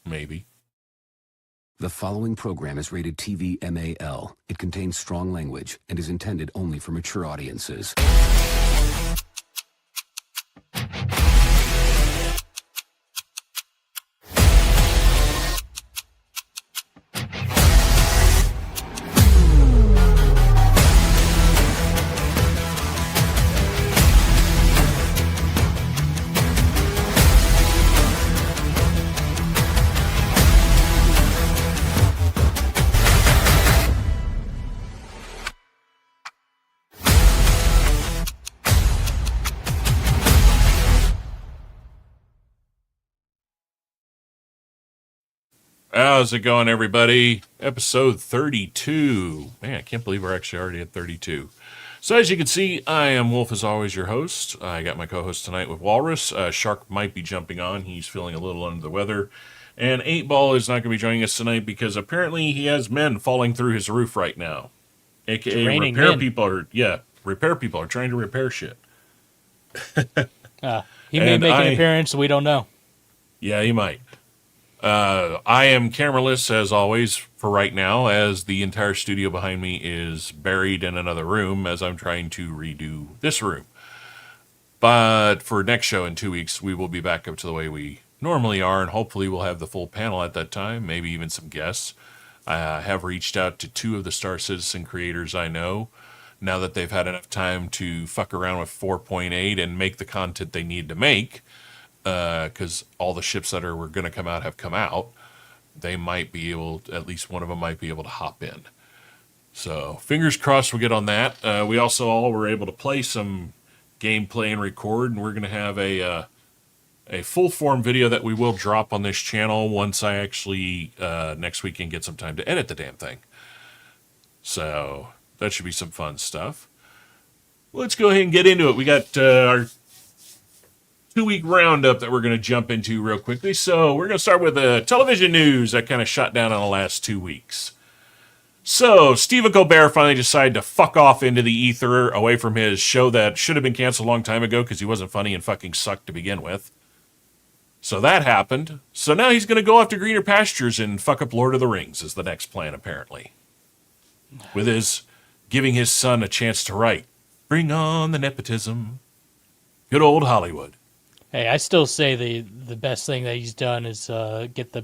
Maybe. The following program is rated TV MAL. It contains strong language and is intended only for mature audiences. How's it going, everybody? Episode 32. Man, I can't believe we're actually already at 32. So as you can see, I am Wolf, as always, your host. I got my co-host tonight with Walrus. Shark might be jumping on. He's feeling a little under the weather. And 8-Ball is not going to be joining us tonight because apparently he has men falling through his roof right now. AKA repair people are trying to repair shit. He may make an appearance, we don't know. Yeah, he might. I am cameraless, as always, for right now, as the entire studio behind me is buried in another room as I'm trying to redo this room. But for next show in 2 weeks, we will be back up to the way we normally are, and hopefully we'll have the full panel at that time, maybe even some guests. I have reached out to 2 of the Star Citizen creators I know, now that they've had enough time to fuck around with 4.8 and make the content they need to make. Because all the ships that were going to come out have come out, they might be able, at least one of them might be able to hop in. So fingers crossed we'll get on that. We also all were able to play some gameplay and record, and we're going to have a full form video that we will drop on this channel once I actually next weekend get some time to edit the damn thing. So that should be some fun stuff. Let's go ahead and get into it. We got our 2-week roundup that we're going to jump into real quickly. So we're going to start with the television news that kind of shut down in the last 2 weeks. So Stephen Colbert finally decided to fuck off into the ether away from his show that should have been canceled a long time ago because he wasn't funny and fucking sucked to begin with. So that happened. So now he's going to go off to greener pastures and fuck up Lord of the Rings is the next plan, apparently. With his giving his son a chance to write. Bring on the nepotism. Good old Hollywood. Hey, I still say the best thing that he's done is get the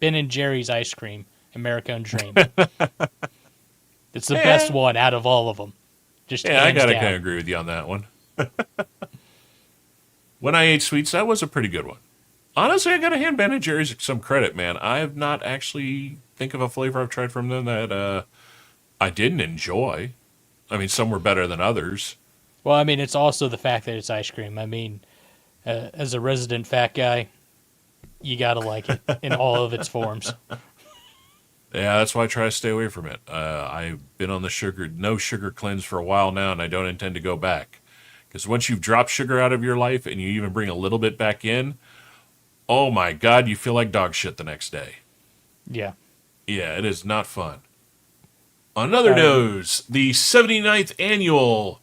Ben and Jerry's ice cream, American Dream. It's the best one out of all of them. I gotta kind of agree with you on that one. When I ate sweets, that was a pretty good one. Honestly, I gotta hand Ben and Jerry's some credit, man. I have not actually think of a flavor I've tried from them that I didn't enjoy. I mean, some were better than others. Well, I mean, it's also the fact that it's ice cream. I mean, as a resident fat guy, you gotta like it in all of its forms. Yeah, that's why I try to stay away from it. I've been on the no sugar cleanse for a while now, and I don't intend to go back. Because once you've dropped sugar out of your life and you even bring a little bit back in, oh my God, you feel like dog shit the next day. Yeah. Yeah, it is not fun. On another news, the 79th annual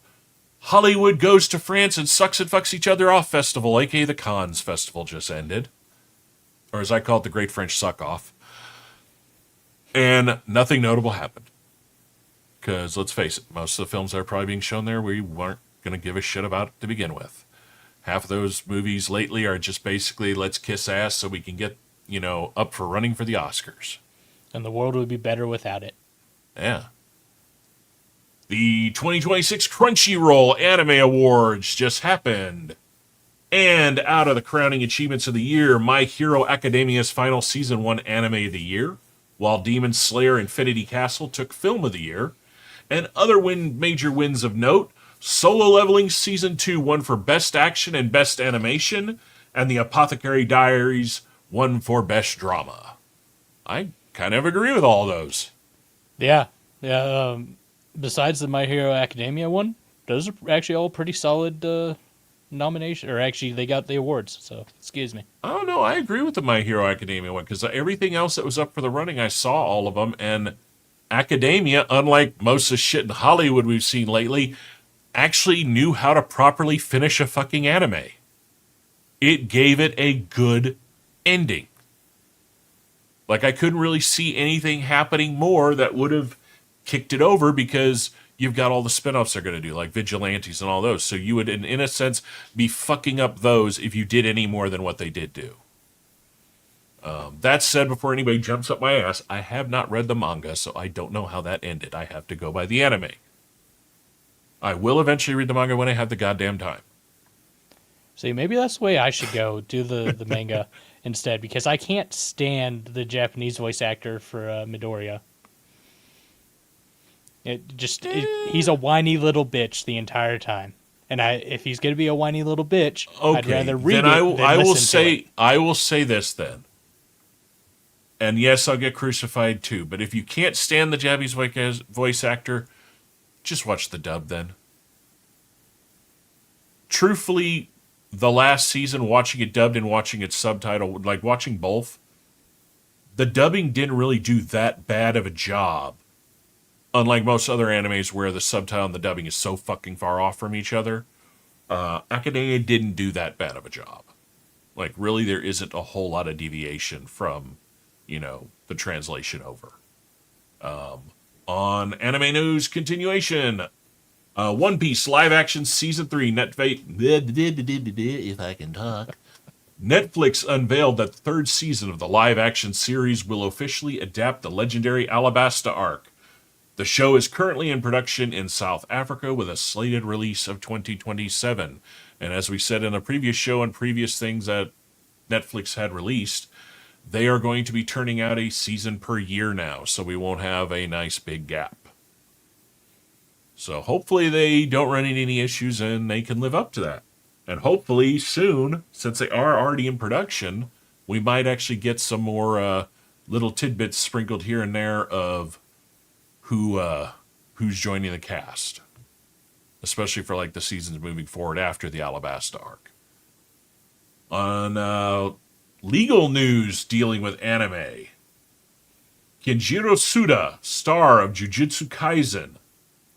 Hollywood Goes to France and Sucks and Fucks Each Other Off Festival, a.k.a. the Cannes Festival, just ended. Or as I call it, the Great French Suck-Off. And nothing notable happened. Because, let's face it, most of the films that are probably being shown there, we weren't going to give a shit about to begin with. Half of those movies lately are just basically, let's kiss ass so we can get, up for running for the Oscars. And the world would be better without it. Yeah. The 2026 Crunchyroll Anime Awards just happened. And out of the crowning achievements of the year, My Hero Academia's final season won Anime of the Year, while Demon Slayer Infinity Castle took Film of the Year. And other major wins of note, Solo Leveling Season 2 won for Best Action and Best Animation, and The Apothecary Diaries won for Best Drama. I kind of agree with all those. Yeah. Besides the My Hero Academia one, those are actually all pretty solid nomination, or actually they got the awards, so excuse me. Oh no, I agree with the My Hero Academia one, because everything else that was up for the running, I saw all of them, and Academia, unlike most of the shit in Hollywood we've seen lately, actually knew how to properly finish a fucking anime. It gave it a good ending. Like, I couldn't really see anything happening more that would have kicked it over, because you've got all the spinoffs they're going to do, like Vigilantes and all those. So you would, in a sense, be fucking up those if you did any more than what they did do. That said, before anybody jumps up my ass, I have not read the manga, so I don't know how that ended. I have to go by the anime. I will eventually read the manga when I have the goddamn time. See, maybe that's the way I should go, do the manga instead, because I can't stand the Japanese voice actor for Midoriya. He's a whiny little bitch the entire time. And if he's going to be a whiny little bitch, okay, I'd rather read then it than listen to it. I will say this then. And yes, I'll get crucified too. But if you can't stand the Japanese voice actor, just watch the dub then. Truthfully, the last season, watching it dubbed and watching it subtitled, like watching both, the dubbing didn't really do that bad of a job. Unlike most other animes where the subtitle and the dubbing is so fucking far off from each other, Academia didn't do that bad of a job. Like, really, there isn't a whole lot of deviation from, the translation over. On anime news continuation, One Piece live action season 3 if I can talk. Netflix unveiled that the third season of the live action series will officially adapt the legendary Alabasta arc. The show is currently in production in South Africa with a slated release of 2027. And as we said in a previous show and previous things that Netflix had released, they are going to be turning out a season per year now, so we won't have a nice big gap. So hopefully they don't run into any issues and they can live up to that. And hopefully soon, since they are already in production, we might actually get some more little tidbits sprinkled here and there of who's joining the cast, especially for like the seasons moving forward after the Alabasta arc. On legal news dealing with anime, Kenjiro Suda, star of Jujutsu Kaisen,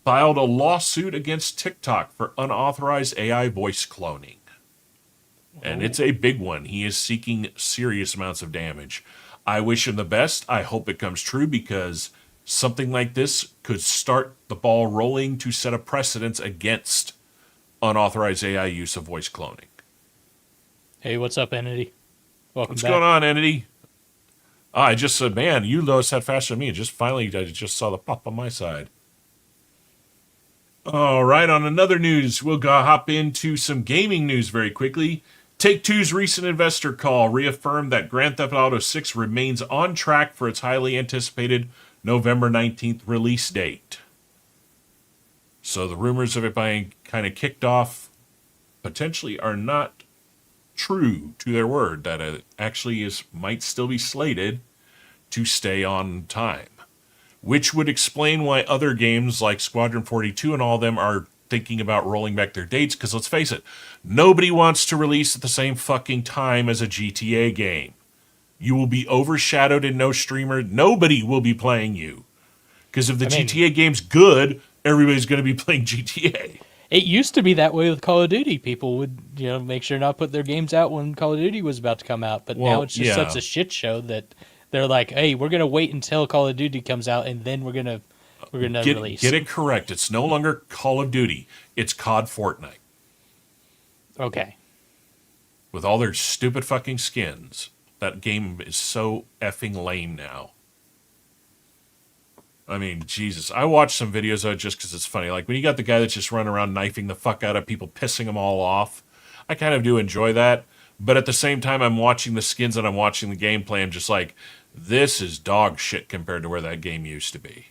filed a lawsuit against TikTok for unauthorized AI voice cloning. And it's a big one. He is seeking serious amounts of damage. I wish him the best. I hope it comes true, because something like this could start the ball rolling to set a precedence against unauthorized AI use of voice cloning. Hey, what's up, Entity? Welcome What's back. going on, Entity? I just said, man, you noticed that faster than me. I just saw the pop on my side. All right, on another news, we'll hop into some gaming news very quickly. Take-Two's recent investor call reaffirmed that Grand Theft Auto 6 remains on track for its highly anticipated November 19th release date. So the rumors of it being kind of kicked off potentially are not true to their word, that it actually might still be slated to stay on time. Which would explain why other games like Squadron 42 and all of them are thinking about rolling back their dates, because let's face it, nobody wants to release at the same fucking time as a GTA game. You will be overshadowed and nobody will be playing you. Because if the GTA game's good, everybody's going to be playing GTA. It used to be that way with Call of Duty. People would, make sure not put their games out when Call of Duty was about to come out. But now it's just such a shit show that they're like, hey, we're going to wait until Call of Duty comes out, and then we're going to release. Get it correct. It's no longer Call of Duty. It's COD Fortnite. Okay. With all their stupid fucking skins. That game is so effing lame now. I mean, Jesus. I watched some videos of it just because it's funny. Like, when you got the guy that's just running around knifing the fuck out of people, pissing them all off, I kind of do enjoy that. But at the same time, I'm watching the skins and I'm watching the gameplay. I'm just like, this is dog shit compared to where that game used to be.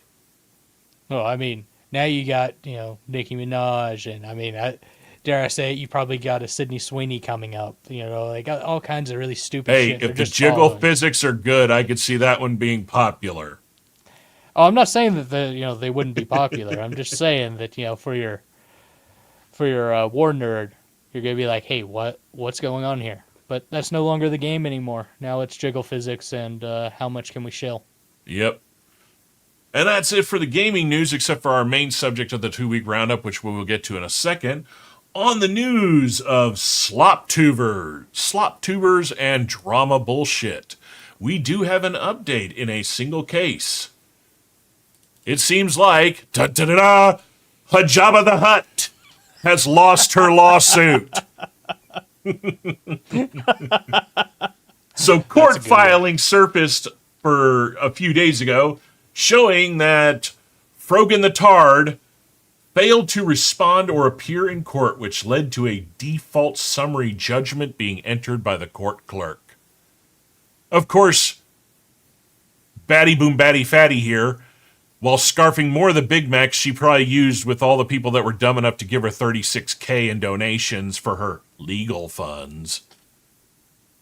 Well, I mean, now you got, Nicki Minaj, and dare I say it, you probably got a Sydney Sweeney coming up. They got all kinds of really stupid shit. Hey, if the jiggle physics are good, I could see that one being popular. Oh, I'm not saying that they wouldn't be popular. I'm just saying that for your war nerd, you're gonna be like, hey, what's going on here? But that's no longer the game anymore. Now it's jiggle physics and how much can we shill? Yep. And that's it for the gaming news, except for our main subject of the 2-week roundup, which we will get to in a second. On the news of slop tubers and drama bullshit. we do have an update in a single case. It seems like Jabba the Hutt has lost her lawsuit. So court filing surfaced for a few days ago showing that Frogan the Tard failed to respond or appear in court, which led to a default summary judgment being entered by the court clerk. Of course, Batty Boom Batty Fatty here, while scarfing more of the Big Macs she probably used with all the people that were dumb enough to give her $36K in donations for her legal funds,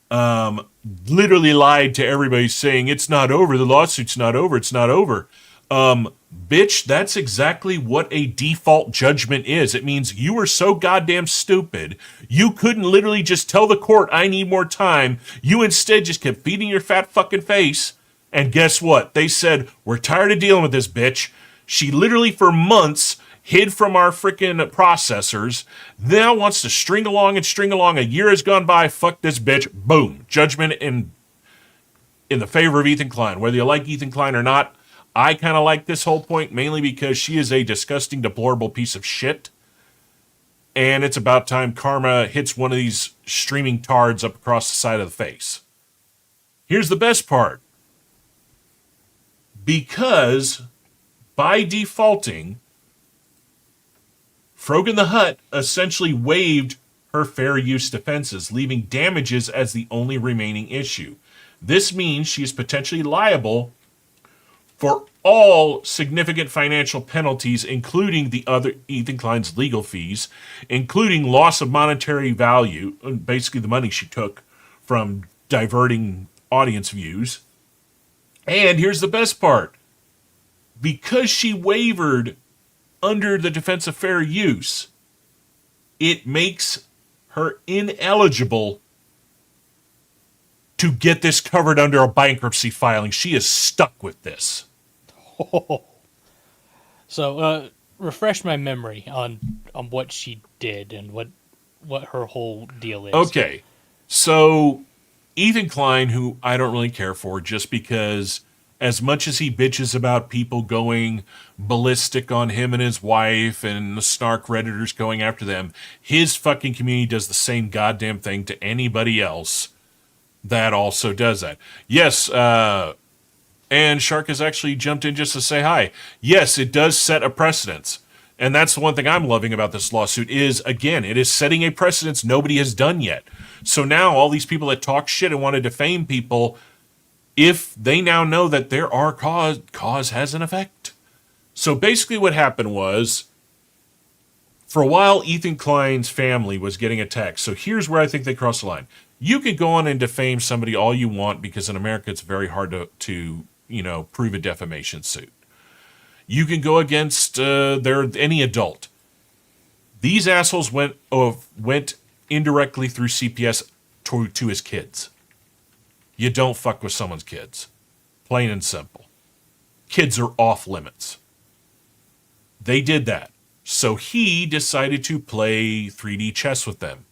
literally lied to everybody saying, it's not over, the lawsuit's not over, it's not over. Bitch, that's exactly what a default judgment is. It means you were so goddamn stupid, you couldn't literally just tell the court, I need more time. You instead just kept feeding your fat fucking face. And guess what? They said, we're tired of dealing with this bitch. She literally for months hid from our freaking processors, now wants to string along. A year has gone by. Fuck this bitch. Boom. Judgment in the favor of Ethan Klein. Whether you like Ethan Klein or not, I kind of like this whole point, mainly because she is a disgusting, deplorable piece of shit. And it's about time karma hits one of these streaming tards up across the side of the face. Here's the best part. Because by defaulting, Frogan the Hutt essentially waived her fair use defenses, leaving damages as the only remaining issue. This means she is potentially liable for all significant financial penalties, including the other Ethan Klein's legal fees, including loss of monetary value, basically the money she took from diverting audience views. And here's the best part. Because she wavered under the defense of fair use, it makes her ineligible to get this covered under a bankruptcy filing. She is stuck with this. So, refresh my memory on what she did and what her whole deal is. Okay, so Ethan Klein, who I don't really care for, just because as much as he bitches about people going ballistic on him and his wife and the snark Redditors going after them, his fucking community does the same goddamn thing to anybody else that also does that. Yes, and Shark has actually jumped in just to say hi. Yes, it does set a precedence. And that's the one thing I'm loving about this lawsuit is, again, it is setting a precedence nobody has done yet. So now all these people that talk shit and want to defame people, if they now know that there are cause has an effect. So basically what happened was, for a while, Ethan Klein's family was getting attacked. So here's where I think they cross the line. You could go on and defame somebody all you want, because in America it's very hard to prove a defamation suit. You can go against any adult. These assholes went indirectly through CPS to his kids. You don't fuck with someone's kids. Plain and simple. Kids are off limits. They did that. So he decided to play 3D chess with them.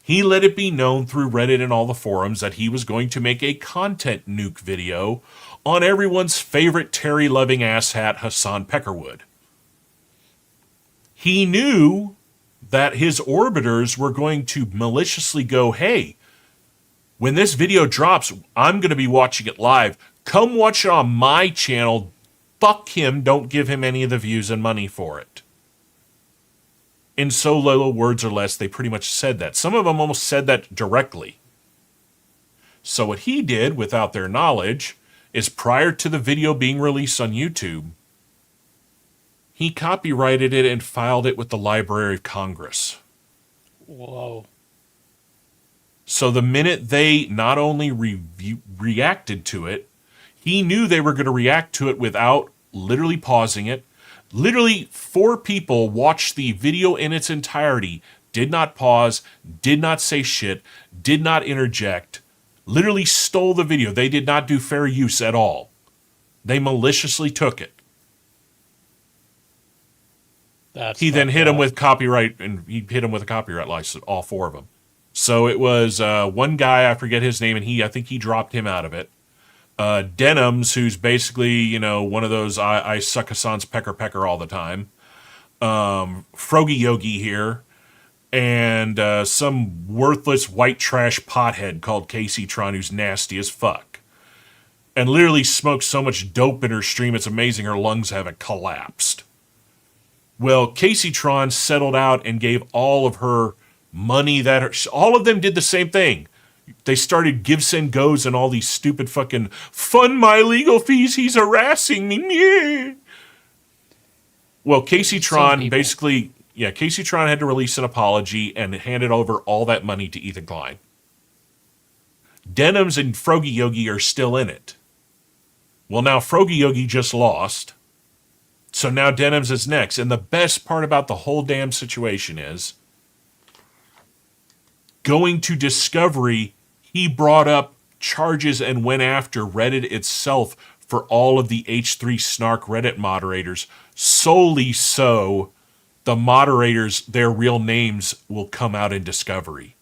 He let it be known through Reddit and all the forums that he was going to make a content nuke video on everyone's favorite Terry-loving asshat, Hassan Peckerwood. He knew that his orbiters were going to maliciously go, hey, when this video drops, I'm going to be watching it live. Come watch it on my channel. Fuck him. Don't give him any of the views and money for it. In so little words or less, they pretty much said that. Some of them almost said that directly. So what he did, without their knowledge, is prior to the video being released on YouTube, he copyrighted it and filed it with the Library of Congress. Whoa. So the minute they not only reacted to it, he knew they were going to react to it without literally pausing it. Literally 4 people watched the video in its entirety, did not pause, did not say shit, did not interject, literally stole the video. They did not do fair use at all. They maliciously took it. He then hit him with copyright, and he hit him with a copyright license, all 4 of them. So it was one guy, I forget his name, and I think he dropped him out of it. Denims, who's basically, you know, one of those I suck Hassan's pecker all the time. Frogi Yogi here. And some worthless white trash pothead called Casey Tron, who's nasty as fuck. And literally smokes so much dope in her stream, it's amazing her lungs haven't collapsed. Well, Casey Tron settled out and gave all of her money all of them did the same thing. They started give, send, goes and all these stupid fucking fund my legal fees, he's harassing me. Yeah. Well, Casey Tron basically, Casey Tron had to release an apology and handed over all that money to Ethan Klein. Denims and Frogi Yogi are still in it. Well, now Frogi Yogi just lost. So now Denims is next. And the best part about the whole damn situation is, going to Discovery, he brought up charges and went after Reddit itself for all of the H3 Snark Reddit moderators, solely so the moderators, their real names will come out in Discovery.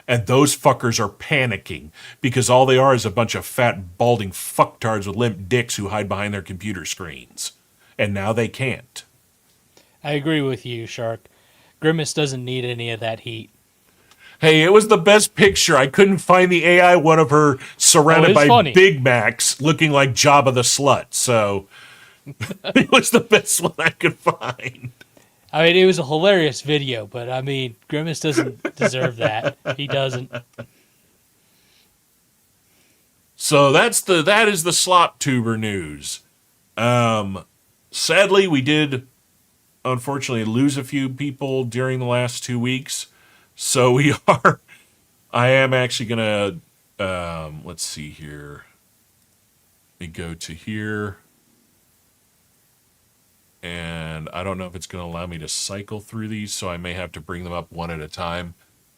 And those fuckers are panicking because all they are is a bunch of fat, balding fucktards with limp dicks who hide behind their computer screens. And now they can't. I agree with you, Shark. Grimace doesn't need any of that heat. Hey, it was the best picture. I couldn't find the AI one of her surrounded by funny. Big Macs looking like Jabba the Slut. So it was the best one I could find. I mean, it was a hilarious video, but I mean, Grimace doesn't deserve that. He doesn't. So that is the slop tuber news. Sadly, we did unfortunately lose a few people during the last 2 weeks. So I am actually gonna let's see here. We go to here. And I don't know if it's going to allow me to cycle through these, so I may have to bring them up one at a time.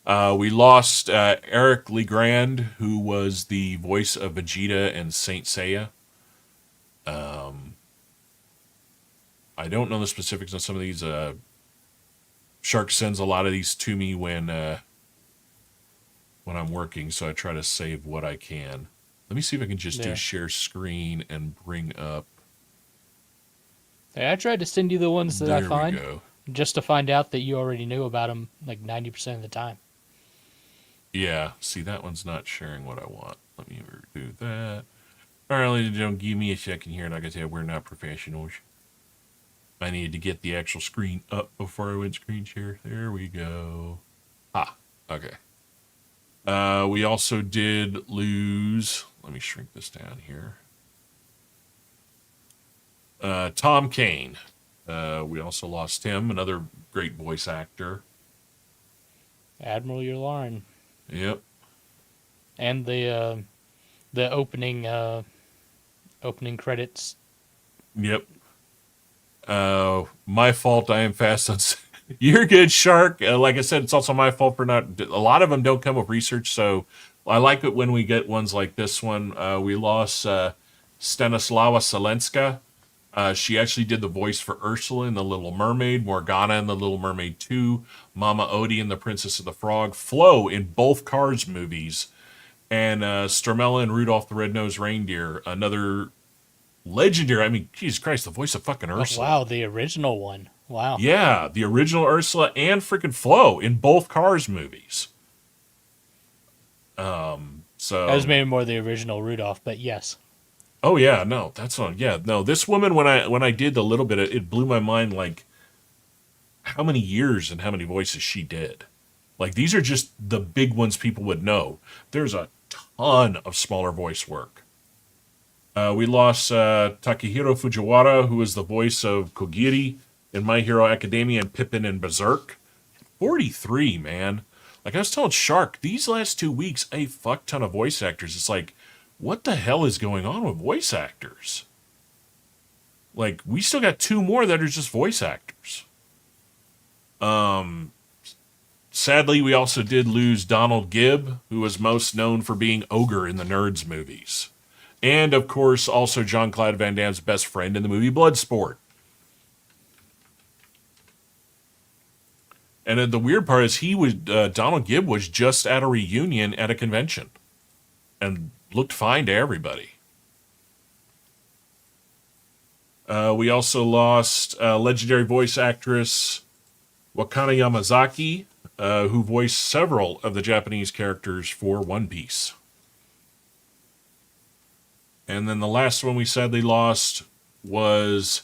We lost Eric Legrand, who was the voice of Vegeta and Saint Seiya. I don't know the specifics on some of these. Shark sends a lot of these to me when I'm working, so I try to save what I can. Let me see if I can just do share screen and bring up. Hey, I tried to send you the ones that I find, go. just to find out that you already knew about them like 90% of the time. Yeah, see, that one's not sharing what I want. Let me do that. All right, ladies and gentlemen, give me a second here. Like I said, we're not professionals. I needed to get the actual screen up before I went screen share. There we go. Okay. We also did lose... Let me shrink this down here. Tom Kane. We also lost him, another great voice actor. Admiral Yularen. Yep. And the opening credits. Yep. My fault. I am fast on. You're good, Shark. Like I said, it's also my fault for not. A lot of them don't come with research, so I like it when we get ones like this one. We lost Stanislawa Selenska. She actually did the voice for Ursula in The Little Mermaid, Morgana in The Little Mermaid 2, Mama Odie in The Princess of the Frog, Flo in both Cars movies, and Stormella and Rudolph the Red-Nosed Reindeer, another legendary, I mean, Jesus Christ, the voice of fucking Ursula. Oh, wow, the original one. Wow. Yeah, the original Ursula and freaking Flo in both Cars movies. So I was maybe more the original Rudolph, but yes. Oh yeah, no, that's not. Yeah, no. This woman, when I did a little bit, it blew my mind. Like, how many years and how many voices she did. Like, these are just the big ones people would know. There's a ton of smaller voice work. We lost Takehiro Fujiwara, who was the voice of Kogiri in My Hero Academia and Pippin in Berserk. 43, man. Like I was telling Shark, these last 2 weeks, a fuck ton of voice actors. It's like, what the hell is going on with voice actors? Like, we still got 2 more that are just voice actors. Sadly, we also did lose Donald Gibb, who was most known for being Ogre in the Nerds movies. And, of course, also Jean-Claude Van Damme's best friend in the movie Bloodsport. And the weird part is Donald Gibb was just at a reunion at a convention. And looked fine to everybody. We also lost legendary voice actress Wakana Yamazaki, who voiced several of the Japanese characters for One Piece. And then the last one we sadly lost was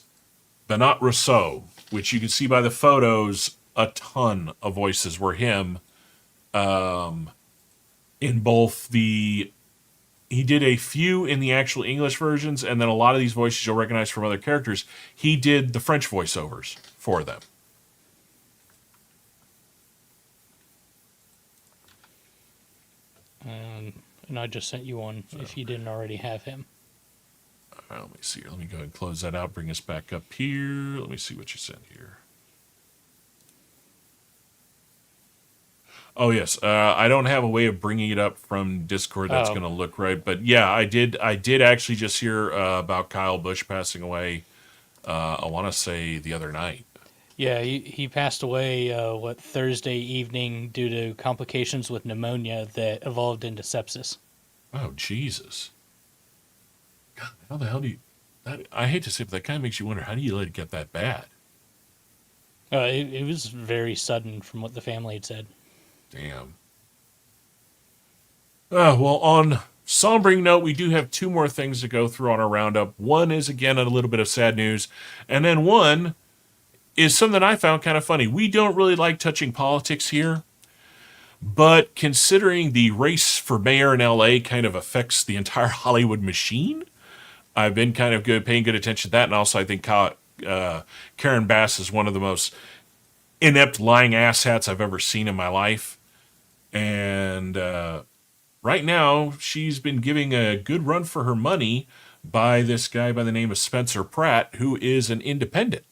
Bernat Rousseau, which you can see by the photos, a ton of voices were him. In both he did a few in the actual English versions, and then a lot of these voices you'll recognize from other characters. He did the French voiceovers for them. And I just sent you one if you didn't already have him. Let me see here. Let me go ahead and close that out. Bring us back up here. Let me see what you sent here. Oh, yes. I don't have a way of bringing it up from Discord that's going to look right. But, yeah, I did actually just hear about Kyle Busch passing away, I want to say, the other night. Yeah, he passed away, Thursday evening due to complications with pneumonia that evolved into sepsis. Oh, Jesus. God, how the hell do you... I hate to say it, but that kind of makes you wonder, how do you let it get that bad? It was very sudden from what the family had said. Damn. Well, on sombering note, we do have two more things to go through on our roundup. One is, again, a little bit of sad news. And then one is something I found kind of funny. We don't really like touching politics here. But considering the race for mayor in L.A. kind of affects the entire Hollywood machine, I've been kind of paying good attention to that. And also I think Karen Bass is one of the most inept lying asshats I've ever seen in my life. And right now, she's been giving a good run for her money by this guy by the name of Spencer Pratt, who is an independent.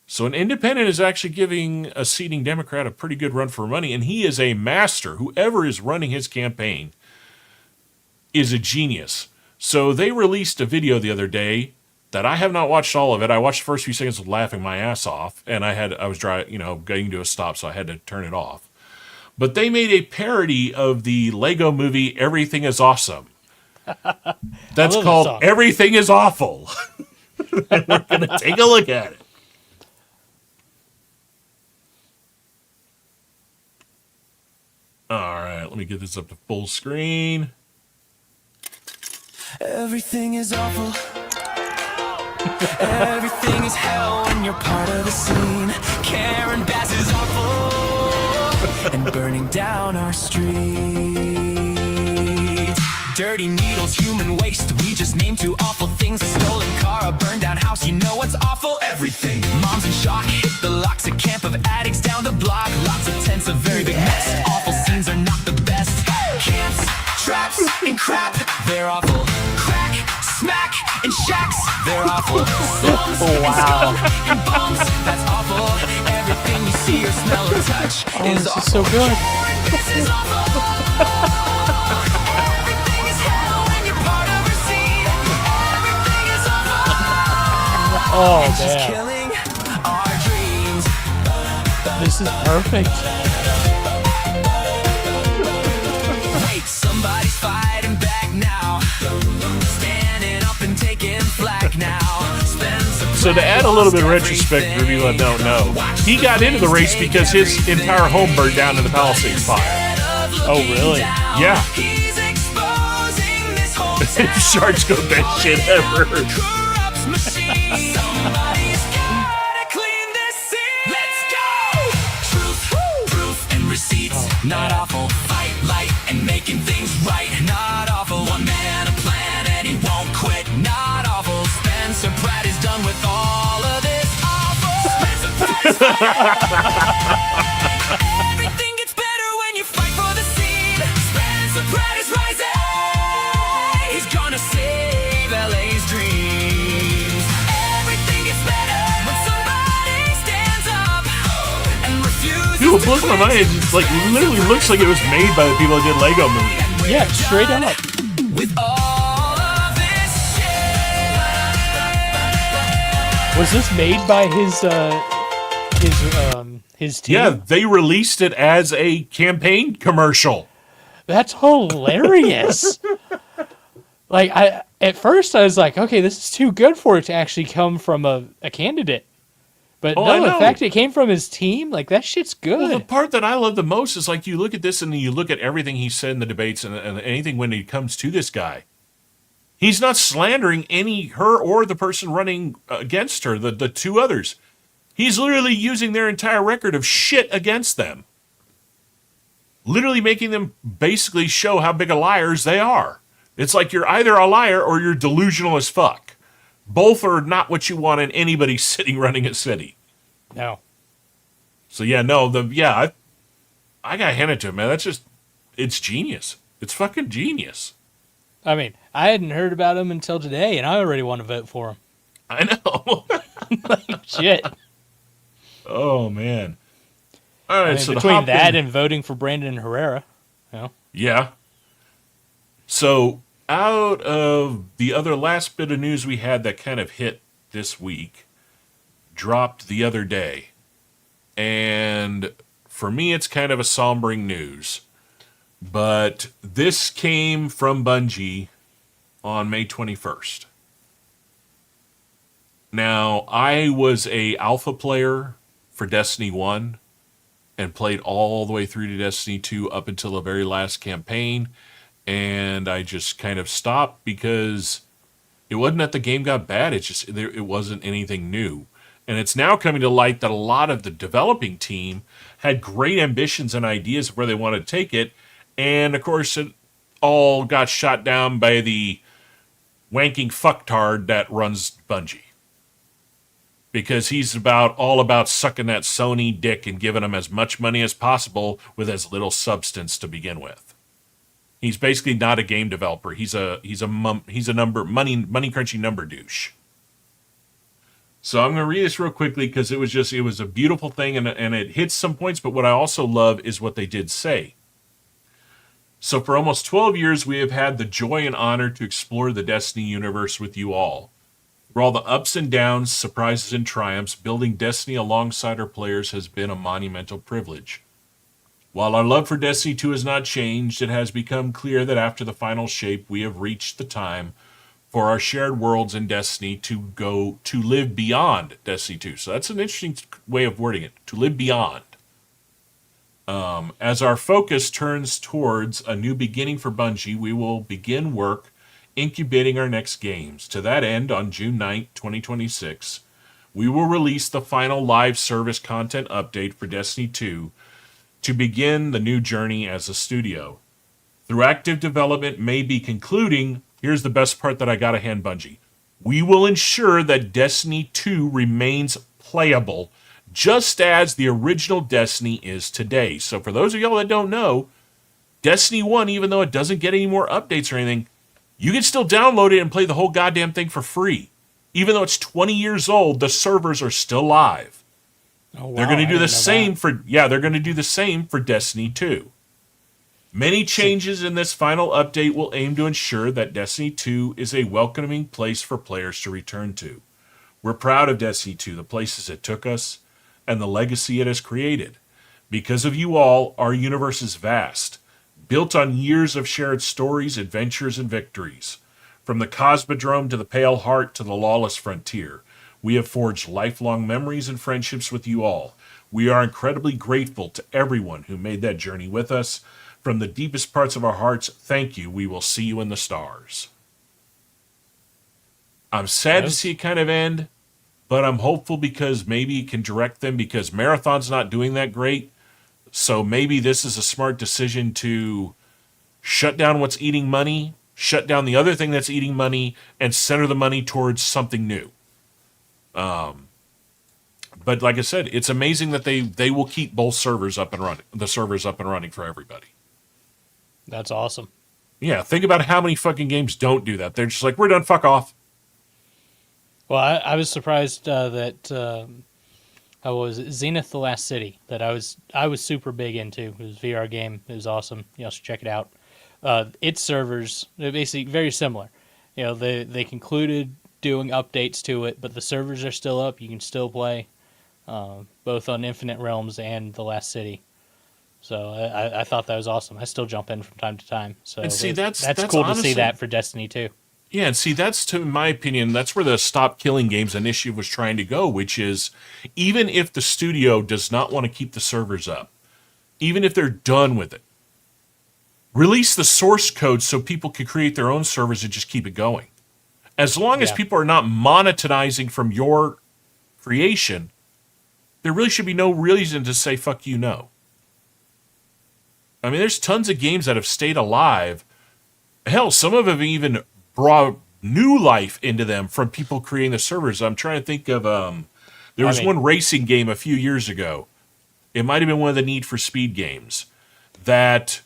So an independent is actually giving a seating Democrat a pretty good run for money, and he is a master. Whoever is running his campaign is a genius. So they released a video the other day that I have not watched all of it. I watched the first few seconds with laughing my ass off, and I was getting to a stop, so I had to turn it off. But they made a parody of the Lego movie Everything is Awesome. That's called Everything is Awful. And we're going to take a look at it. All right, let me get this up to full screen. Everything is awful. Everything is hell when you're part of the scene. Karen Bass is awful and burning down our streets. Dirty needles, human waste. We just named two awful things: a stolen car, a burned down house. You know what's awful? Everything. Moms in shock, hit the locks. A camp of addicts down the block. Lots of tents, a very big mess. Awful scenes are not the best. Camps, traps, and crap. They're awful. Crack, smack, and shacks. They're awful. Slums, Wow. and bums. That's awful. Everything you see or smell or touch is this awful. is so good. This is awful. Everything is hell when you're part of a scene. Everything is awful. Oh, She's man. killing our dreams. This is perfect. Wait, somebody's fighting back now. Standing up and taking flack now. So to add a little bit of retrospect for people that don't know, he got into the race because his entire home burned down in the Palisades fire. Oh, really? Yeah. He's exposing this whole town. Sharks go best shit ever. Corrupt machine. Somebody's gotta clean this scene. Let's go. Truth, proof, and receipts. Not awful. Fight light and making things right. Not awful. One man, a plan, and he won't quit. Not awful. Spencer Pratt is done with all of this awful. Spencer Pratt is everything gets better when you fight for the scene. Spencer Pratt is rising. He's gonna save LA's dreams. Everything gets better when somebody stands up and refuses. Dude, what blows my mind is it's like literally looks like it was made by the people that did Lego Movie. Yeah, straight up. With all of this shit. Was this made by his team? Yeah, they released it as a campaign commercial. That's hilarious. Like At first, I was like, okay, this is too good for it to actually come from a candidate. But Oh, I no, the know. fact it came from his team, like, that shit's good. Well, the part that I love the most is like you look at this and you look at everything he said in the debates and anything when it comes to this guy. He's not slandering her or the person running against her, the two others. He's literally using their entire record of shit against them. Literally making them basically show how big of liars they are. It's like you're either a liar or you're delusional as fuck. Both are not what you want in anybody sitting running a city. No. So yeah, no, I gotta hand it to him, man. It's genius. It's fucking genius. I mean, I hadn't heard about him until today, and I already want to vote for him. I know. Shit. Oh man. All right, I mean, so between that and voting for Brandon Herrera, yeah. So out of the other last bit of news we had that kind of hit this week, dropped the other day. And for me, it's kind of a sombering news. But this came from Bungie on May 21st. Now, I was a alpha player for Destiny 1 and played all the way through to Destiny 2 up until the very last campaign. And I just kind of stopped because it wasn't that the game got bad. It wasn't anything new. And it's now coming to light that a lot of the developing team had great ambitions and ideas of where they wanted to take it. And, of course, it all got shot down by the wanking fucktard that runs Bungie. Because he's all about sucking that Sony dick and giving them as much money as possible with as little substance to begin with. He's basically not a game developer. He's a money crunching number douche. So I'm going to read this real quickly because it was a beautiful thing and it hits some points. But what I also love is what they did say. So for almost 12 years, we have had the joy and honor to explore the Destiny universe with you all. Through all the ups and downs, surprises and triumphs, building Destiny alongside our players has been a monumental privilege. While our love for Destiny 2 has not changed, it has become clear that after the final shape, we have reached the time for our shared worlds in Destiny to live beyond Destiny 2. So that's an interesting way of wording it, to live beyond. As our focus turns towards a new beginning for Bungie, we will begin work incubating our next games. To that end, on June 9th, 2026, we will release the final live service content update for Destiny 2 to begin the new journey as a studio. Through active development may be concluding, here's the best part that I gotta hand Bungie. We will ensure that Destiny 2 remains playable just as the original Destiny is today. So for those of y'all that don't know, Destiny 1, even though it doesn't get any more updates or anything, you can still download it and play the whole goddamn thing for free. Even though it's 20 years old, the servers are still live. Oh, wow, they're going to do the same that. they're going to do the same for Destiny 2. Many changes in this final update will aim to ensure that Destiny 2 is a welcoming place for players to return to. We're proud of Destiny 2, the places it took us, and the legacy it has created. Because of you all, our universe is vast, built on years of shared stories, adventures, and victories. From the Cosmodrome to the Pale Heart to the Lawless Frontier, we have forged lifelong memories and friendships with you all. We are incredibly grateful to everyone who made that journey with us. From the deepest parts of our hearts, thank you. We will see you in the stars. I'm sad to see it kind of end, but I'm hopeful because maybe it can direct them because Marathon's not doing that great. So maybe this is a smart decision to shut down what's eating money, shut down the other thing that's eating money, and center the money towards something new. But like I said, it's amazing that they will keep both servers up and running for everybody. That's awesome. Yeah, think about how many fucking games don't do that. They're just like, we're done, fuck off. Well, I was surprised that how was it? Zenith: The Last City that I was super big into. It was a VR game. It was awesome. You should check it out. Its servers, they're basically very similar. They concluded doing updates to it, but the servers are still up. You can still play both on Infinite Realms and The Last City. So I thought that was awesome. I still jump in from time to time. So And see, that's cool honestly, to see that for Destiny 2. Yeah, and see, that's, to my opinion, that's where the Stop Killing Games initiative was trying to go, which is even if the studio does not want to keep the servers up, even if they're done with it, release the source code so people can create their own servers and just keep it going. As long as people are not monetizing from your creation, there really should be no reason to say, fuck you, no. I mean, there's tons of games that have stayed alive. Hell, some of them have even brought new life into them from people creating the servers. I'm trying to think of, there was one racing game a few years ago. It might have been one of the Need for Speed games that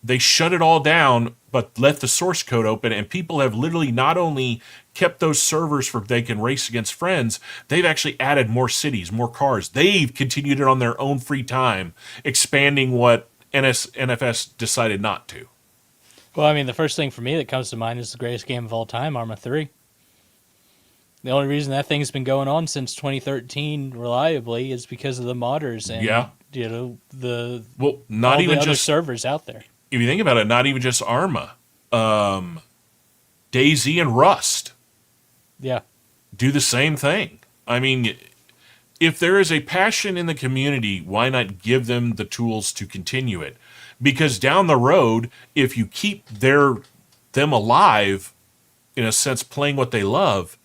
they shut it all down, but left the source code open, and people have literally not only kept those servers for they can race against friends, they've actually added more cities, more cars. They've continued it on their own free time, expanding what NFS decided not to. Well, I mean, the first thing for me that comes to mind is the greatest game of all time, Arma 3. The only reason that thing's been going on since 2013 reliably is because of the modders and not even other just servers out there. If you think about it, not even just Arma, DayZ and Rust, do the same thing. I mean, if there is a passion in the community, why not give them the tools to continue it? Because down the road, if you keep them alive, in a sense, playing what they love,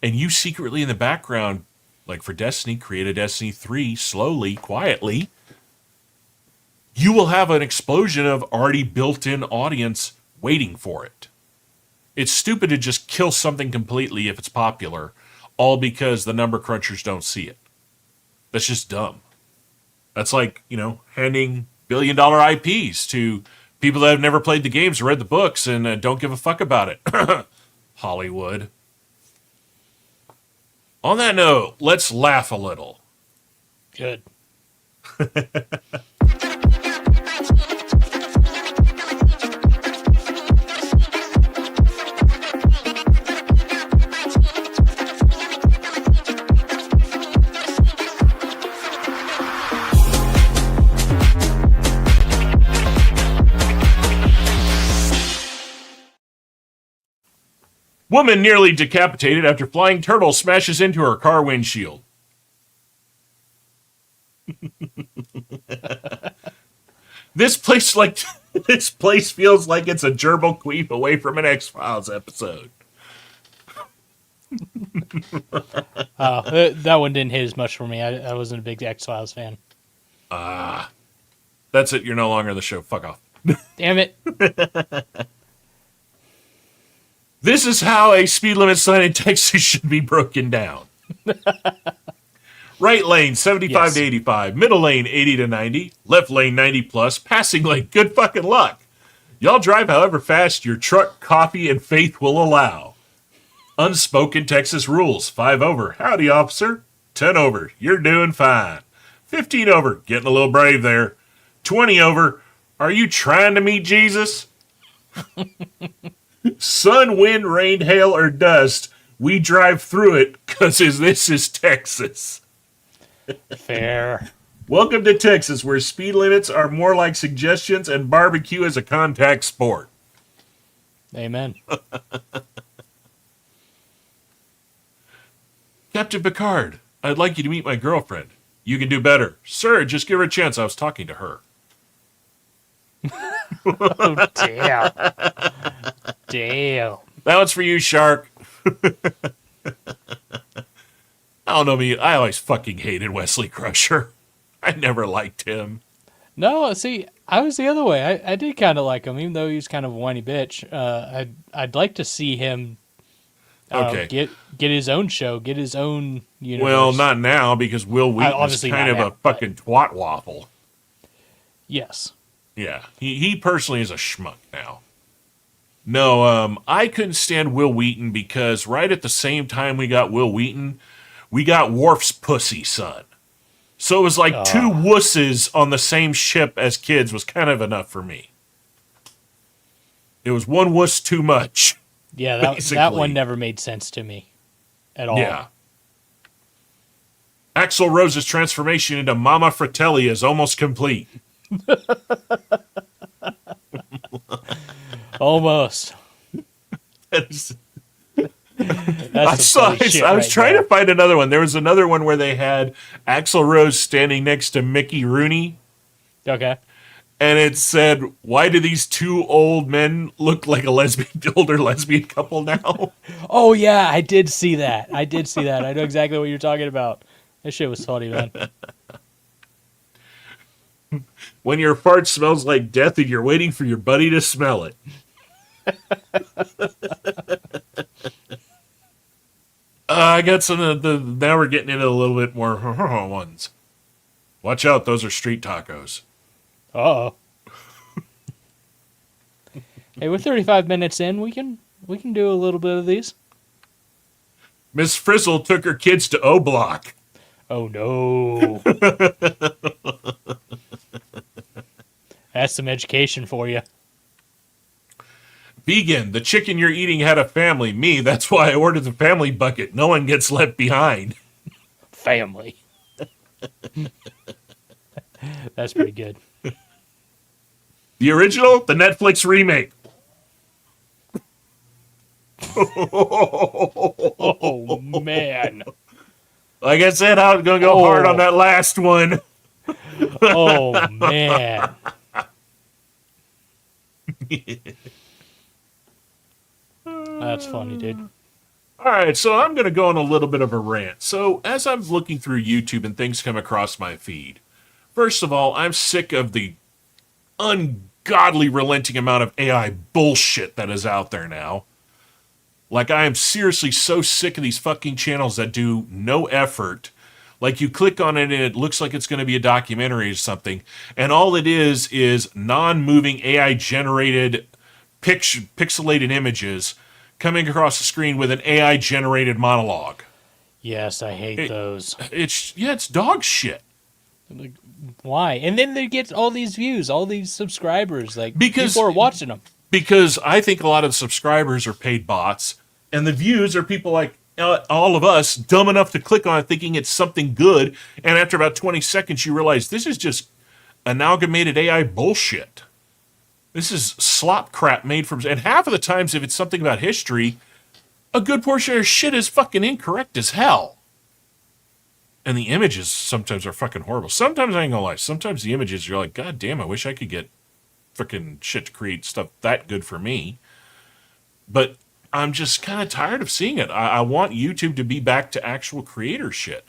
and you secretly in the background, like for Destiny, create a Destiny 3 slowly, quietly, you will have an explosion of already built-in audience waiting for it. It's stupid to just kill something completely if it's popular, all because the number crunchers don't see it. That's just dumb. That's like, handing billion-dollar IPs to people that have never played the games or read the books and don't give a fuck about it. Hollywood. On that note, let's laugh a little. Good. Woman nearly decapitated after flying turtle smashes into her car windshield. This place feels like it's a gerbil queef away from an X-Files episode. That one didn't hit as much for me. I wasn't a big X-Files fan. That's it. You're no longer on the show. Fuck off. Damn it. This is how a speed limit sign in Texas should be broken down. Right lane, 75 to 85. Middle lane, 80 to 90. Left lane, 90 plus. Passing lane, good fucking luck. Y'all drive however fast your truck, coffee, and faith will allow. Unspoken Texas rules. 5 over. Howdy, officer. 10 over. You're doing fine. 15 over. Getting a little brave there. 20 over. Are you trying to meet Jesus? Sun, wind, rain, hail, or dust, we drive through it because this is Texas. Fair. Welcome to Texas, where speed limits are more like suggestions and barbecue is a contact sport. Amen. Captain Picard, I'd like you to meet my girlfriend. You can do better. Sir, just give her a chance. I was talking to her. Oh, damn. Damn. That one's for you, Shark. I don't know me. I always fucking hated Wesley Crusher. I never liked him. No, see, I was the other way. I did kind of like him, even though he was kind of a whiny bitch. I'd like to see him get his own show, get his own universe. Well, not now, because Will Wheaton's kind of a fucking twat waffle. Yes. Yeah, he personally is a schmuck now. No, I couldn't stand Will Wheaton because right at the same time we got Will Wheaton, we got Worf's pussy son. So it was like two wusses on the same ship as kids was kind of enough for me. It was one wuss too much. Yeah, that one never made sense to me at all. Yeah. Axl Rose's transformation into Mama Fratelli is almost complete. Almost. That's some funny shit I was right trying there. to find another one. There was another one where they had Axl Rose standing next to Mickey Rooney, Okay. and it said, "Why do these two old men look like a older lesbian couple now?" Oh yeah, I did see that. I know exactly what you're talking about. That shit was funny, man. When your fart smells like death and you're waiting for your buddy to smell it. I got some of the. Now we're getting into a little bit more ones. Watch out, those are street tacos. Uh-oh. Hey, we're 35 minutes in. We can do a little bit of these. Miss Frizzle took her kids to O Block. Oh no. That's some education for you. Vegan, the chicken you're eating had a family. Me, that's why I ordered the family bucket. No one gets left behind. Family. That's pretty good. The original, the Netflix remake. Oh man. Like I said, I was going to go hard on that last one. Oh man. That's funny, dude. All right, so I'm going to go on a little bit of a rant. So as I'm looking through YouTube and things come across my feed, first of all, I'm sick of the ungodly relenting amount of AI bullshit that is out there now. Like, I am seriously so sick of these fucking channels that do no effort. Like, you click on it and it looks like it's going to be a documentary or something, and all it is non-moving AI-generated pixelated images coming across the screen with an AI-generated monologue. Yes, I hate those. It's dog shit. Like, why? And then they get all these views, all these subscribers. Like, Because- people are watching them. Because I think a lot of the subscribers are paid bots, and the views are people like all of us, dumb enough to click on it thinking it's something good, and after about 20 seconds you realize this is just amalgamated AI bullshit. This is slop crap made from... And half of the times, if it's something about history, a good portion of their shit is fucking incorrect as hell. And the images sometimes are fucking horrible. Sometimes, I ain't gonna lie, sometimes the images, you're like, God damn, I wish I could get freaking shit to create stuff that good for me. But I'm just kind of tired of seeing it. I want YouTube to be back to actual creator shit.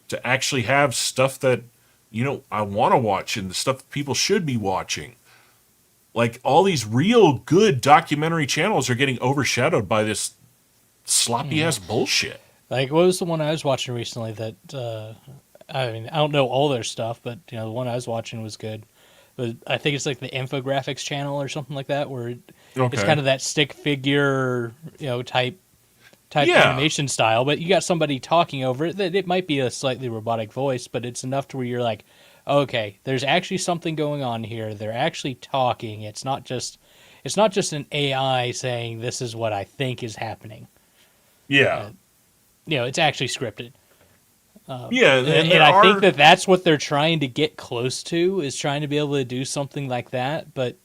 To actually have stuff that, I want to watch and the stuff that people should be watching. Like, all these real good documentary channels are getting overshadowed by this sloppy-ass bullshit. Like, what was the one I was watching recently that, I mean, I don't know all their stuff, but, the one I was watching was good. But I think it's like the infographics channel or something like that, where it's kind of that stick figure, type animation style. But you got somebody talking over it. That it might be a slightly robotic voice, but it's enough to where you're like, okay, there's actually something going on here. They're actually talking. It's not just an AI saying this is what I think is happening. Yeah. It's actually scripted. And I think that's what they're trying to get close to, is trying to be able to do something like that, but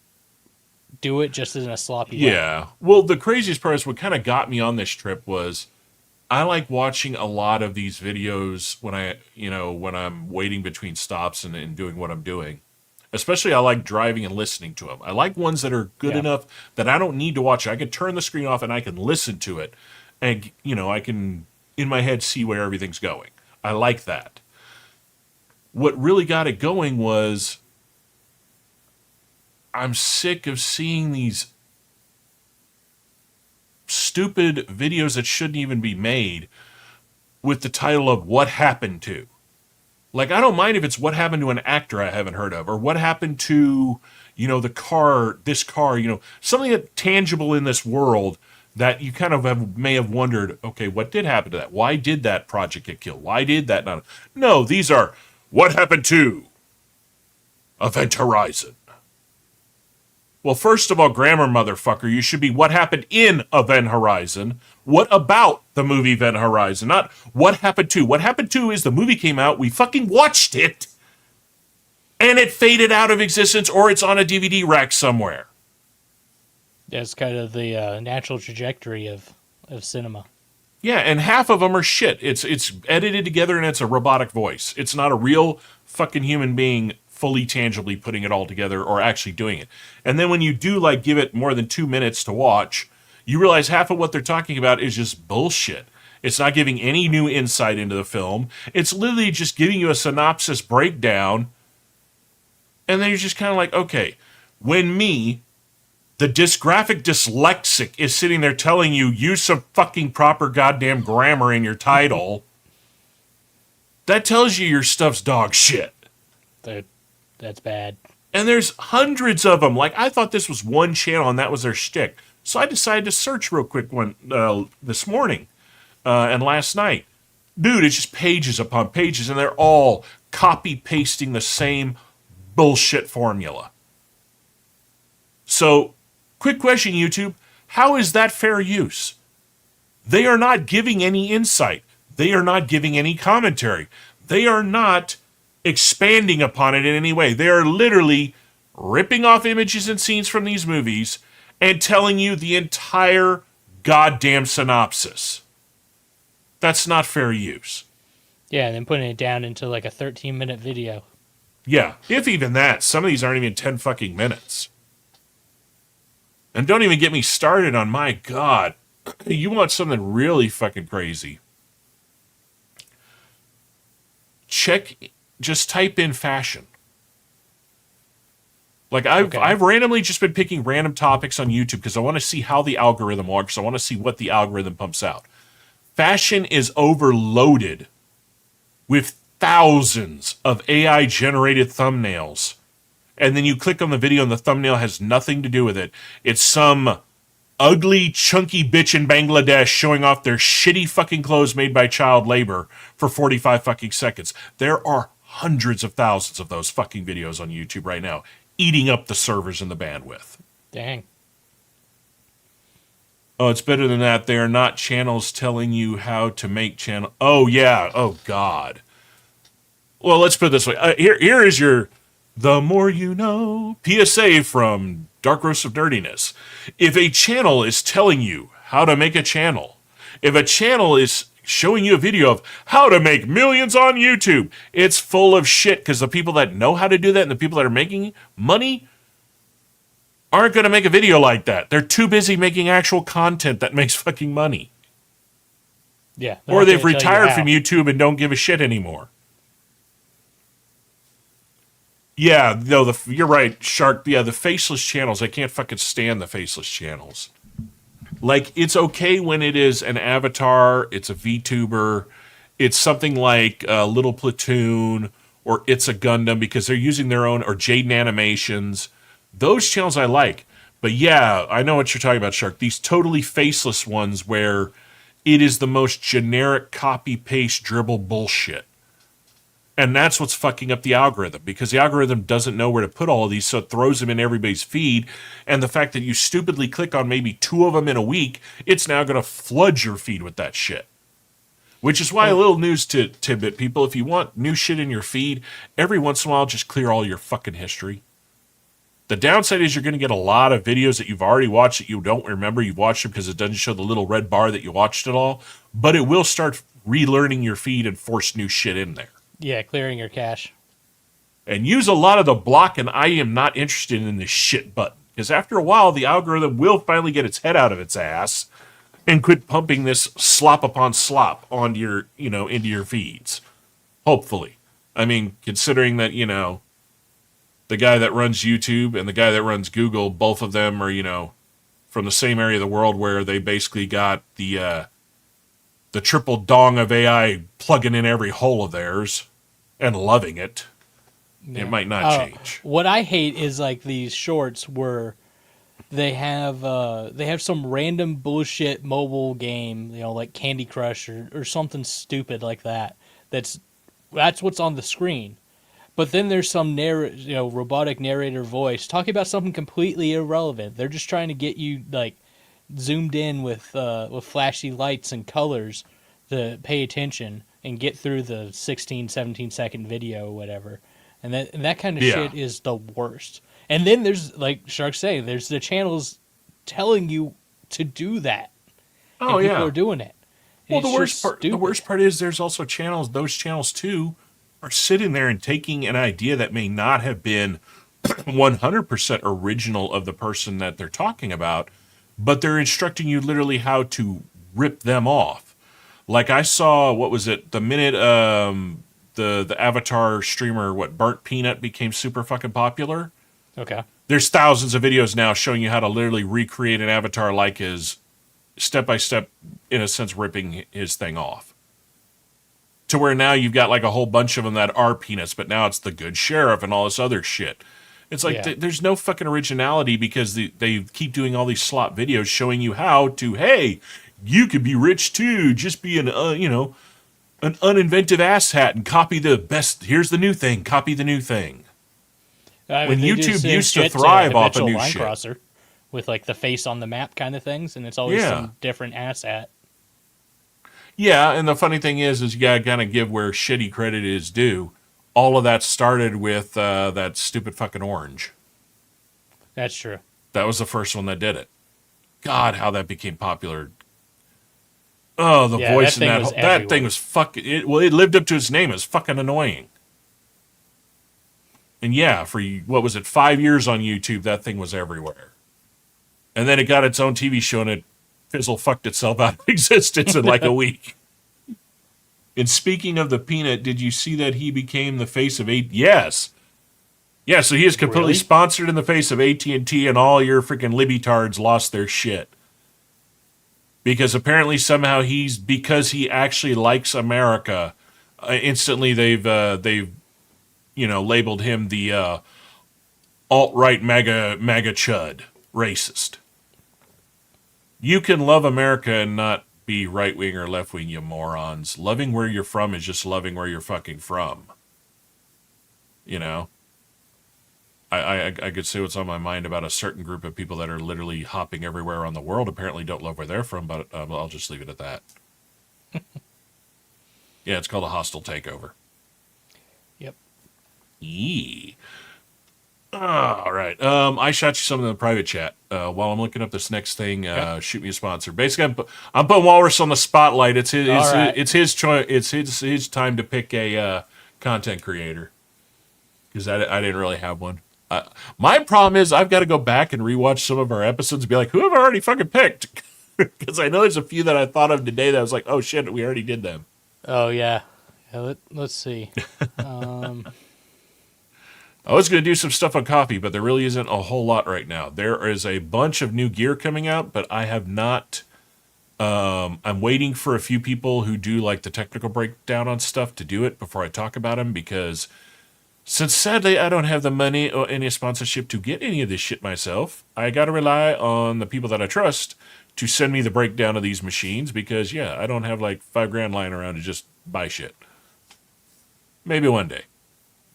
do it just in a sloppy way. Yeah. Well, the craziest part is what kind of got me on this trip was I like watching a lot of these videos when I'm waiting between stops and doing what I'm doing. Especially I like driving and listening to them. I like ones that are good enough that I don't need to watch it. I can turn the screen off and I can listen to it. And, I can, in my head, see where everything's going. I like that. What really got it going was I'm sick of seeing these stupid videos that shouldn't even be made with the title of What Happened To. Like, I don't mind if it's what happened to an actor I haven't heard of, or what happened to, this car, something that tangible in this world that you kind of may have wondered, okay, what did happen to that? Why did that project get killed? Why did that not? No, these are what happened to Event Horizon. Well, first of all, grammar, motherfucker, you should be what happened in Event Horizon. What about the movie Event Horizon? Not what happened to. What happened to is the movie came out, we fucking watched it, and it faded out of existence, or it's on a DVD rack somewhere. That's kind of the natural trajectory of cinema. Yeah, and half of them are shit. It's edited together and it's a robotic voice. It's not a real fucking human being fully tangibly putting it all together or actually doing it. And then when you do like give it more than 2 minutes to watch, you realize half of what they're talking about is just bullshit. It's not giving any new insight into the film. It's literally just giving you a synopsis breakdown. And then you're just kind of like, okay, when me, the dysgraphic dyslexic, is sitting there telling you, use some fucking proper goddamn grammar in your title, that tells you your stuff's dog shit. That's bad. And there's hundreds of them. Like, I thought this was one channel and that was their shtick. So I decided to search real quick this morning and last night. Dude, it's just pages upon pages, and they're all copy-pasting the same bullshit formula. So, quick question, YouTube. How is that fair use? They are not giving any insight. They are not giving any commentary. They are not expanding upon it in any way. They are literally ripping off images and scenes from these movies and telling you the entire goddamn synopsis. That's not fair use. Yeah, and then putting it down into like a 13-minute video. Yeah, if even that. Some of these aren't even 10 fucking minutes. And don't even get me started on, my God, you want something really fucking crazy. Just type in fashion. Like, I've randomly just been picking random topics on YouTube because I want to see how the algorithm works. I want to see what the algorithm pumps out. Fashion is overloaded with thousands of AI-generated thumbnails. And then you click on the video and the thumbnail has nothing to do with it. It's some ugly, chunky bitch in Bangladesh showing off their shitty fucking clothes made by child labor for 45 fucking seconds. There are hundreds of thousands of those fucking videos on YouTube right now, eating up the servers and the bandwidth. Dang. Oh, it's better than that. They are not channels telling you how to make channel. Oh, yeah. Oh, God. Well, let's put it this way. Here is your The More You Know PSA from Dark Roast of Nerdiness. If a channel is telling you how to make a channel, if a channel is showing you a video of how to make millions on YouTube, it's full of shit, because the people that know how to do that and the people that are making money aren't going to make a video like that. They're too busy making actual content that makes fucking money. Yeah. Or they've retired from YouTube and don't give a shit anymore. Yeah, no, you're right, Shark. Yeah, the faceless channels, I can't fucking stand the faceless channels. Like, it's okay when it is an avatar, it's a VTuber, it's something like Little Platoon, or It's a Gundam, because they're using their own, or Jaden Animations. Those channels I like. But yeah, I know what you're talking about, Shark. These totally faceless ones where it is the most generic copy-paste dribble bullshit. And that's what's fucking up the algorithm, because the algorithm doesn't know where to put all of these, so it throws them in everybody's feed. And the fact that you stupidly click on maybe 2 of them in a week, it's now going to flood your feed with that shit. Which is why, a little news tidbit, people, if you want new shit in your feed, every once in a while, just clear all your fucking history. The downside is you're going to get a lot of videos that you've already watched that you don't remember you've watched them because it doesn't show the little red bar that you watched it all. But it will start relearning your feed and force new shit in there. Yeah, clearing your cache. And use a lot of the block and I am not interested in this shit button. Because after a while, the algorithm will finally get its head out of its ass and quit pumping this slop upon slop onto your, into your feeds. Hopefully. I mean, considering that, the guy that runs YouTube and the guy that runs Google, both of them are, from the same area of the world where they basically got the triple dong of AI plugging in every hole of theirs and loving it. Yeah. It might not change. What I hate is like these shorts where they have some random bullshit mobile game, like Candy Crush or something stupid like that. That's what's on the screen. But then there's some robotic narrator voice talking about something completely irrelevant. They're just trying to get you like zoomed in with flashy lights and colors to pay attention and get through the 16, 17-second video or whatever. And that kind of shit is the worst. And then there's, like Shark say, there's the channels telling you to do that. Oh, and people are doing it. Well, It's just the stupid. worst part is there's also channels. Those channels too are sitting there and taking an idea that may not have been 100% original of the person that they're talking about, but they're instructing you literally how to rip them off. Like I saw, what was it? The minute the Avatar streamer, Burnt Peanut became super fucking popular. Okay. There's thousands of videos now showing you how to literally recreate an avatar like his, step by step, in a sense, ripping his thing off. To where now you've got like a whole bunch of them that are peanuts, but now it's the good sheriff and all this other shit. It's like Yeah. there's no fucking originality because they keep doing all these slop videos showing you how to, hey, you could be rich too. Just be an an uninventive asshat and copy the best. Here's the new thing. Copy the new thing. When they do YouTube the same used to shit thrive off of Habitual new Line shit. Crosser with like the face on the map kind of things, and it's always Yeah. some different asshat. Yeah, and the funny thing is you gotta kind of give where shitty credit is due. All of that started with that stupid fucking orange. That's true. That was the first one that did it. God, how that became popular. Oh, the Yeah, voice that in thing that was that thing everywhere. was fucking. It lived up to its name. It was fucking annoying. And yeah, for what was it, 5 years on YouTube, that thing was everywhere. And then it got its own TV show and it fucked itself out of existence in like a week. And speaking of the peanut, did you see that he became the face of Yes. Yeah, so he is completely Really? sponsored in the face of AT&T, and all your freaking libbytards lost their shit. Because apparently somehow because he actually likes America, instantly they've labeled him the alt-right MAGA chud, racist. You can love America and not be right-wing or left-wing, you morons. Loving where you're from is just loving where you're fucking from. You know? I could say what's on my mind about a certain group of people that are literally hopping everywhere around the world, apparently don't love where they're from, but I'll just leave it at that. Yeah, it's called a hostile takeover. Yep. Yee. All right. I shot you something in the private chat. While I'm looking up this next thing, shoot me a sponsor. Basically, I'm putting Walrus on the spotlight. It's his. All right. It's his choice. It's his time to pick a content creator. Because I didn't really have one. My problem is I've got to go back and rewatch some of our episodes and be like, who have I already fucking picked? Because I know there's a few that I thought of today that I was like, oh shit, we already did them. Oh yeah. Let's see. I was going to do some stuff on coffee, but there really isn't a whole lot right now. There is a bunch of new gear coming out, but I have not. I'm waiting for a few people who do like the technical breakdown on stuff to do it before I talk about them, because since sadly I don't have the money or any sponsorship to get any of this shit myself, I got to rely on the people that I trust to send me the breakdown of these machines, because yeah, I don't have like $5,000 lying around to just buy shit. Maybe one day.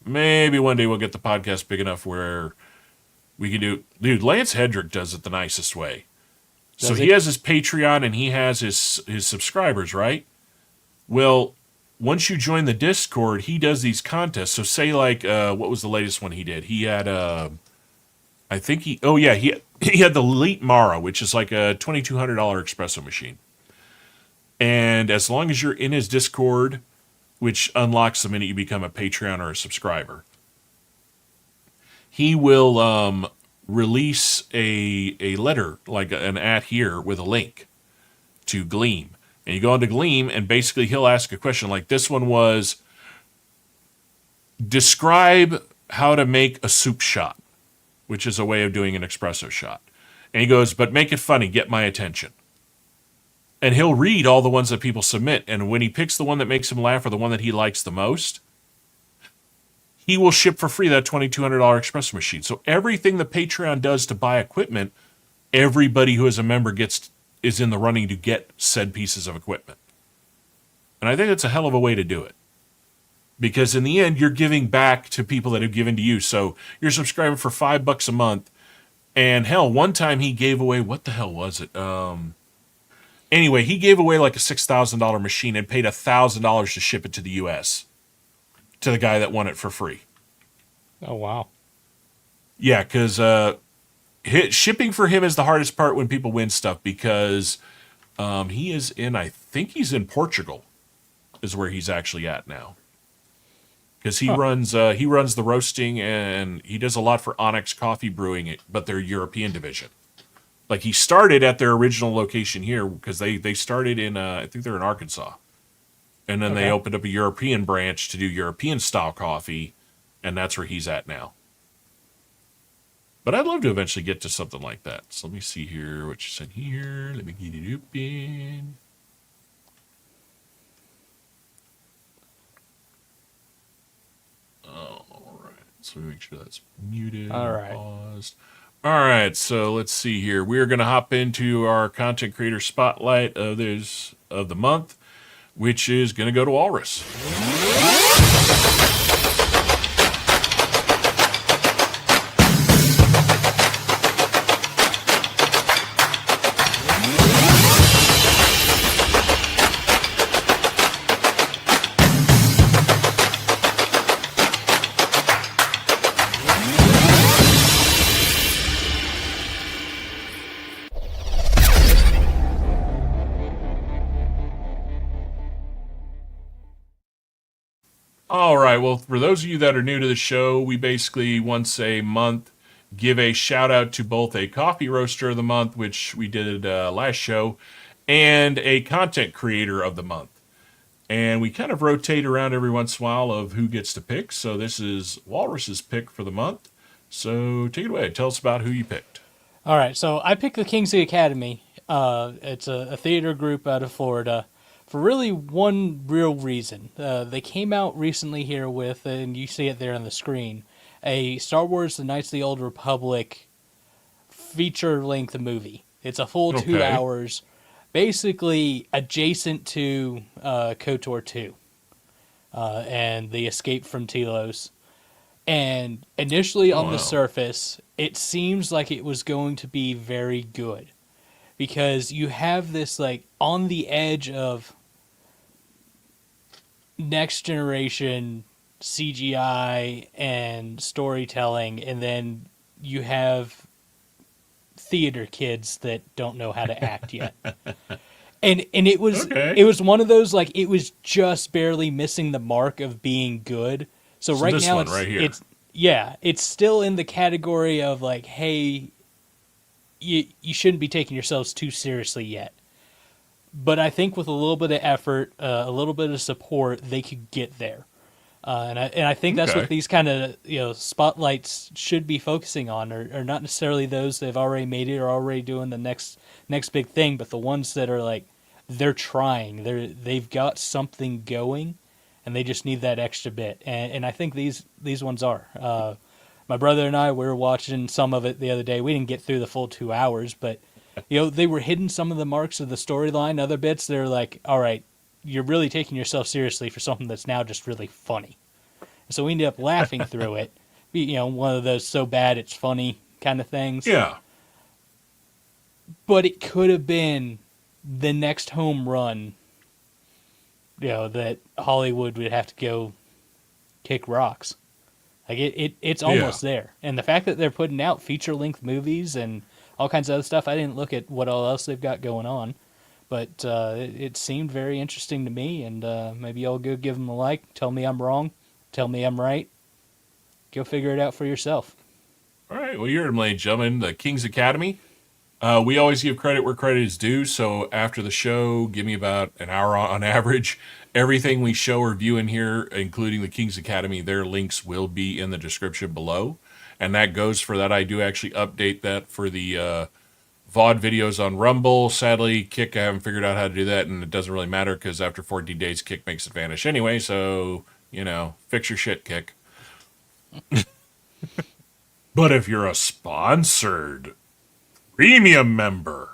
Maybe one day we'll get the podcast big enough where we can do... Dude, Lance Hedrick does it the nicest way. So Does he he? has his Patreon and he has his subscribers, right? Well, once you join the Discord, he does these contests. So say like, what was the latest one he did? He had, I think he had the Elite Mara, which is like a $2,200 espresso machine. And as long as you're in his Discord, which unlocks the minute you become a Patreon or a subscriber, he will release a letter, like an at here, with a link to Gleam. And you go into Gleam, and basically he'll ask a question like this one was, describe how to make a soup shot, which is a way of doing an espresso shot. And he goes, but make it funny, get my attention. And he'll read all the ones that people submit, and when he picks the one that makes him laugh or the one that he likes the most, he will ship for free that $2,200 espresso machine. So everything the Patreon does to buy equipment, everybody who is a member is in the running to get said pieces of equipment. And I think it's a hell of a way to do it. Because in the end, you're giving back to people that have given to you. So you're subscribing for $5 a month. And hell, one time he gave away, what the hell was it? Anyway, he gave away like a $6,000 machine and paid $1,000 to ship it to the U.S. to the guy that won it for free. Oh wow. Yeah, because shipping for him is the hardest part when people win stuff, because He is in, I think he's in Portugal, is where he's actually at now. Because he runs the roasting, and he does a lot for Onyx Coffee Brewing, but their European division. Like, he started at their original location here, because they started in, I think they're in Arkansas. And then they opened up a European branch to do European-style coffee, and that's where he's at now. But I'd love to eventually get to something like that. So let me see here what you said here. Let me get it open. All right. So make sure that's muted. All right. Paused. All right. So let's see here. We're going to hop into our content creator spotlight of the month, which is going to go to Walrus. All right. Well, for those of you that are new to the show, we basically once a month give a shout out to both a coffee roaster of the month, which we did last show, and a content creator of the month. And we kind of rotate around every once in a while of who gets to pick. So this is Walrus's pick for the month. So take it away. Tell us about who you picked. All right, so I picked the Kingsley Academy. It's a theater group out of Florida for really one real reason. They came out recently here with, and you see it there on the screen, a Star Wars The Knights of the Old Republic feature-length movie. It's a full 2 hours, basically adjacent to KOTOR 2 and the Escape from Telos. And initially on the surface, it seems like it was going to be very good. Because you have this, like, on the edge of next generation CGI and storytelling, and then you have theater kids that don't know how to act yet. And it was one of those, like, it was just barely missing the mark of being good. So right now it's still in the category of, like, hey, you shouldn't be taking yourselves too seriously yet. But I think with a little bit of effort, a little bit of support, they could get there. And I think that's what these kind of spotlights should be focusing on, are not necessarily those that have already made it or already doing the next big thing, but the ones that are like, they're trying, they've got something going, and they just need that extra bit. And I think these ones are. My brother and I, we were watching some of it the other day. We didn't get through the full 2 hours, but they were hitting some of the marks of the storyline. Other bits, they're like, all right, you're really taking yourself seriously for something that's now just really funny. So we ended up laughing through it. One of those so bad it's funny kind of things. Yeah. But it could have been the next home run, that Hollywood would have to go kick rocks. Like it's almost there. And the fact that they're putting out feature-length movies and all kinds of other stuff, I didn't look at what all else they've got going on. But it seemed very interesting to me, and maybe I'll go give them a like. Tell me I'm wrong. Tell me I'm right. Go figure it out for yourself. All right. Well, you're in, ladies and gentlemen, the King's Academy. We always give credit where credit is due. So after the show, give me about an hour on average. Everything we show or view in here, including the King's Academy, their links will be in the description below. And that goes for that. I do actually update that for the VOD videos on Rumble. Sadly, Kick, I haven't figured out how to do that, and it doesn't really matter because after 14 days, Kick makes it vanish anyway. So, fix your shit, Kick. But if you're a sponsored premium member,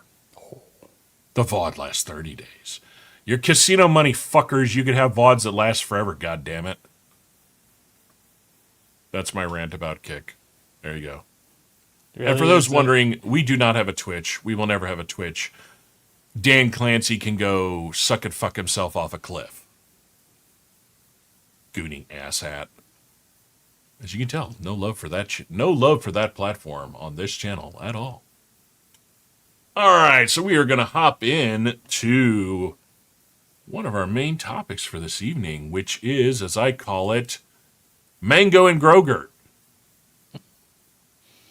the VOD lasts 30 days. Your casino money fuckers, you could have VODs that last forever, goddammit. That's my rant about Kick. There you go. Really, and for those wondering, we do not have a Twitch. We will never have a Twitch. Dan Clancy can go suck and fuck himself off a cliff. Gooning asshat. As you can tell, no love for that platform on this channel at all. All right, so we are going to hop in to one of our main topics for this evening, which is, as I call it, Mango and Grogu.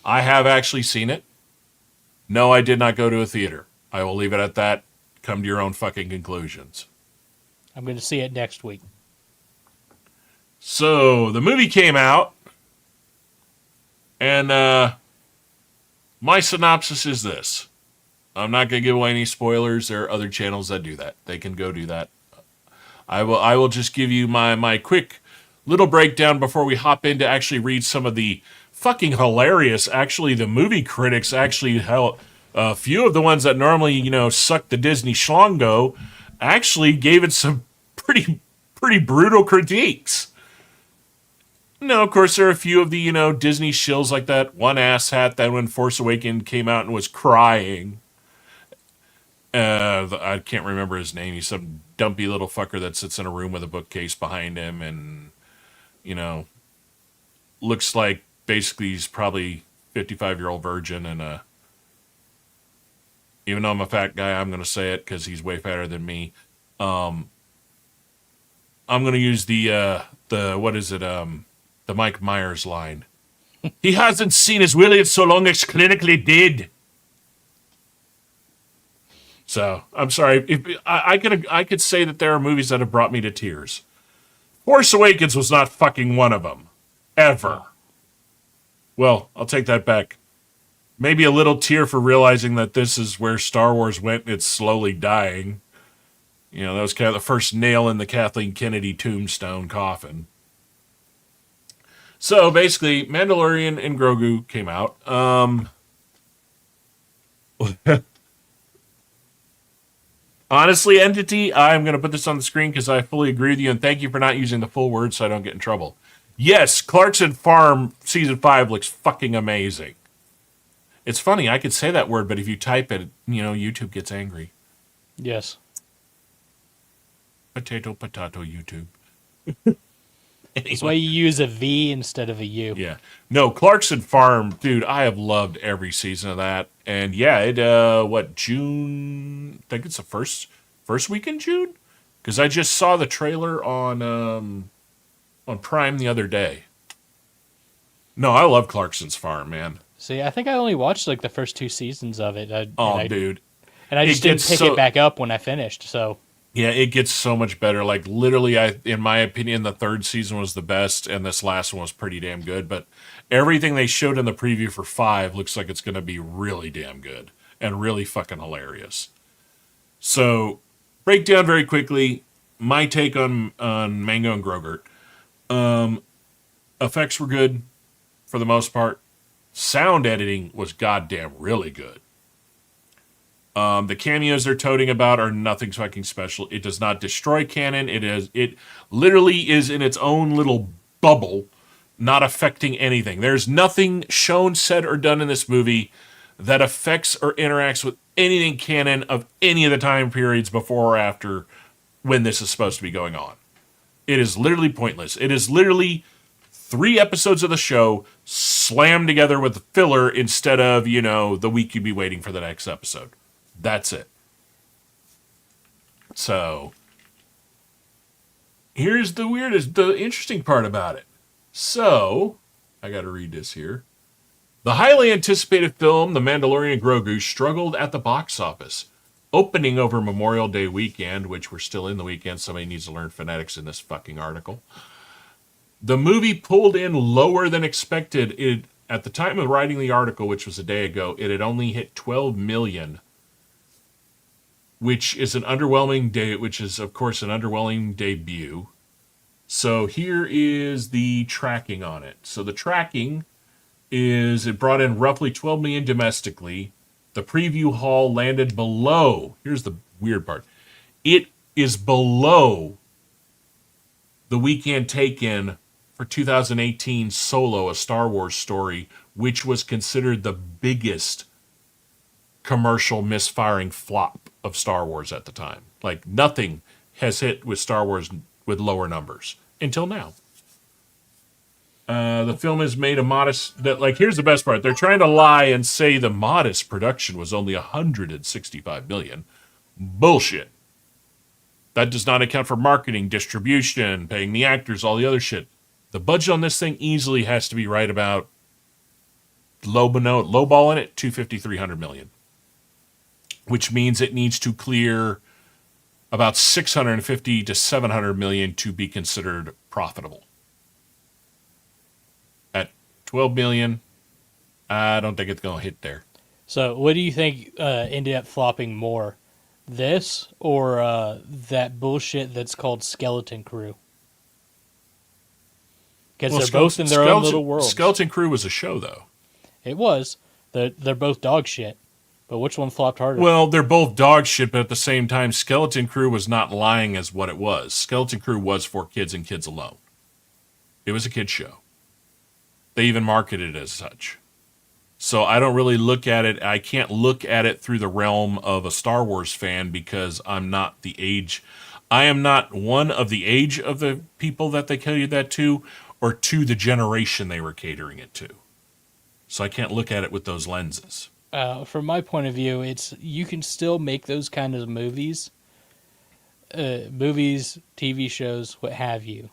I have actually seen it. No, I did not go to a theater. I will leave it at that. Come to your own fucking conclusions. I'm going to see it next week. So, the movie came out, and my synopsis is this. I'm not going to give away any spoilers. There are other channels that do that. They can go do that. I will just give you my quick little breakdown before we hop in to actually read some of the fucking hilarious, actually, the movie critics actually, a few of the ones that normally, suck the Disney schlongo, actually gave it some pretty brutal critiques. No, of course, there are a few of the, Disney shills like that one asshat that when Force Awakens came out and was crying. I can't remember his name. He's some dumpy little fucker that sits in a room with a bookcase behind him and, looks like basically he's probably 55-year-old virgin. And even though I'm a fat guy, I'm going to say it because he's way fatter than me. I'm going to use the Mike Myers line. He hasn't seen his Willie so long it's clinically dead. So, I'm sorry. If I could say that there are movies that have brought me to tears. Force Awakens was not fucking one of them. Ever. Well, I'll take that back. Maybe a little tear for realizing that this is where Star Wars went and it's slowly dying. That was kind of the first nail in the Kathleen Kennedy tombstone coffin. So, basically, Mandalorian and Grogu came out. Honestly, Entity, I'm going to put this on the screen because I fully agree with you, and thank you for not using the full word so I don't get in trouble. Yes, Clarkson Farm Season 5 looks fucking amazing. It's funny, I could say that word, but if you type it, YouTube gets angry. Yes. Potato, YouTube. That's why you use a V instead of a U. Yeah. No, Clarkson Farm, dude, I have loved every season of that. And yeah, June? I think it's the first week in June? Because I just saw the trailer on Prime the other day. No, I love Clarkson's Farm, man. See, I think I only watched like the first 2 seasons of it. Dude. And I just didn't pick it back up when I finished, so... Yeah, it gets so much better. Like, literally, in my opinion, the third season was the best, and this last one was pretty damn good. But everything they showed in the preview for 5 looks like it's going to be really damn good and really fucking hilarious. So, breakdown very quickly. My take on Mango and Grogu. Effects were good for the most part. Sound editing was goddamn really good. The cameos they're toting about are nothing fucking special. It does not destroy canon. It literally is in its own little bubble, not affecting anything. There's nothing shown, said, or done in this movie that affects or interacts with anything canon of any of the time periods before or after when this is supposed to be going on. It is literally pointless. It is literally 3 episodes of the show slammed together with filler instead of, the week you'd be waiting for the next episode. That's it. So, here's the interesting part about it. So, I got to read this here. The highly anticipated film, The Mandalorian and Grogu, struggled at the box office. Opening over Memorial Day weekend, which we're still in the weekend. Somebody needs to learn phonetics in this fucking article. The movie pulled in lower than expected. At the time of writing the article, which was a day ago, it had only hit 12 million. Which is of course an underwhelming debut. So here is the tracking on it. So the tracking is it brought in roughly 12 million domestically. The preview haul landed below. Here's the weird part. It is below the weekend take-in for 2018 Solo, A Star Wars Story, which was considered the biggest commercial misfiring flop of Star Wars at the time. Like, nothing has hit with Star Wars with lower numbers until now. The film has made a modest. Here's the best part: they're trying to lie and say the modest production was only $165 million. Bullshit. That does not account for marketing, distribution, paying the actors, all the other shit. The budget on this thing easily has to be right about lowballing it, $250-300 million, which means it needs to clear about $650 to $700 million to be considered profitable. At $12 million, I don't think it's going to hit there. So, what do you think ended up flopping more, this or that bullshit that's called Skeleton Crew? Because they're both in their own little world. Skeleton Crew was a show, though. It was. They're both dog shit. But which one flopped harder? Well, they're both dog shit, but at the same time, Skeleton Crew was not lying as what it was. Skeleton Crew was for kids and kids alone. It was a kid's show. They even marketed it as such. So I don't really look at it. I can't look at it through the realm of a Star Wars fan because I'm not the age. I am not one of the age of the people that they catered that to, or to the generation they were catering it to. So I can't look at it with those lenses. From my point of view, it's you can still make those kind of movies, TV shows, what have you,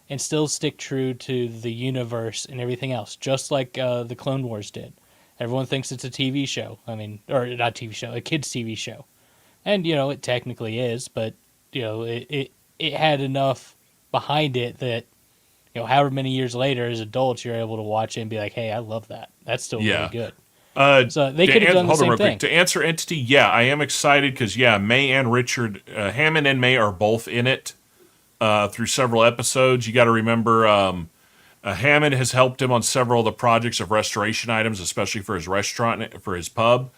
and still stick true to the universe and everything else, just like the Clone Wars did. Everyone thinks it's a TV show. I mean, or not TV show, a kids' TV show, and it technically is, but it had enough behind it that however many years later, as adults, you're able to watch it and be like, hey, I love that. That's still really good. So they could have done the same thing. To answer Entity, yeah, I am excited because, May and Richard, Hammond and May are both in it through several episodes. You got to remember, Hammond has helped him on several of the projects of restoration items, especially for his restaurant, for his pub.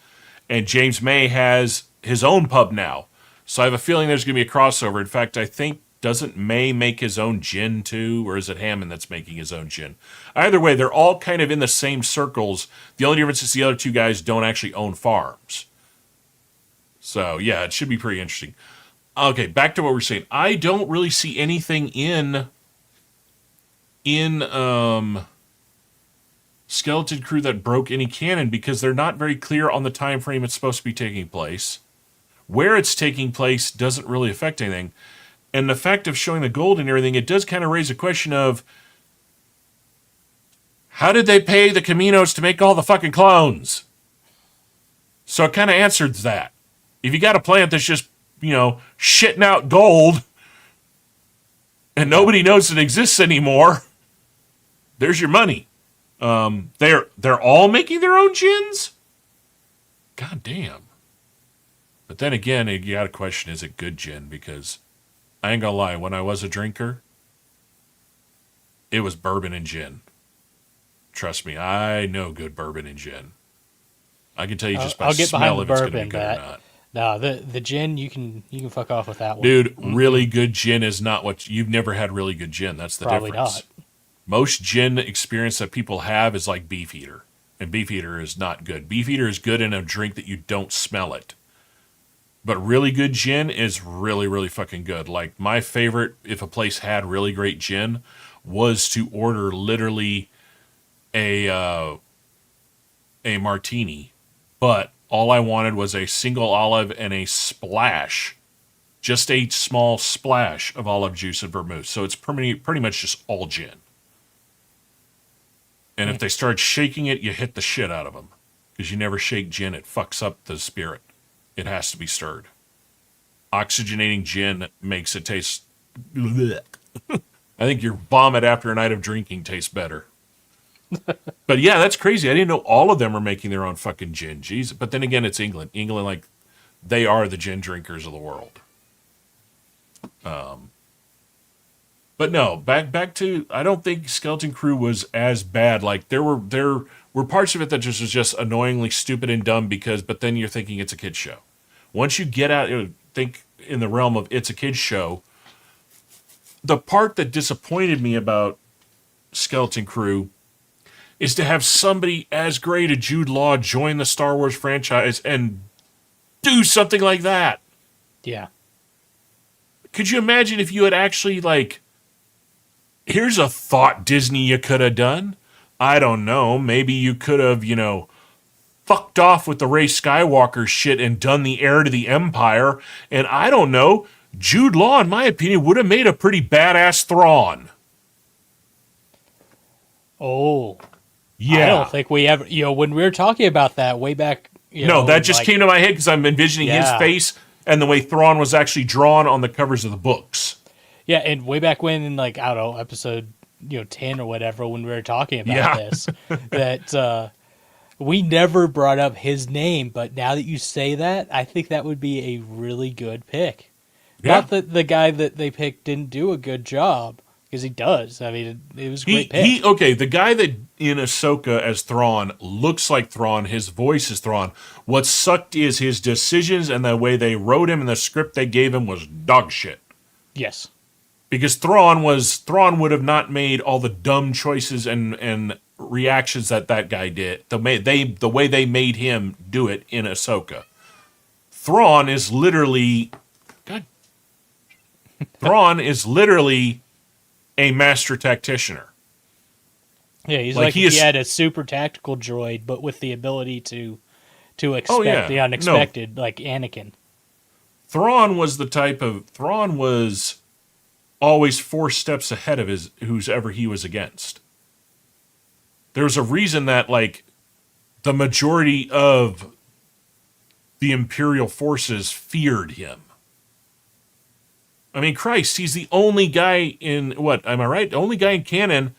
And James May has his own pub now. So I have a feeling there's going to be a crossover. In fact, I think, doesn't May make his own gin too? Or is it Hammond that's making his own gin? Either way, they're all kind of in the same circles. The only difference is the other two guys don't actually own farms. So, yeah, it should be pretty interesting. Okay, back to what we're saying. I don't really see anything in Skeleton Crew that broke any canon because they're not very clear on the time frame it's supposed to be taking place. Where it's taking place doesn't really affect anything. And the fact of showing the gold and everything, it does kind of raise a question of how did they pay the Caminos to make all the fucking clones? So it kind of answered that. If you got a plant that's just, shitting out gold and nobody knows it exists anymore, there's your money. They're all making their own gins? God damn. But then again, you got to question, is it good gin? Because I ain't gonna lie, when I was a drinker, it was bourbon and gin. Trust me, I know good bourbon and gin. I can tell you just by smell if it's gonna be good or not. No, the gin, you can fuck off with that one. Dude, really good gin is not what you've never had really good gin. That's the Probably difference. Not. Most gin experience that people have is like Beefeater. And Beefeater is not good. Beefeater is good in a drink that you don't smell it. But really good gin is really, really fucking good. Like, my favorite, if a place had really great gin, was to order literally a martini. But all I wanted was a single olive and a splash, just a small splash of olive juice and vermouth. So it's pretty much just all gin. And if they start shaking it, you hit the shit out of them. Because you never shake gin, it fucks up the spirit. It has to be stirred. Oxygenating gin makes it taste... I think your vomit after a night of drinking tastes better. But yeah, that's crazy. I didn't know all of them are making their own fucking gin. Jeez. But then again, it's England. England, like, they are the gin drinkers of the world. But no, back to... I don't think Skeleton Crew was as bad. Like, there were parts of it that just was just annoyingly stupid and dumb but then you're thinking it's a kid's show. Once you get out, think in the realm of it's a kid's show, the part that disappointed me about Skeleton Crew is to have somebody as great as Jude Law join the Star Wars franchise and do something like that. Yeah. Could you imagine if you had actually, like, Here's a thought, Disney, you could have done. I don't know. Maybe you could have, fucked off with the Rey Skywalker shit and done the heir to the Empire. And I don't know. Jude Law, in my opinion, would have made a pretty badass Thrawn. Oh. Yeah. I don't think we ever, when we were talking about that way back. No, that just came to my head because I'm envisioning his face and the way Thrawn was actually drawn on the covers of the books. Yeah, and way back when, in I don't know, episode 10 or whatever, when we were talking about this, that we never brought up his name, but now that you say that, I think that would be a really good pick. Yeah. Not that the guy that they picked didn't do a good job, because he does. I mean, it was a great pick. Okay, the guy that in Ahsoka as Thrawn looks like Thrawn, his voice is Thrawn. What sucked is his decisions and the way they wrote him and the script they gave him was dog shit. Yes. Because Thrawn would have not made all the dumb choices and reactions that guy did. The way they made him do it in Ahsoka. Thrawn is literally a master tacticianer. Yeah, he's like he had a super tactical droid, but with the ability to expect the unexpected, like Anakin. Thrawn was always 4 steps ahead of whoever he was against. There's a reason that the majority of the Imperial forces feared him. I mean, Christ, he's the only guy am I right? The only guy in canon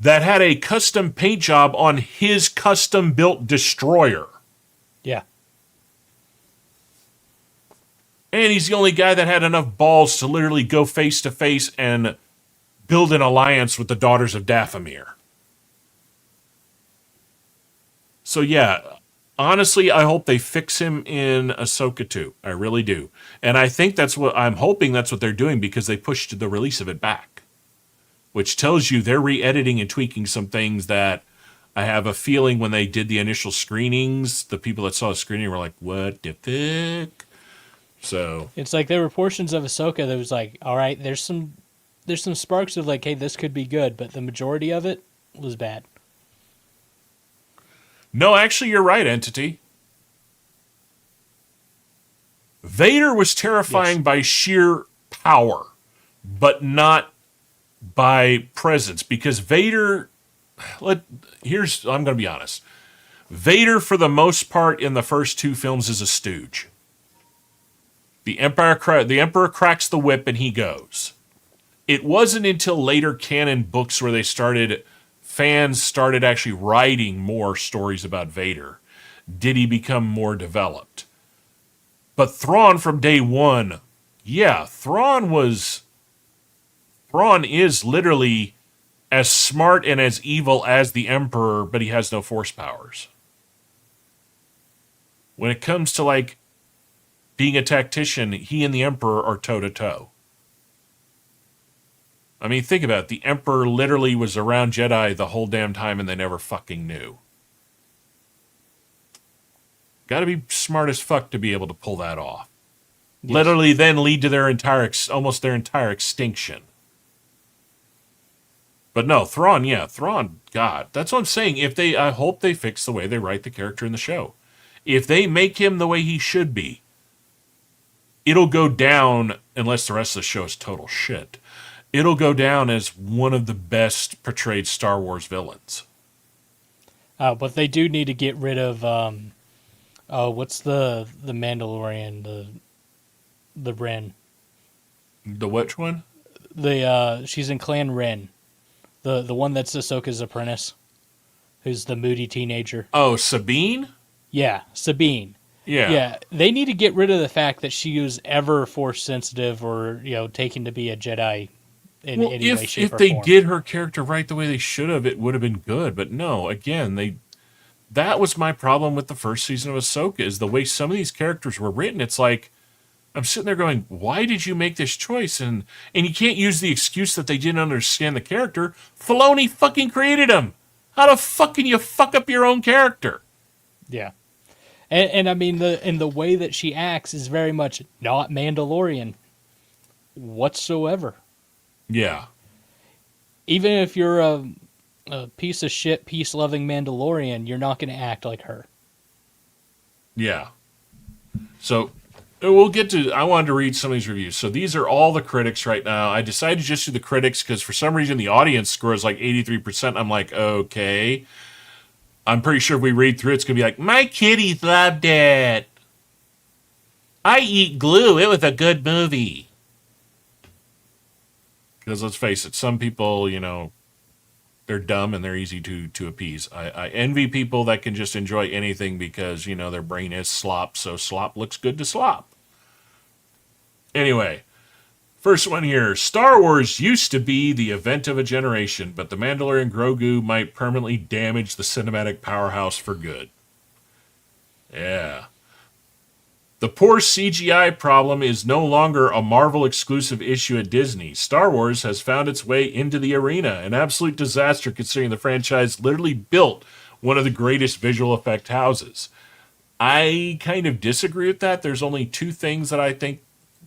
that had a custom paint job on his custom-built destroyer. Yeah. And he's the only guy that had enough balls to literally go face-to-face and build an alliance with the Daughters of Dathomir. So yeah, honestly, I hope they fix him in Ahsoka 2. I really do. And I think I'm hoping that's what they're doing because they pushed the release of it back. Which tells you they're re-editing and tweaking some things that I have a feeling when they did the initial screenings, the people that saw the screening were like, what the fuck? So it's like there were portions of Ahsoka that was like, all right, there's some sparks of hey, this could be good, but the majority of it was bad. No, actually, you're right, Entity. Vader was terrifying by sheer power, but not by presence. Because Vader, I'm going to be honest. Vader, for the most part, in the first 2 films, is a stooge. The Emperor cracks the whip and he goes. It wasn't until later canon books where fans started actually writing more stories about Vader did he become more developed. But Thrawn from day one, Thrawn is literally as smart and as evil as the Emperor, but he has no force powers. When it comes to being a tactician, he and the Emperor are toe-to-toe. I mean, think about it. The Emperor literally was around Jedi the whole damn time and they never fucking knew. Gotta be smart as fuck to be able to pull that off. Yes. Literally then lead to their entire extinction. But no, Thrawn, God. That's what I'm saying. I hope they fix the way they write the character in the show. If they make him the way he should be, it'll go down, unless the rest of the show is total shit, it'll go down as one of the best portrayed Star Wars villains. But they do need to get rid of, what's the Mandalorian, the Ren? The which one? She's in Clan Ren. The one that's Ahsoka's apprentice, who's the moody teenager. Oh, Sabine? Yeah, Sabine. Yeah, they need to get rid of the fact that she was ever force sensitive or taken to be a Jedi in any way, shape, or form. If they did her character right the way they should have, it would have been good. But no, again, that was my problem with the first season of Ahsoka, is the way some of these characters were written. It's like, I'm sitting there going, why did you make this choice? And you can't use the excuse that they didn't understand the character. Filoni fucking created him. How the fuck can you fuck up your own character? Yeah. And I mean, the way that she acts is very much not Mandalorian whatsoever. Yeah. Even if you're a piece of shit, peace-loving Mandalorian, you're not going to act like her. Yeah. So we'll get to. I wanted to read some of these reviews. So these are all the critics right now. I decided to just do the critics because for some reason the audience score is like 83%. I'm like, okay. I'm pretty sure if we read through, it's gonna be like, my kitties loved it. I eat glue. It was a good movie. Because let's face it, some people, they're dumb and they're easy to appease. I envy people that can just enjoy anything because, their brain is slop, so slop looks good to slop. Anyway, first one here. Star Wars used to be the event of a generation, but the Mandalorian Grogu might permanently damage the cinematic powerhouse for good. Yeah. The poor CGI problem is no longer a Marvel exclusive issue at Disney. Star Wars has found its way into the arena, an absolute disaster considering the franchise literally built one of the greatest visual effect houses. I kind of disagree with that. There's only two things that I think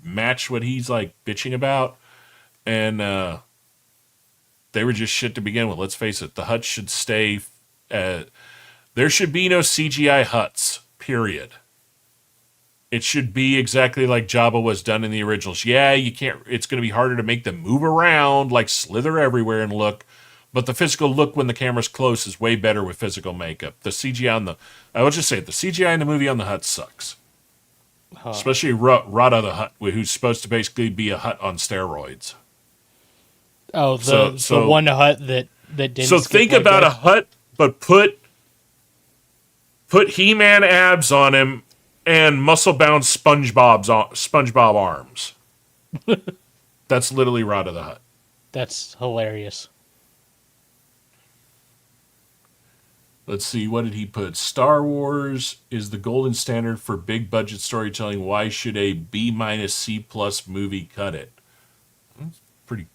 match what he's like bitching about, and they were just shit to begin with. Let's face it, the huts should stay. There should be no CGI huts, period. It should be exactly like Jabba was done in the originals. Yeah, you can't. It's going to be harder to make them move around, like slither everywhere and look. But the physical look when the camera's close is way better with physical makeup. The CGI on I will just say it, the CGI in the movie on the hut sucks. Huh. Especially Rada the Hutt, who's supposed to basically be a hut on steroids. Oh, the one hut that didn't. So think about a hut, but put He-Man abs on him. And muscle-bound SpongeBob arms. That's literally Rada the Hutt. That's hilarious. Let's see, what did he put? Star Wars is the golden standard for big-budget storytelling. Why should a B-C+ movie cut it? That's pretty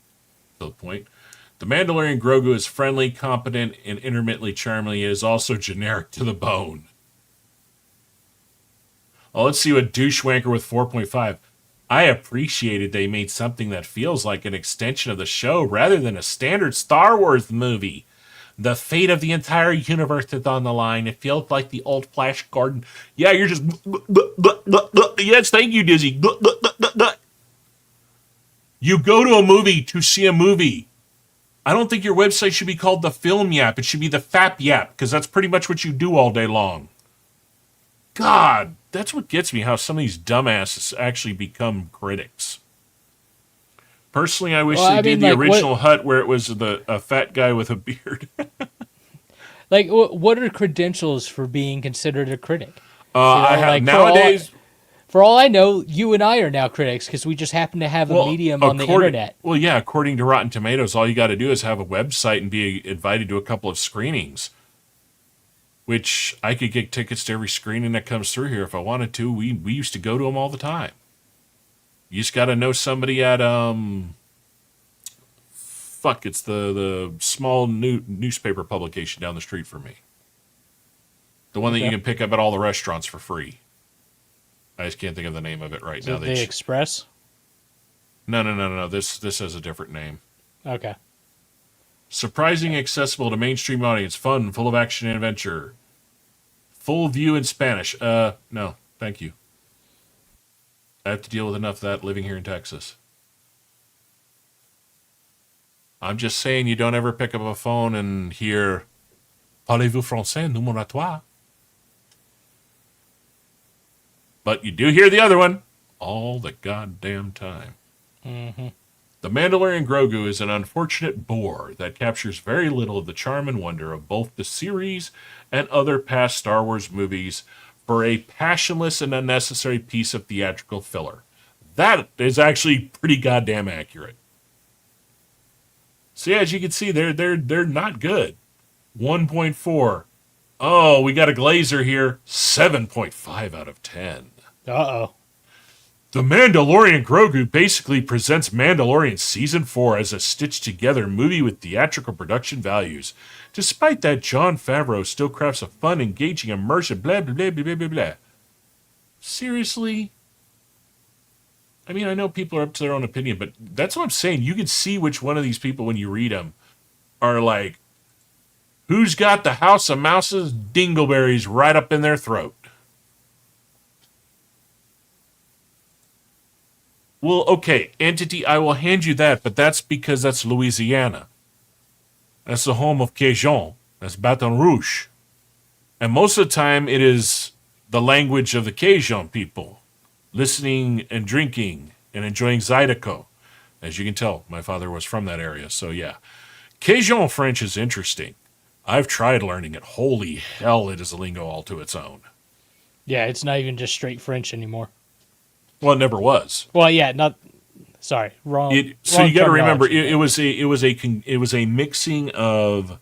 to the point. The Mandalorian Grogu is friendly, competent, and intermittently charming. It is also generic to the bone. Oh, let's see what Douchewanker with 4.5. I appreciated they made something that feels like an extension of the show rather than a standard Star Wars movie. The fate of the entire universe is on the line. It feels like the old Flash Garden. Yeah, you're just... Yes, thank you, Dizzy. You go to a movie to see a movie. I don't think your website should be called the Film Yap. It should be the Fap Yap, because that's pretty much what you do all day long. God, that's what gets me, how some of these dumbasses actually become critics. Personally, I wish they did the original Hut where it was a fat guy with a beard. Like, what are credentials for being considered a critic? Nowadays... For all I know, you and I are now critics because we just happen to have a medium on the internet. Well, yeah, according to Rotten Tomatoes, all you got to do is have a website and be invited to a couple of screenings. Which I could get tickets to every screening that comes through here if I wanted to. We used to go to them all the time. You just got to know somebody at it's the small newspaper publication down the street from me. The one that you can pick up at all the restaurants for free. I just can't think of the name of it right now. The Express? No. This has a different name. Okay. Surprising, accessible to mainstream audience, fun, full of action and adventure. Full view in Spanish. No, thank you. I have to deal with enough of that living here in Texas. I'm just saying you don't ever pick up a phone and hear Parlez-vous français, numéro à toi? But you do hear the other one all the goddamn time. Mm-hmm. The Mandalorian Grogu is an unfortunate bore that captures very little of the charm and wonder of both the series and other past Star Wars movies for a passionless and unnecessary piece of theatrical filler. That is actually pretty goddamn accurate. So yeah, as you can see, they're not good. 1.4. Oh, we got a glazer here. 7.5 out of 10. Uh-oh. The Mandalorian Grogu basically presents Mandalorian Season 4 as a stitched-together movie with theatrical production values. Despite that, Jon Favreau still crafts a fun, engaging, immersive blah, blah, blah, blah, blah, blah. Seriously? I mean, I know people are up to their own opinion, but that's what I'm saying. You can see which one of these people, when you read them, are like, who's got the House of Mouse's dingleberries right up in their throat? Well, okay, entity, I will hand you that, but that's because that's Louisiana. That's the home of Cajun. That's Baton Rouge. And most of the time, it is the language of the Cajun people, listening and drinking and enjoying Zydeco. As you can tell, my father was from that area, so yeah. Cajun French is interesting. I've tried learning it. Holy hell, it is a lingo all to its own. Yeah, it's not even just straight French anymore. Well, it never was. Well, yeah, not. Sorry, wrong. So wrong you got to remember, terminology. it was a mixing of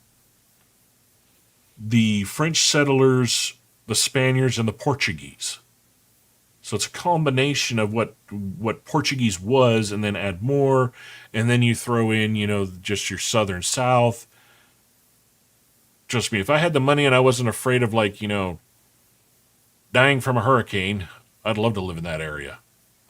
the French settlers, the Spaniards, and the Portuguese. So it's a combination of what Portuguese was, and then add more, and then you throw in, just your southern South. Trust me, if I had the money and I wasn't afraid of dying from a hurricane, I'd love to live in that area.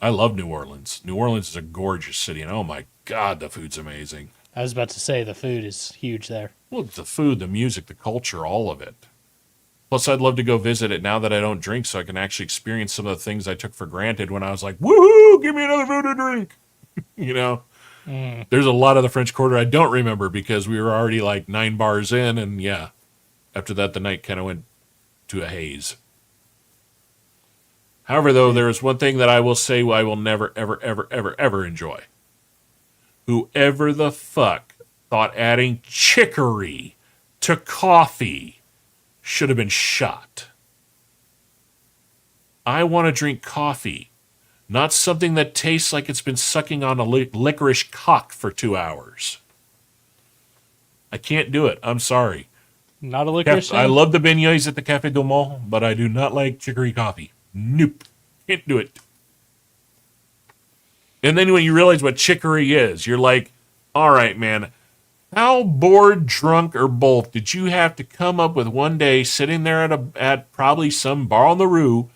I love New Orleans. New Orleans is a gorgeous city, and oh my God, the food's amazing. I was about to say the food is huge there. Well, the food, the music, the culture, all of it. Plus, I'd love to go visit it now that I don't drink, so I can actually experience some of the things I took for granted when I was like, woohoo, give me another food to drink. There's a lot of the French Quarter I don't remember because we were already like 9 bars in, and yeah, after that, the night kind of went to a haze. However, though, there is one thing that I will say I will never, ever, ever, ever, ever enjoy. Whoever the fuck thought adding chicory to coffee should have been shot. I want to drink coffee, not something that tastes like it's been sucking on a licorice cock for 2 hours. I can't do it. I'm sorry. Not a licorice. I love the beignets at the Café du Monde, but I do not like chicory coffee. Nope. Can't do it. And then when you realize what chicory is, you're like, all right, man, how bored, drunk, or both did you have to come up with one day sitting there at probably some bar on the Rue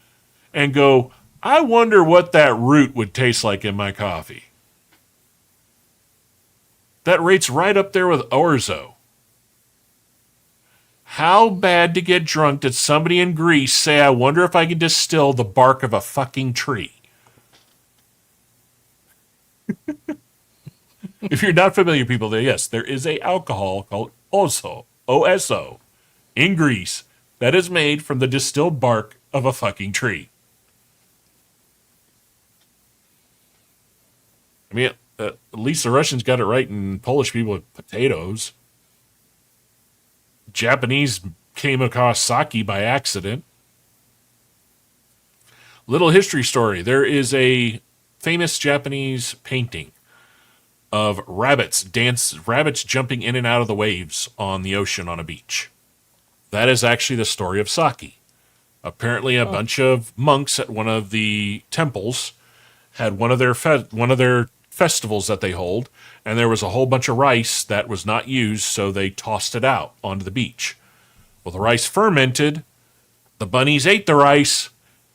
and go, I wonder what that root would taste like in my coffee? That rates right up there with orzo. How bad to get drunk did somebody in Greece say, I wonder if I could distill the bark of a fucking tree? If you're not familiar, people, yes, there is a alcohol called OSO, in Greece, that is made from the distilled bark of a fucking tree. I mean, at least the Russians got it right, and Polish people with potatoes. Japanese came across sake by accident. Little history story. There is a famous Japanese painting of rabbits jumping in and out of the waves on the ocean on a beach. That is actually the story of sake. Apparently a bunch of monks at one of the temples had one of their festivals that they hold, and there was a whole bunch of rice that was not used, so they tossed it out onto the beach. Well, the rice fermented, the bunnies ate the rice,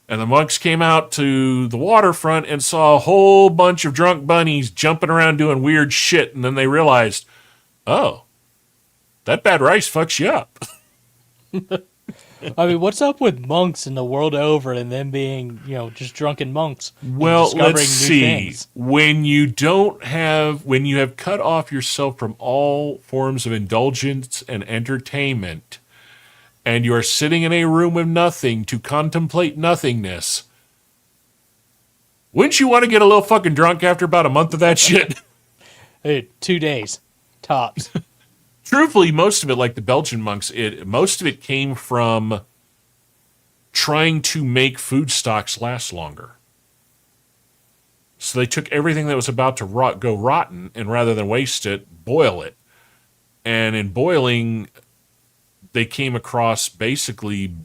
and the monks came out to the waterfront and saw a whole bunch of drunk bunnies jumping around doing weird shit, and then they realized, oh, that bad rice fucks you up. I mean, what's up with monks in the world over and them being, just drunken monks? Well, discovering let's new see. things? When you have cut off yourself from all forms of indulgence and entertainment, and you are sitting in a room with nothing to contemplate nothingness, wouldn't you want to get a little fucking drunk after about a month of that shit? Hey, 2 days, tops. Truthfully, most of it, like the Belgian monks, most of it came from trying to make food stocks last longer. So they took everything that was about to go rotten, and rather than waste it, boil it. And in boiling, they came across basically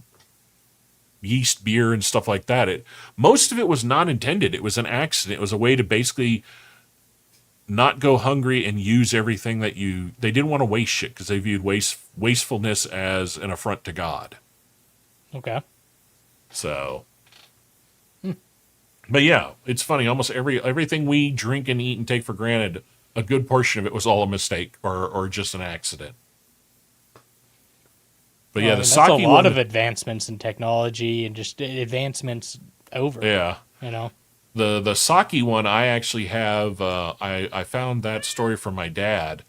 yeast beer and stuff like that. Most of it was not intended. It was an accident. It was a way to basically not go hungry and use everything that they didn't want to waste shit because they viewed wastefulness as an affront to God. Okay. So, but yeah, it's funny. Almost everything we drink and eat and take for granted a good portion of it was all a mistake or just an accident. But yeah, I mean, the that's Saki a lot one, of advancements in technology and just advancements over. yeah. You know. The Saki one, I actually have. I found that story from my dad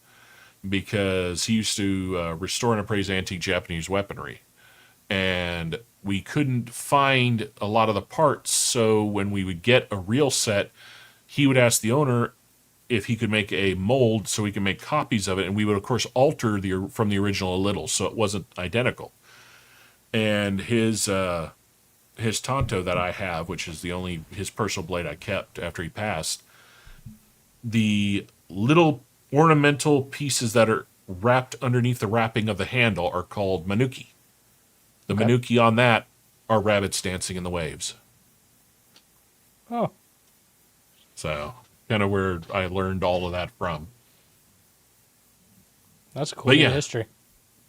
because he used to restore and appraise antique Japanese weaponry, and we couldn't find a lot of the parts. So when we would get a real set, he would ask the owner if he could make a mold so we could make copies of it, and we would of course alter from the original a little so it wasn't identical. And his Tonto that I have, which is his personal blade I kept after he passed, the little ornamental pieces that are wrapped underneath the wrapping of the handle are called manuki. The manuki on that are rabbits dancing in the waves. Oh. So, kind of where I learned all of that from. That's a cool But yeah. history.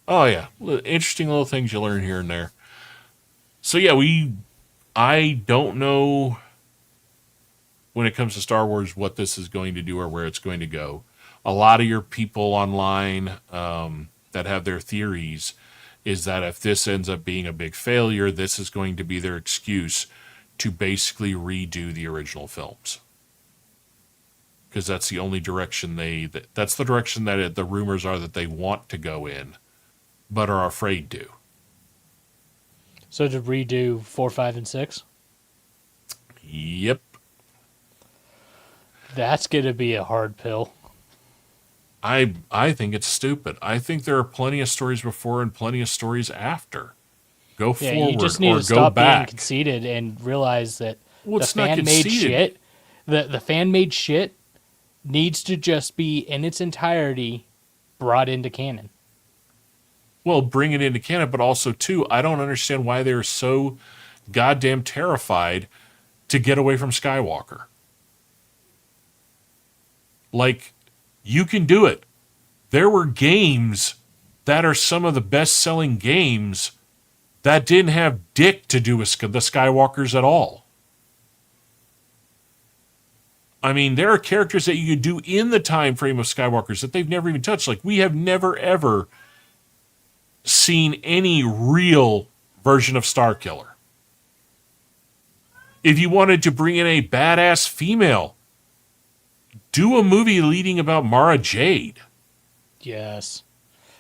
Oh, yeah. Interesting little things you learn here and there. So, yeah, I don't know when it comes to Star Wars what this is going to do or where it's going to go. A lot of your people online that have their theories is that if this ends up being a big failure, this is going to be their excuse to basically redo the original films. Because that's the only direction that's the direction that the rumors are that they want to go in, but are afraid to. So to redo 4, 5, and 6? Yep. That's going to be a hard pill. I think it's stupid. I think there are plenty of stories before and plenty of stories after. Go forward you just need or to go stop being back. conceited and realize that Well, the it's not fan-made conceited. shit, the fan-made shit needs to just be in its entirety brought into canon. Well, bring it into canon, but also, too, I don't understand why they're so goddamn terrified to get away from Skywalker. Like, you can do it. There were games that are some of the best-selling games that didn't have dick to do with the Skywalkers at all. I mean, there are characters that you could do in the time frame of Skywalkers that they've never even touched. Like, we have never, ever seen any real version of Starkiller. If you wanted to bring in a badass female, do a movie leading about Mara Jade. Yes.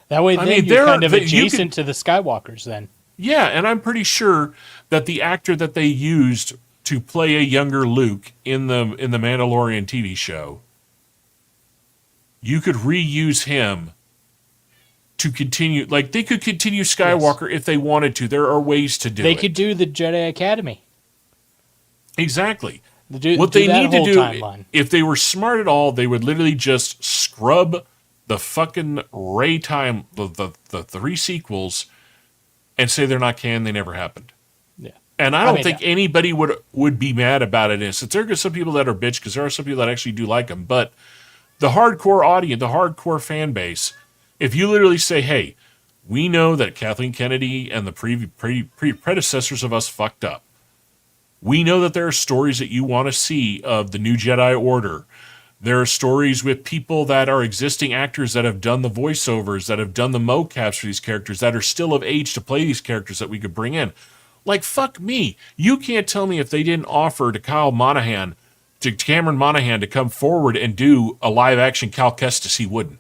That way, I then mean, you're there kind are- of you adjacent to the Skywalkers, then. Yeah, and I'm pretty sure that the actor that they used to play a younger Luke in the Mandalorian TV show, you could reuse him to continue. Like, they could continue Skywalker if they wanted to. There are ways to do They it. could do the Jedi Academy. Exactly. Do They that need to whole do, timeline. if they were smart at all, they would literally just scrub the fucking Rey time, the 3 sequels, and say they're not canon, they never happened. Yeah. And I don't mean, think anybody would be mad about it. And since there are some people that are bitch, because there are some people that actually do like them, but the hardcore audience, the hardcore fan base, if you literally say, hey, we know that Kathleen Kennedy and the predecessors of us fucked up. We know that there are stories that you want to see of the new Jedi Order. There are stories with people that are existing actors that have done the voiceovers, that have done the mocaps for these characters, that are still of age to play these characters that we could bring in. Like, fuck me. You can't tell me if they didn't offer to Cameron Monaghan to come forward and do a live-action Cal Kestis, he wouldn't.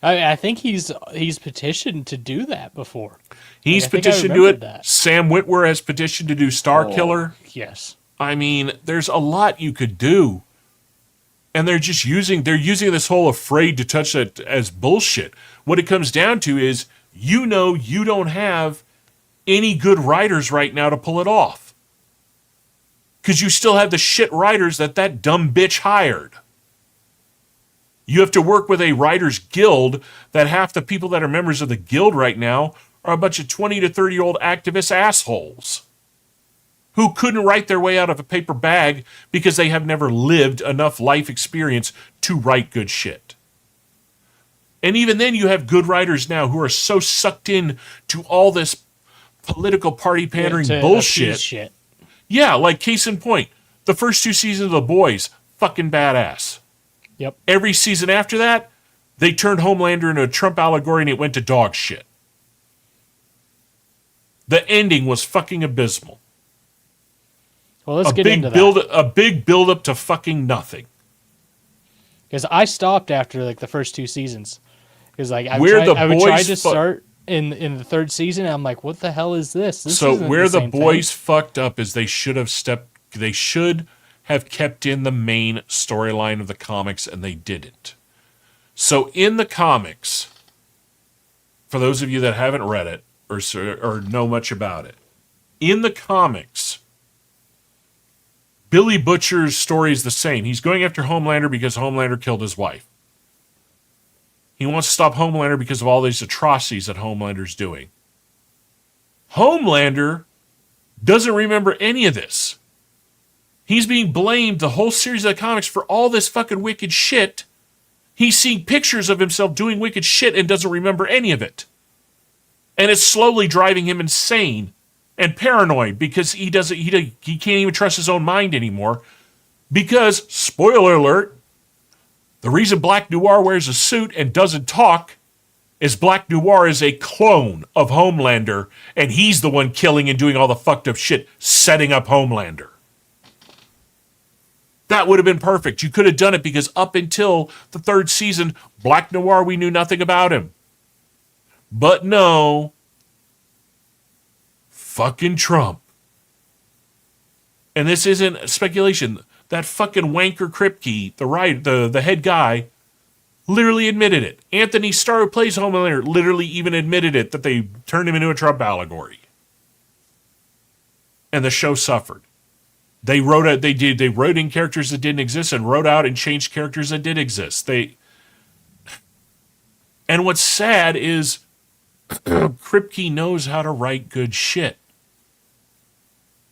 I think he's petitioned to do that before. He's I think I petitioned to do it. remembered that. Sam Witwer has petitioned to do Starkiller. Yes. I mean, there's a lot you could do. And they're using this whole afraid to touch it as bullshit. What it comes down to is, you don't have any good writers right now to pull it off. Because you still have the shit writers that dumb bitch hired. You have to work with a writers guild that half the people that are members of the guild right now are a bunch of 20 to 30-year-old activist assholes who couldn't write their way out of a paper bag because they have never lived enough life experience to write good shit. And even then, you have good writers now who are so sucked in to all this political party pandering To bullshit. appease shit. Yeah, like case in point, the first 2 seasons of The Boys, fucking badass. Yep. Every season after that, they turned Homelander into a Trump allegory and it went to dog shit. The ending was fucking abysmal. Well, let's get into that. A big build up to fucking nothing. Because I stopped after like the first 2 seasons. Because like I would try to start in the 3rd season, and I'm like, what the hell is this? So where the boys fucked up is they should have kept in the main storyline of the comics, and they didn't. So in the comics, for those of you that haven't read it or know much about it, in the comics, Billy Butcher's story is the same. He's going after Homelander because Homelander killed his wife. He wants to stop Homelander because of all these atrocities that Homelander's doing. Homelander doesn't remember any of this. He's being blamed the whole series of the comics for all this fucking wicked shit. He's seeing pictures of himself doing wicked shit and doesn't remember any of it. And it's slowly driving him insane and paranoid because he can't even trust his own mind anymore. Because, spoiler alert, the reason Black Noir wears a suit and doesn't talk is Black Noir is a clone of Homelander, and he's the one killing and doing all the fucked up shit, setting up Homelander. That would have been perfect. You could have done it because up until the 3rd season, Black Noir, we knew nothing about him. But no. Fucking Trump. And this isn't speculation. That fucking wanker Kripke, the head guy, literally admitted it. Anthony Starr, who plays Homelander, literally even admitted it, that they turned him into a Trump allegory. And the show suffered. They wrote in characters that didn't exist and wrote out and changed characters that did exist. And what's sad is Kripke knows how to write good shit.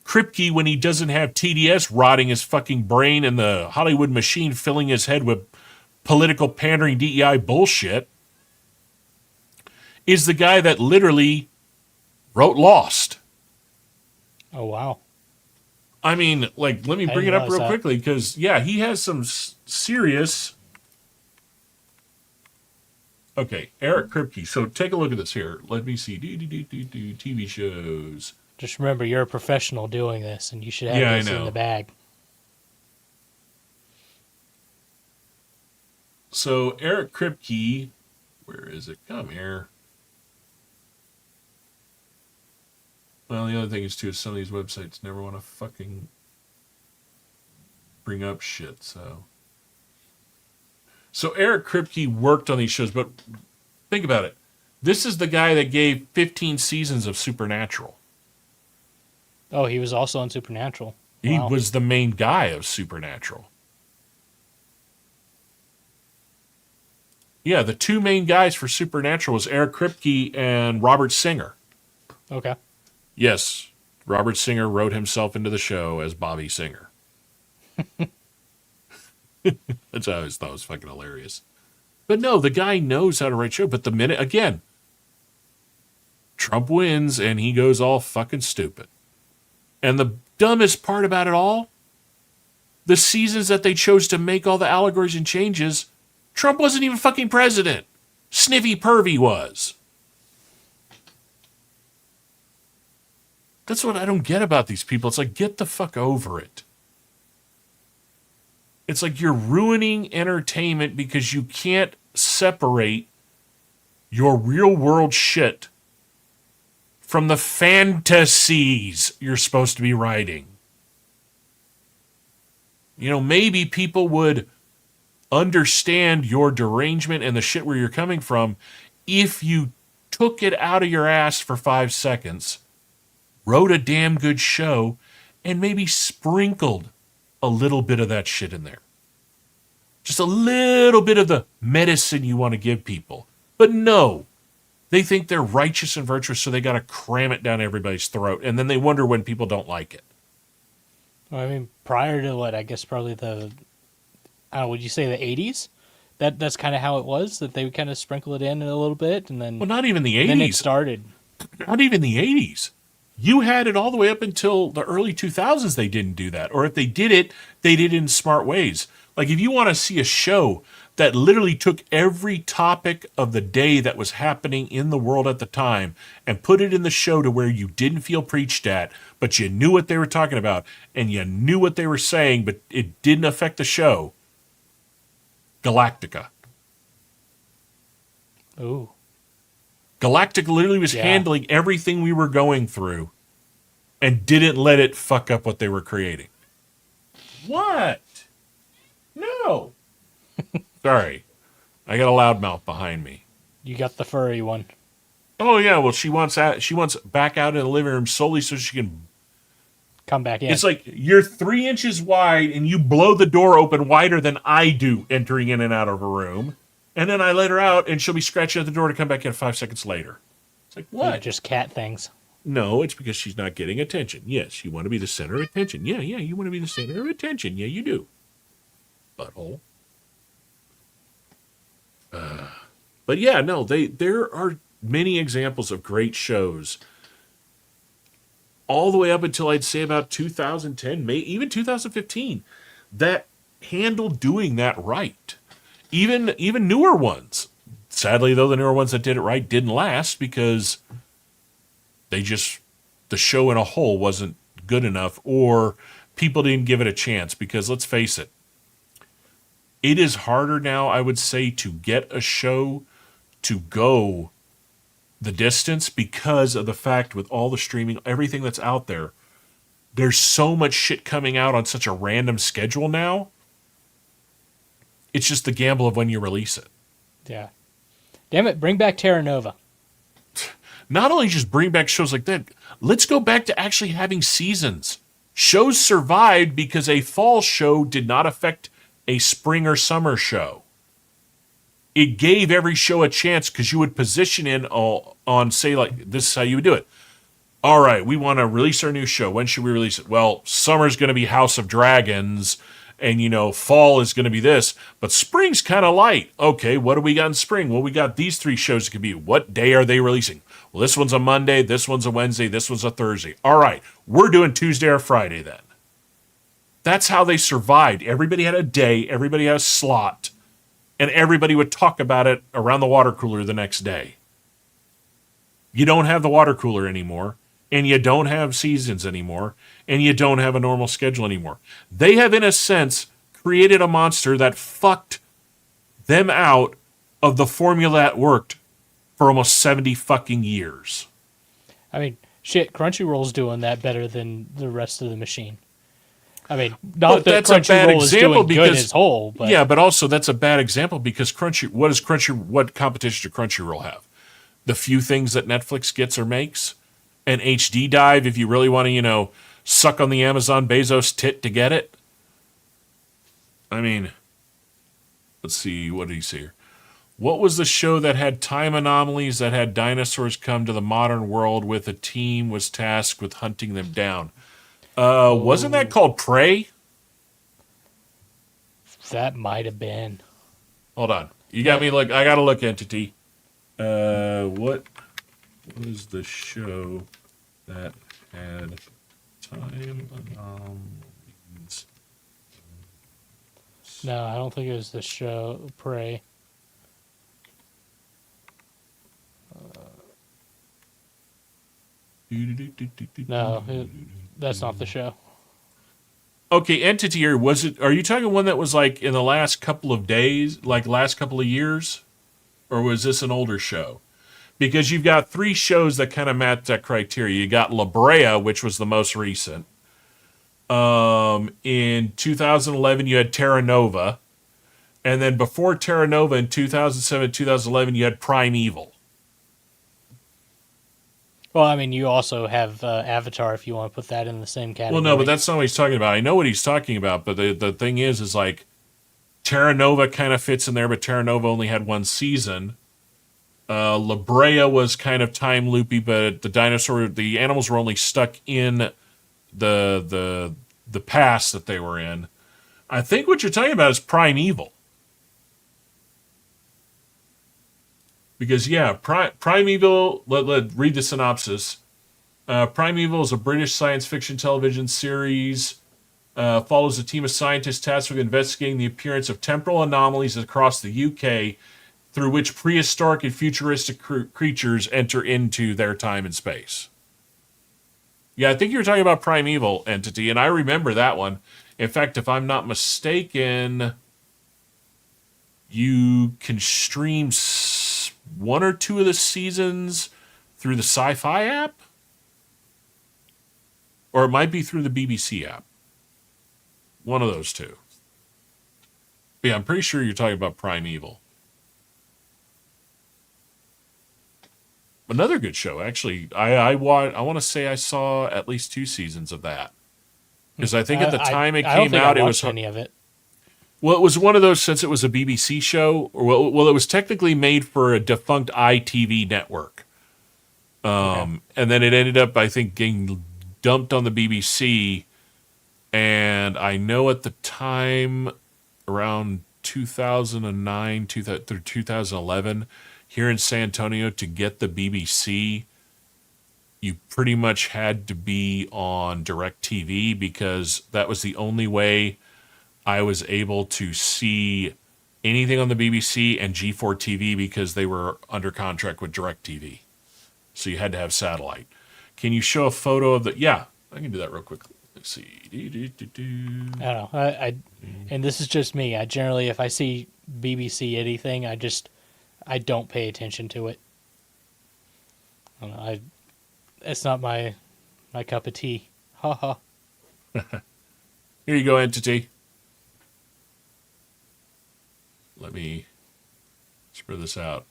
Kripke, when he doesn't have TDS rotting his fucking brain and the Hollywood machine filling his head with political pandering DEI bullshit, is the guy that literally wrote Lost. Oh, wow. I mean, like, let me bring it up real quickly because, yeah, he has some serious... Okay, Eric Kripke. So take a look at this here. Let me see. TV shows. Just remember, you're a professional doing this, and you should have this in the bag. So Eric Kripke, where is it? Come here. Well, the other thing is, too, is some of these websites never want to fucking bring up shit, so... So Eric Kripke worked on these shows, but think about it. This is the guy that gave 15 seasons of Supernatural. Oh, he was also on Supernatural. Wow. He was the main guy of Supernatural. Yeah, the 2 main guys for Supernatural was Eric Kripke and Robert Singer. Okay. Yes, Robert Singer wrote himself into the show as Bobby Singer. That's what I always thought was fucking hilarious. But no, the guy knows how to write show. But the minute, again, Trump wins and he goes all fucking stupid. And the dumbest part about it all, the seasons that they chose to make all the allegories and changes, Trump wasn't even fucking president. Sniffy Pervy was. That's what I don't get about these people. It's like, get the fuck over it. It's like you're ruining entertainment because you can't separate your real world shit from the fantasies you're supposed to be writing. You know, maybe people would understand your derangement and the shit where you're coming from if you took it out of your ass for 5 seconds, wrote a damn good show, and maybe sprinkled a little bit of that shit in there. Just a little bit of the medicine you want to give people. But no, they think they're righteous and virtuous, so they got to cram it down everybody's throat, and then they wonder when people don't like it. Well, I mean, prior to what, I guess probably would you say the 80s? That's kind of how it was, that they would kind of sprinkle it in a little bit, and then... Well, not even the 80s. Then it started. Not even the 80s. You had it all the way up until the early 2000s. They didn't do that. Or if they did it, they did it in smart ways. Like if you want to see a show that literally took every topic of the day that was happening in the world at the time and put it in the show to where you didn't feel preached at, but you knew what they were talking about and you knew what they were saying, but it didn't affect the show. Galactica. Ooh. Galactica literally was handling everything we were going through and didn't let it fuck up what they were creating. What? No. Sorry. I got a loudmouth behind me. You got the furry one. Oh yeah, well she wants back out in the living room solely so she can come back in. It's like you're 3 inches wide and you blow the door open wider than I do entering in and out of a room. And then I let her out and she'll be scratching at the door to come back in 5 seconds later. It's like, what? Just cat things. No, it's because she's not getting attention. Yes, you want to be the center of attention. Yeah, you want to be the center of attention. Yeah, you do. Butthole. But yeah, no, there are many examples of great shows all the way up until I'd say about 2010, even 2015, that handled doing that right. Even newer ones. Sadly, though, the newer ones that did it right didn't last because the show in a whole wasn't good enough, or people didn't give it a chance. Because let's face it, it is harder now, I would say, to get a show to go the distance because of the fact with all the streaming, everything that's out there, there's so much shit coming out on such a random schedule now. It's just the gamble of when you release it. Yeah. Damn it, bring back Terra Nova. Not only just bring back shows like that, let's go back to actually having seasons. Shows survived because a fall show did not affect a spring or summer show. It gave every show a chance because you would position in on, say, like, this is how you would do it. All right, we want to release our new show. When should we release it? Well, summer's going to be House of Dragons, and, fall is going to be this, but spring's kind of light. Okay, what do we got in spring? Well, we got these 3 shows it could be. What day are they releasing? Well, this one's a Monday, this one's a Wednesday, this one's a Thursday. All right, we're doing Tuesday or Friday then. That's how they survived. Everybody had a day, everybody had a slot, and everybody would talk about it around the water cooler the next day. You don't have the water cooler anymore, and you don't have seasons anymore, and you don't have a normal schedule anymore. They have, in a sense, created a monster that fucked them out of the formula that worked for almost 70 fucking years. I mean, shit, Crunchyroll's doing that better than the rest of the machine. I mean, not that Crunchyroll is doing good as whole, but yeah, but also that's a bad example because what competition does Crunchyroll have? The few things that Netflix gets or makes, an HD dive if you really want to, suck on the Amazon Bezos tit to get it. I mean, let's see, what did he say here? What was the show that had time anomalies that had dinosaurs come to the modern world with a team was tasked with hunting them down? Wasn't that called Prey? That might have been. Hold on. You got me I got to look, Entity. What was the show that had time anomalies? No, I don't think it was the show Prey. No, that's not the show. Okay, Entity, or was it? Are you talking one that was like in the last couple of days, like last couple of years, or was this an older show? Because you've got 3 shows that kind of match that criteria. You got La Brea, which was the most recent. In 2011, you had Terra Nova, and then before Terra Nova in 2007, 2011, you had Primeval. Well, I mean, you also have Avatar if you want to put that in the same category. Well, no, but that's not what he's talking about. I know what he's talking about, but the thing is like Terra Nova kind of fits in there, but Terra Nova only had 1 season. La Brea was kind of time loopy, but the animals were only stuck in the past that they were in. I think what you're talking about is Primeval. Because, yeah, Primeval, let read the synopsis. Primeval is a British science fiction television series. Follows a team of scientists tasked with investigating the appearance of temporal anomalies across the UK through which prehistoric and futuristic creatures enter into their time and space. Yeah, I think you were talking about Primeval Entity, and I remember that one. In fact, if I'm not mistaken, you can stream one or two of the seasons through the Sci-Fi app, or it might be through the BBC app. One of those two. But yeah, I'm pretty sure you're talking about Primeval. Another good show, actually. I want to say I saw at least 2 seasons of that, because I think at the time it came out, it was any of it. Well, it was one of those, since it was a BBC show, or well, it was technically made for a defunct ITV network, and then it ended up, I think, getting dumped on the BBC. And I know at the time, around 2009 through 2011. Here in San Antonio, to get the BBC, you pretty much had to be on DirecTV, because that was the only way I was able to see anything on the BBC and G4 TV, because they were under contract with DirecTV. So you had to have satellite. Can you show a photo of the... Yeah, I can do that real quickly. Let's see. I don't know. And this is just me. I generally, if I see BBC anything, I don't pay attention to it. I don't know, it's not my cup of tea. Ha ha. Here you go, Entity. Let me spread this out.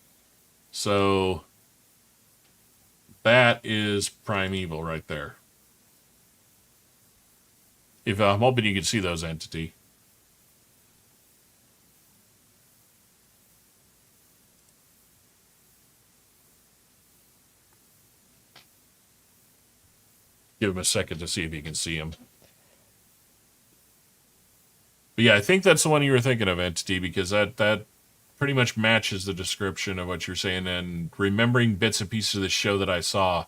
So that is Primeval right there. I'm hoping you can see those, Entity. Give him a second to see if you can see him. But yeah, I think that's the one you were thinking of, Entity, because that pretty much matches the description of what you're saying. And remembering bits and pieces of the show that I saw,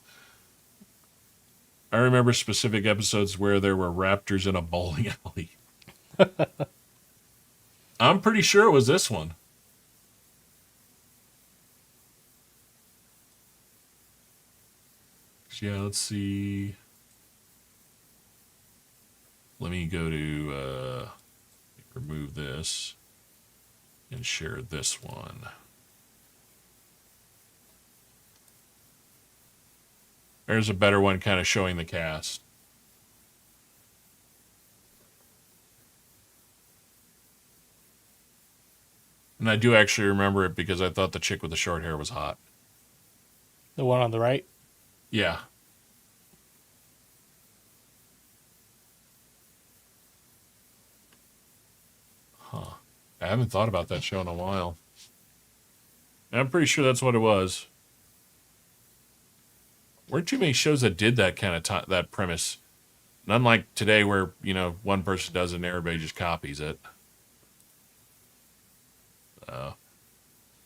I remember specific episodes where there were raptors in a bowling alley. I'm pretty sure it was this one. Yeah, let's see. Let me go to remove this and share this one. There's a better one kind of showing the cast. And I do actually remember it because I thought the chick with the short hair was hot. The one on the right? Yeah. Huh. I haven't thought about that show in a while. I'm pretty sure that's what it was. Weren't too many shows that did that kind of that premise. And unlike today where, one person does it and everybody just copies it. All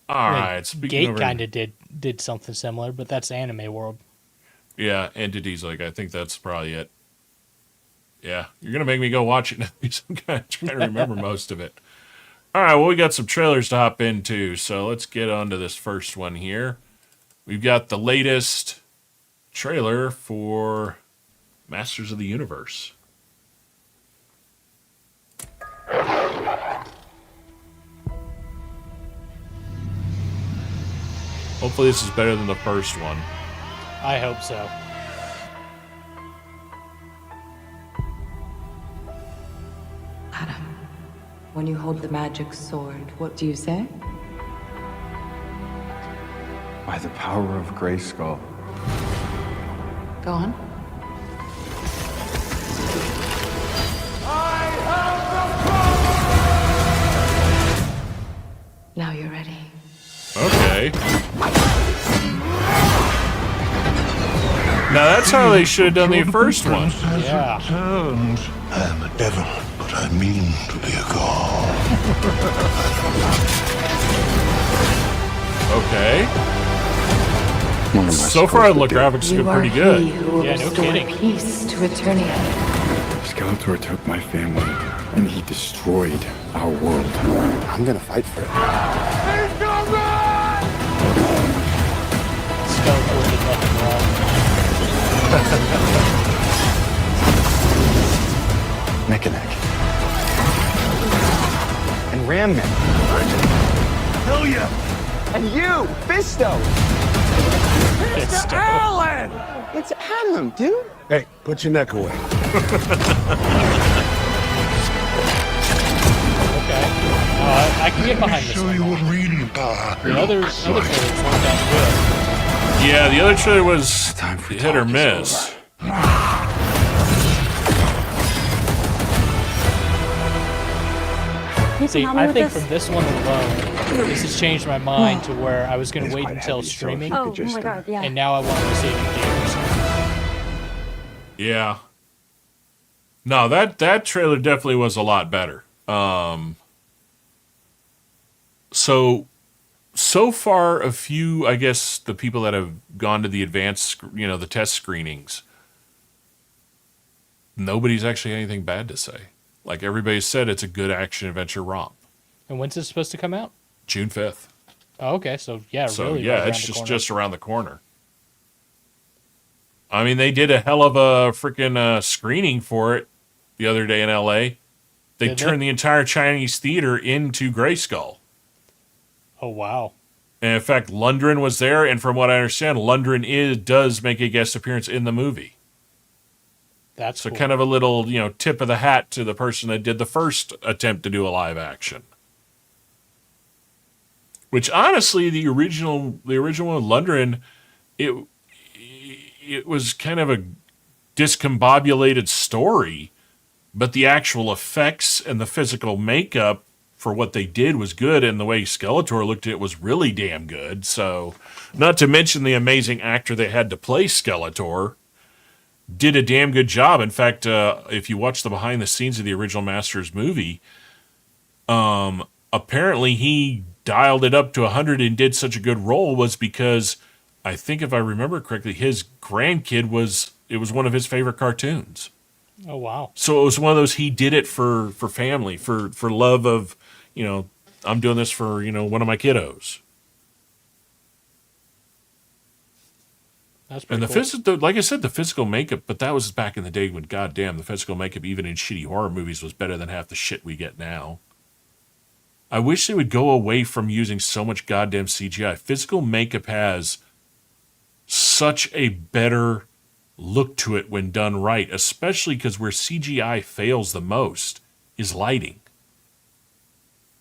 right. Gate kind of did something similar, but that's Anime World. Yeah, Entity's like, I think that's probably it. Yeah, you're going to make me go watch it now because I'm kind of trying to remember most of it. All right, well, we got some trailers to hop into, so let's get on to this first one here. We've got the latest trailer for Masters of the Universe. Hopefully this is better than the first one. I hope so. Adam, when you hold the magic sword, what do you say? By the power of Grayskull. Go on. Now you're ready. Okay. Now that's how they should have done the first one. Yeah. I am a devil, but I mean to be a god. Okay. One of my So far, the scopes would do. graphics You look are pretty he good. who will Yeah, no restore kidding. peace to Eternia. Skeletor took my family, and he destroyed our world. I'm gonna fight for it. Skeletor did nothing wrong. Mechanic. And Ram Man. Hell yeah! And you, Fisto! Fisto. Alan! It's Adam, dude. Hey, put your neck away. Okay. I can get behind this Show you one. what reading power. The other trailers weren't that Yeah, the other trailer was Time for hit or talk is miss. good. See, I think from this one alone, this has changed my mind to where I was going It's to wait quite until heavy, so if streaming, you Oh, could just, my god, yeah. and now I want to see it in theaters. Yeah. No, that trailer definitely was a lot better. So far, a few, I guess, the people that have gone to the advanced, the test screenings, nobody's actually had anything bad to say. Like everybody said, it's a good action adventure romp. And when's this supposed to come out? June 5th. Oh, okay, so yeah, So really. yeah, right it's around the corner. just around the corner. I mean, they did a hell of a freaking screening for it the other day in LA. They Did they? turned the entire Chinese theater into Grayskull. Oh wow. And in fact, Lundgren was there, and from what I understand, Lundgren does make a guest appearance in the movie. That's So cool. kind of a little, tip of the hat to the person that did the first attempt to do a live action. Which honestly, the original Lundgren, it was kind of a discombobulated story, but the actual effects and the physical makeup for what they did was good, and the way Skeletor looked at it was really damn good. So, not to mention the amazing actor they had to play Skeletor did a damn good job. In fact, if you watch the behind the scenes of the original Masters movie, apparently he dialed it up to 100 and did such a good role was because I think if I remember correctly, his grandkid was one of his favorite cartoons. Oh wow. So it was one of those, he did it for family, for love of, I'm doing this for, one of my kiddos. That's And pretty cool. like I said, the physical makeup, but that was back in the day when, goddamn, the physical makeup, even in shitty horror movies, was better than half the shit we get now. I wish they would go away from using so much goddamn CGI. Physical makeup has such a better look to it when done right, especially because where CGI fails the most is lighting.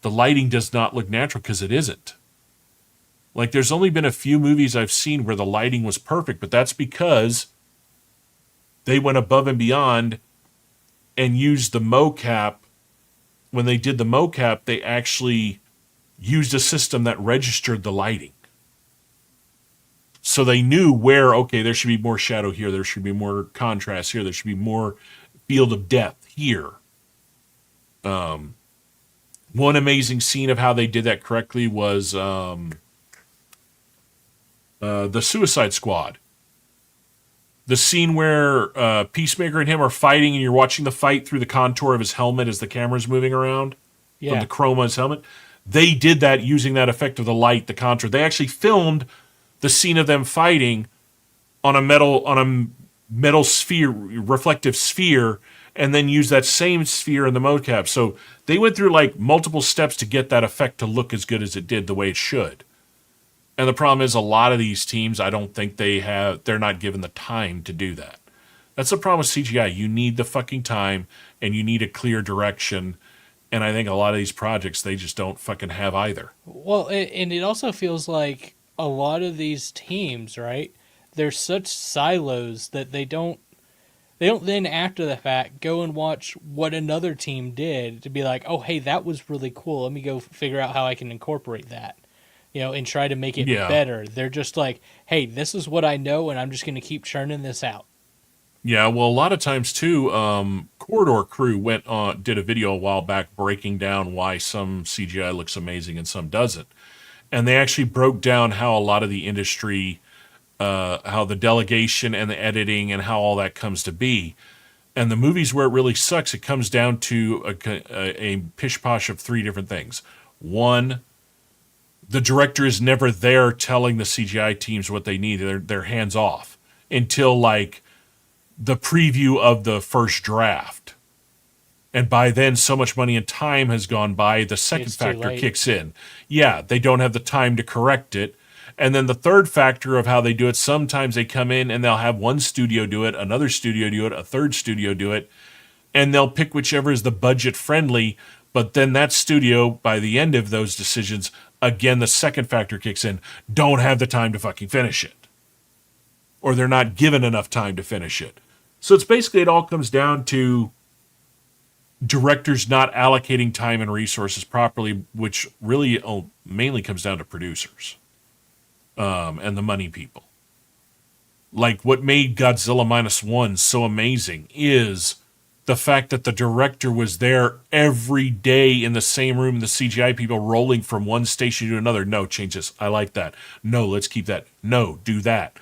The lighting does not look natural because it isn't. Like, there's only been a few movies I've seen where the lighting was perfect, but that's because they went above and beyond and used the mocap. When they did the mocap, they actually used a system that registered the lighting. So they knew where, okay, there should be more shadow here, there should be more contrast here, there should be more field of depth here. One amazing scene of how they did that correctly was the Suicide Squad. The scene where Peacemaker and him are fighting and you're watching the fight through the contour of his helmet as the camera's moving around from Yeah. the chroma of his helmet. They did that using that effect of the light, the contour. They actually filmed the scene of them fighting on a metal sphere, reflective sphere, and then use that same sphere in the mocap. So they went through like multiple steps to get that effect to look as good as it did, the way it should. And the problem is a lot of these teams, I don't think they're not given the time to do that. That's the problem with CGI. You need the fucking time and you need a clear direction. And I think a lot of these projects, they just don't fucking have either. Well, and it also feels like a lot of these teams, right? They're such silos that they don't then after the fact go and watch what another team did to be like, oh, hey, that was really cool. Let me go figure out how I can incorporate that, and try to make it better. They're just like, hey, this is what I know, and I'm just going to keep churning this out. Yeah, well, a lot of times too, Corridor Crew did a video a while back breaking down why some CGI looks amazing and some doesn't. And they actually broke down how a lot of the industry how the delegation and the editing and how all that comes to be. And the movies where it really sucks, it comes down to a pish-posh of three different things. One, the director is never there telling the CGI teams what they need. They're hands off until like the preview of the first draft. And by then, so much money and time has gone by, the second factor kicks in. Yeah, they don't have the time to correct it. And then the third factor of how they do it, sometimes they come in and they'll have one studio do it, another studio do it, a third studio do it, and they'll pick whichever is the budget friendly. But then that studio, by the end of those decisions, again, the second factor kicks in, don't have the time to fucking finish it. Or they're not given enough time to finish it. So it's basically, it all comes down to directors not allocating time and resources properly, which really mainly comes down to producers and the money people. Like what made Godzilla -1 so amazing is the fact that the director was there every day in the same room, the CGI people rolling from one station to another. No, change this. I like that. No, let's keep that. No, do that.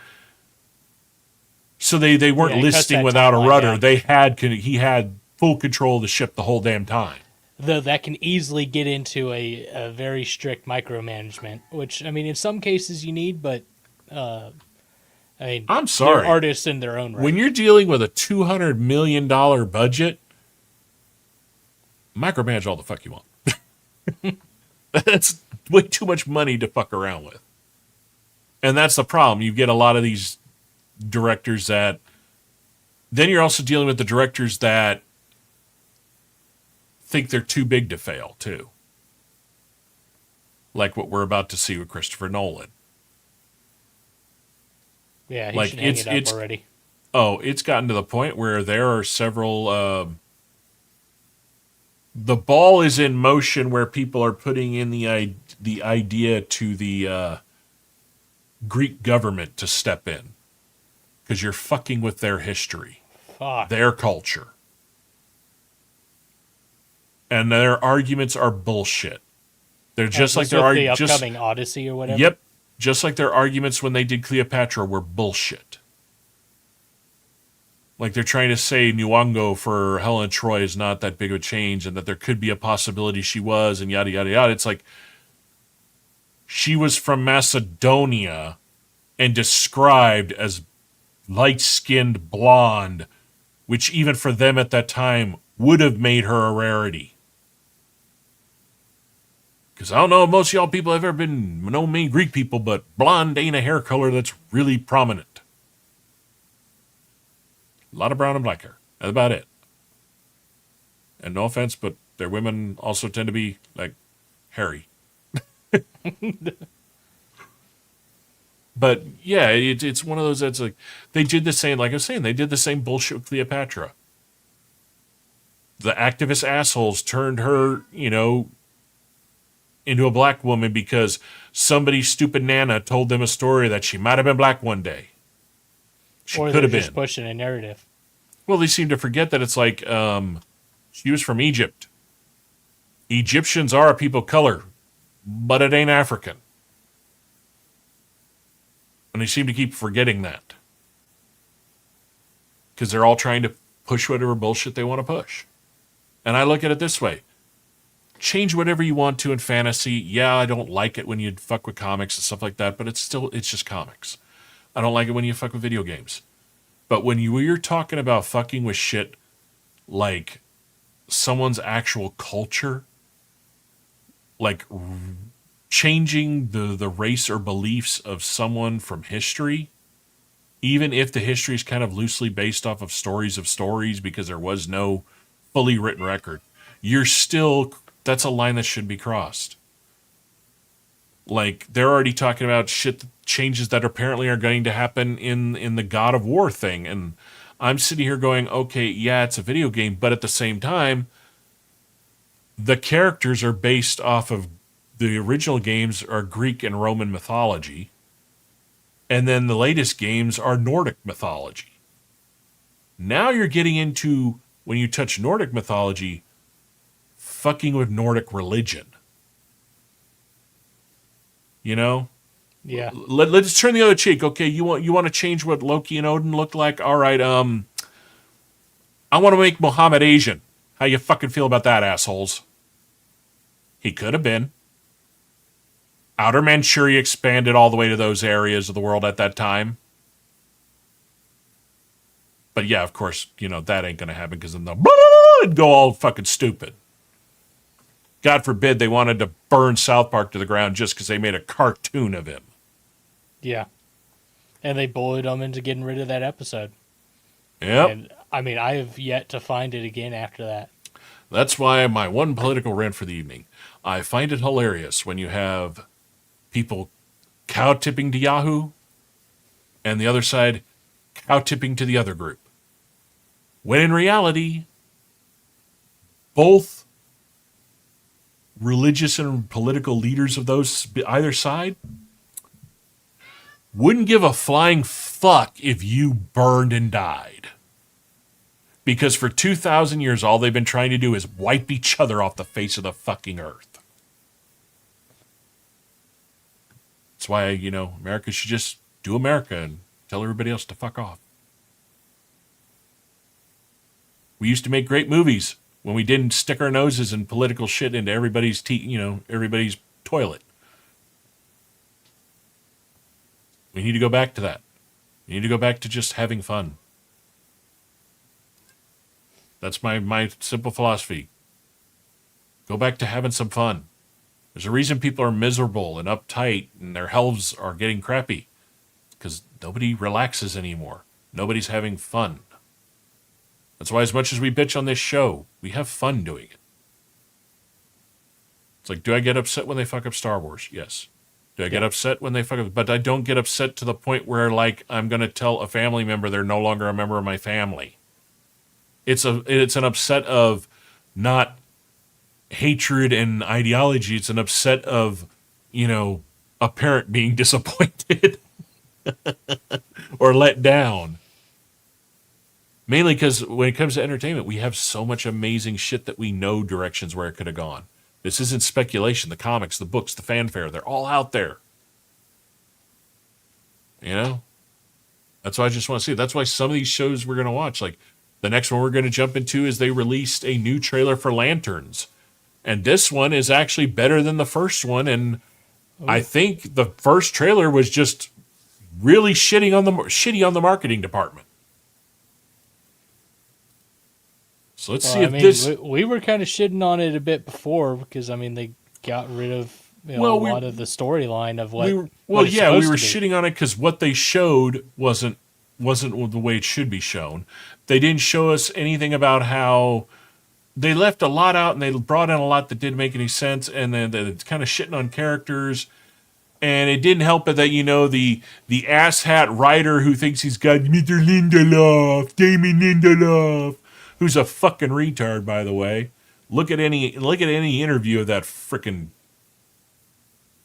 So they weren't listing without a rudder. He had full control of the ship the whole damn time. Though that can easily get into a very strict micromanagement, which, I mean, in some cases you need, but, I mean, I'm sorry. They're artists in their own right. When you're dealing with a $200 million budget, micromanage all the fuck you want. That's way too much money to fuck around with. And that's the problem. You get a lot of these directors that... Then you're also dealing with the directors that think they're too big to fail, too. Like what we're about to see with Christopher Nolan. Yeah, he should hang it up already. Oh, it's gotten to the point where there are several... the ball is in motion where people are putting in the idea to the Greek government to step in. Because you're fucking with their history. Fuck. Their culture. And their arguments are bullshit. They're just like the upcoming Odyssey or whatever? Yep. Just like their arguments when they did Cleopatra were bullshit. Like they're trying to say Nuango for Helen Troy is not that big of a change and that there could be a possibility she was and yada, yada, yada. It's like she was from Macedonia and described as light-skinned blonde, which even for them at that time would have made her a rarity. Because I don't know if most of y'all people have ever been no mean Greek people, but blonde ain't a hair color that's really prominent. A lot of brown and black hair. That's about it. And no offense, but their women also tend to be, like, hairy. But, yeah, it's one of those that's like, they did the same, like I was saying, they did the same bullshit with Cleopatra. The activist assholes turned her, into a black woman because somebody stupid Nana told them a story that she might have been black one day. She could have been. Just pushing a narrative. Well, they seem to forget that it's like, she was from Egypt. Egyptians are a people of color, but it ain't African. And they seem to keep forgetting that. Because they're all trying to push whatever bullshit they want to push. And I look at it this way. Change whatever you want to in fantasy. Yeah, I don't like it when you fuck with comics and stuff like that, but it's just comics. I don't like it when you fuck with video games. But when you're talking about fucking with shit like someone's actual culture, like changing the race or beliefs of someone from history, even if the history is kind of loosely based off of stories because there was no fully written record, that's a line that should be crossed. Like, they're already talking about changes that apparently are going to happen in the God of War thing. And I'm sitting here going, okay, yeah, it's a video game, but at the same time, the characters are based off of the original games are Greek and Roman mythology. And then the latest games are Nordic mythology. Now you're getting into, when you touch Nordic mythology, fucking with Nordic religion. Yeah. Let's turn the other cheek. Okay, you want to change what Loki and Odin looked like? All right. I want to make Muhammad Asian. How you fucking feel about that, assholes? He could have been. Outer Manchuria expanded all the way to those areas of the world at that time. But yeah, of course, that ain't going to happen because then they'll go all fucking stupid. God forbid they wanted to burn South Park to the ground just because they made a cartoon of him. Yeah. And they bullied him into getting rid of that episode. Yep. And, I mean, I have yet to find it again after that. That's why my one political rant for the evening. I find it hilarious when you have people cow-tipping to Yahoo and the other side cow-tipping to the other group. When in reality, both religious and political leaders of those either side wouldn't give a flying fuck if you burned and died. Because for 2,000 years, all they've been trying to do is wipe each other off the face of the fucking earth. That's why, America should just do America and tell everybody else to fuck off. We used to make great movies when we didn't stick our noses in political shit into everybody's everybody's toilet. We need to go back to that. We need to go back to just having fun. That's my simple philosophy. Go back to having some fun. There's a reason people are miserable and uptight and their healths are getting crappy. Because nobody relaxes anymore. Nobody's having fun. That's why as much as we bitch on this show, we have fun doing it. It's like, do I get upset when they fuck up Star Wars? Yes. Do I get upset when they fuck up? But I don't get upset to the point where, like, I'm going to tell a family member they're no longer a member of my family. It's an upset of not hatred and ideology. It's an upset of, a parent being disappointed or let down. Mainly because when it comes to entertainment, we have so much amazing shit that we know directions where it could have gone. This isn't speculation. The comics, the books, the fanfare, they're all out there. That's why I just want to see. That's why some of these shows we're going to watch, like the next one we're going to jump into is they released a new trailer for Lanterns. And this one is actually better than the first one. And I think the first trailer was just really shitty on the marketing department. So let's see if this... We were kind of shitting on it a bit before because, they got rid of a lot of the storyline of what... we were shitting on it because what they showed wasn't the way it should be shown. They didn't show us anything about how... They left a lot out and they brought in a lot that didn't make any sense, and then they're kind of shitting on characters. And it didn't help it that, the asshat writer who thinks he's got Mr. Lindelof, Damon Lindelof, who's a fucking retard, by the way. Look at any interview of that frickin'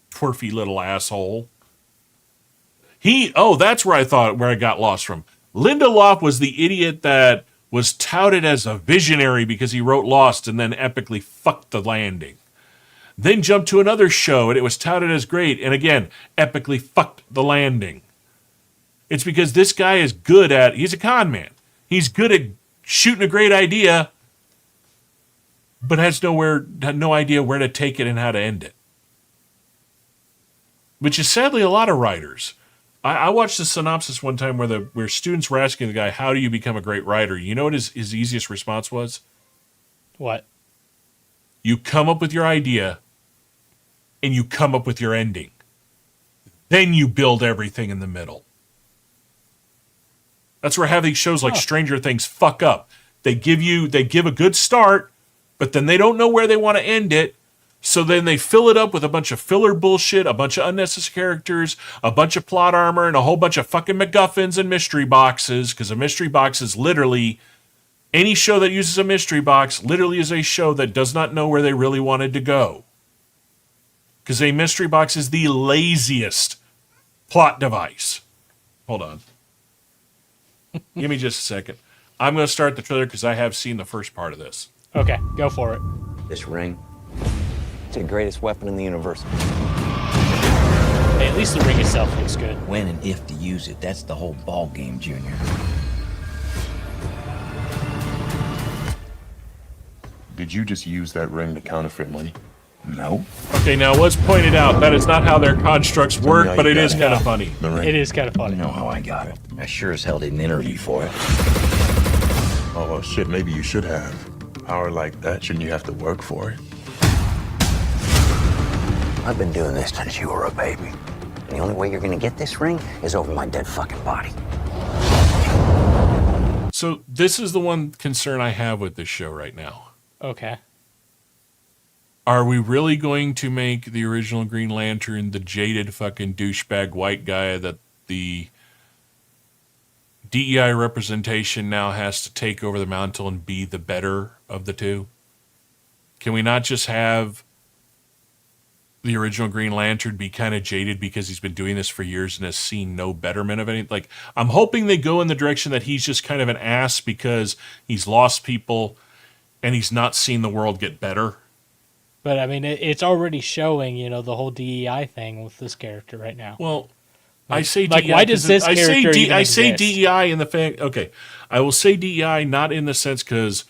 twerfy little asshole. That's where I got lost from. Lindelof was the idiot that was touted as a visionary because he wrote Lost and then epically fucked the landing. Then jumped to another show and it was touted as great and again, epically fucked the landing. It's because this guy is he's a con man. He's good at shooting a great idea, but had no idea where to take it and how to end it. Which is sadly a lot of writers. I watched the synopsis one time where students were asking the guy, how do you become a great writer? You know what his easiest response was? What? You come up with your idea, and you come up with your ending. Then you build everything in the middle. That's where having shows like Stranger Things fuck up. They give a good start, but then they don't know where they want to end it. So then they fill it up with a bunch of filler bullshit, a bunch of unnecessary characters, a bunch of plot armor, and a whole bunch of fucking MacGuffins and mystery boxes. Because a mystery box is literally, any show that uses a mystery box literally is a show that does not know where they really wanted to go. Because a mystery box is the laziest plot device. Hold on. Give me just a second. I'm going to start the trailer because I have seen the first part of this. Okay, go for it. This ring, it's the greatest weapon in the universe. Hey, at least the ring itself looks good. When and if to use it, that's the whole ball game, Junior. Did you just use that ring to counterfeit money? No. Okay, now it was pointed out that is not how their constructs work, how but you it got is it. kind of funny. The ring. It is kind of funny. You know how I got it. I sure as hell didn't interview for it. Oh, well, shit, maybe you should have. Power like that, shouldn't you have to work for it? I've been doing this since you were a baby. And the only way you're gonna get this ring is over my dead fucking body. So this is the one concern I have with this show right now. Okay. Are we really going to make the original Green Lantern the jaded fucking douchebag white guy that the DEI representation now has to take over the mantle and be the better of the two? Can we not just have the original Green Lantern be kind of jaded because he's been doing this for years and has seen no betterment of anything? Like, I'm hoping they go in the direction that he's just kind of an ass because he's lost people and he's not seen the world get better. But I mean, it's already showing, you know, the whole DEI thing with this character right now. Well, I say like, DEI. why does this I say character even I say exist? DEI in the fact. Okay, I will say DEI not in the sense because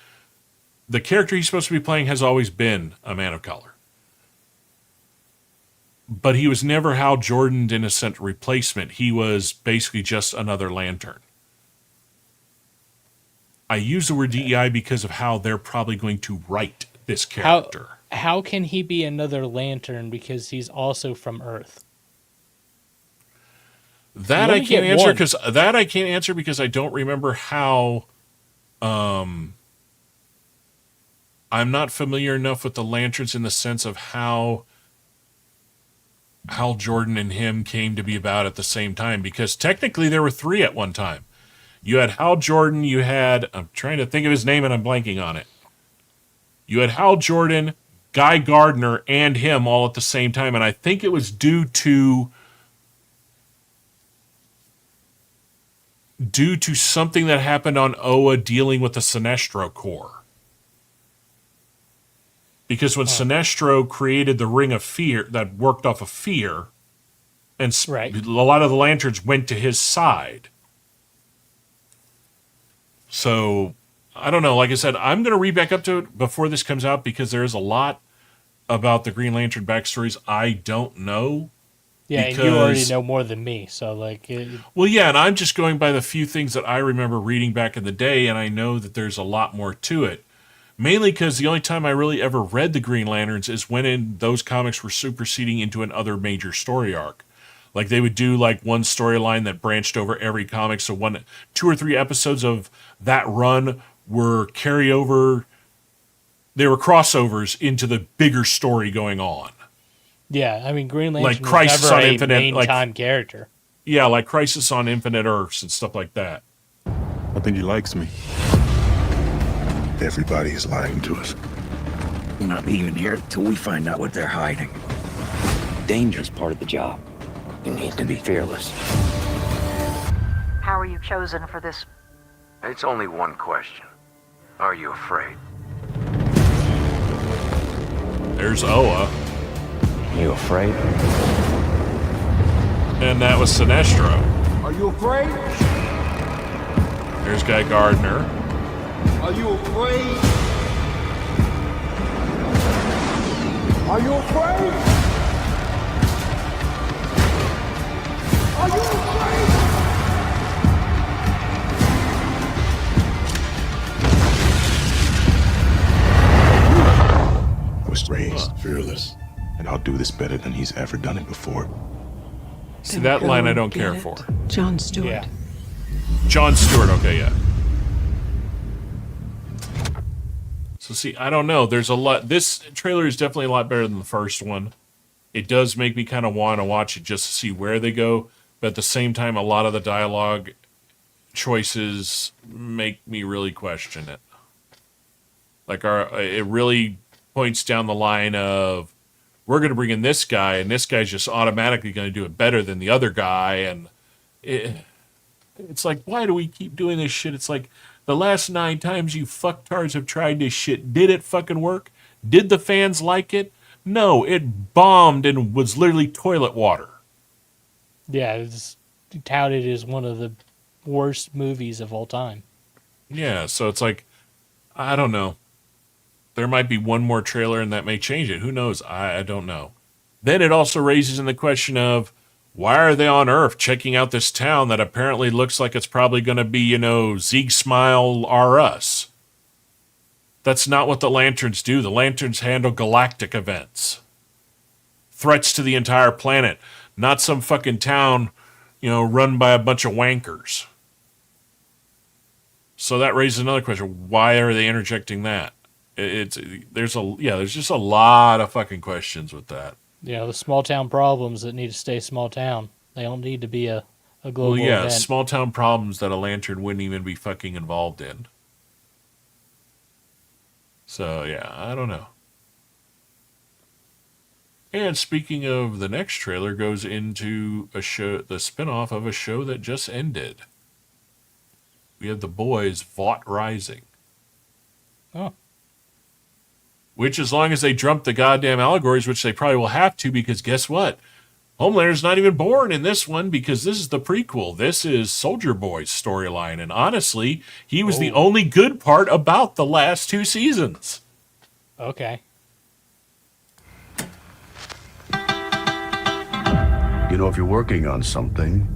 the character he's supposed to be playing has always been a man of color, but he was never Hal Jordan in a sense replacement. He was basically just another Lantern. I use the word DEI because of how they're probably going to write this character. How can he be another Lantern because he's also from Earth? That I can't answer because I don't remember how. I'm not familiar enough with the Lanterns in the sense of how Hal Jordan and him came to be about at the same time, because technically there were three at one time. You had Hal Jordan, I'm trying to think of his name and I'm blanking on it. You had Hal Jordan, Guy Gardner, and him all at the same time, and I think it was due to something that happened on Oa dealing with the Sinestro Corps. Because when Sinestro created the Ring of Fear that worked off of fear, and a lot of the Lanterns went to his side. So, I don't know. Like I said, I'm going to read back up to it before this comes out because there is a lot about the Green Lantern backstories I don't know. Yeah, and you already know more than me, so like... Well, yeah, and I'm just going by the few things that I remember reading back in the day, and I know that there's a lot more to it. Mainly because the only time I really ever read the Green Lanterns is when those comics were superseding into another major story arc. Like, they would do, like, one storyline that branched over every comic, so 2 or 3 episodes of that run were carryover... They were crossovers into the bigger story going on. Yeah, I mean, Green Lantern like Crisis was never on a Infinite, main-time character. Yeah, like Crisis on Infinite Earths and stuff like that. I think he likes me. Everybody is lying to us. We're not leaving here till we find out what they're hiding. Danger's part of the job. You need to be fearless. How are you chosen for this? It's only one question. Are you afraid? There's Oa. You afraid? And that was Sinestro. Are you afraid? There's Guy Gardner. Are you afraid? Are you afraid? Are you afraid? I was raised fearless, and I'll do this better than he's ever done it before. See, that line I don't care for. John Stewart. Yeah. John Stewart, okay, yeah. So see, I don't know. There's a lot. This trailer is definitely a lot better than the first one. It does make me kind of want to watch it just to see where they go. But at the same time, a lot of the dialogue choices make me really question it. Like, it really points down the line of, we're going to bring in this guy, and this guy's just automatically going to do it better than the other guy. And it's like, why do we keep doing this shit? It's like, the last 9 times you fucktards have tried this shit, did it fucking work? Did the fans like it? No, it bombed and was literally toilet water. Yeah, it's touted as one of the worst movies of all time. Yeah, so it's like, I don't know. There might be one more trailer and that may change it. Who knows? I don't know. Then it also raises in the question of, why are they on Earth checking out this town that apparently looks like it's probably going to be, you know, Zeke Smile R Us? That's not what the Lanterns do. The Lanterns handle galactic events. Threats to the entire planet. Not some fucking town, you know, run by a bunch of wankers. So that raises another question. Why are they interjecting that? There's just a lot of fucking questions with that. Yeah, the small town problems that need to stay small town. They don't need to be a global event. Small town problems that a Lantern wouldn't even be fucking involved in. So, yeah, I don't know. And speaking of, the next trailer goes into a show, the spinoff of a show that just ended. We have The Boys Vought Rising. Oh. Which, as long as they dump the goddamn allegories, which they probably will have to, because guess what? Homelander's not even born in this one, because this is the prequel. This is Soldier Boy's storyline, and honestly, he was the only good part about the last 2 seasons. Okay. You know, if you're working on something,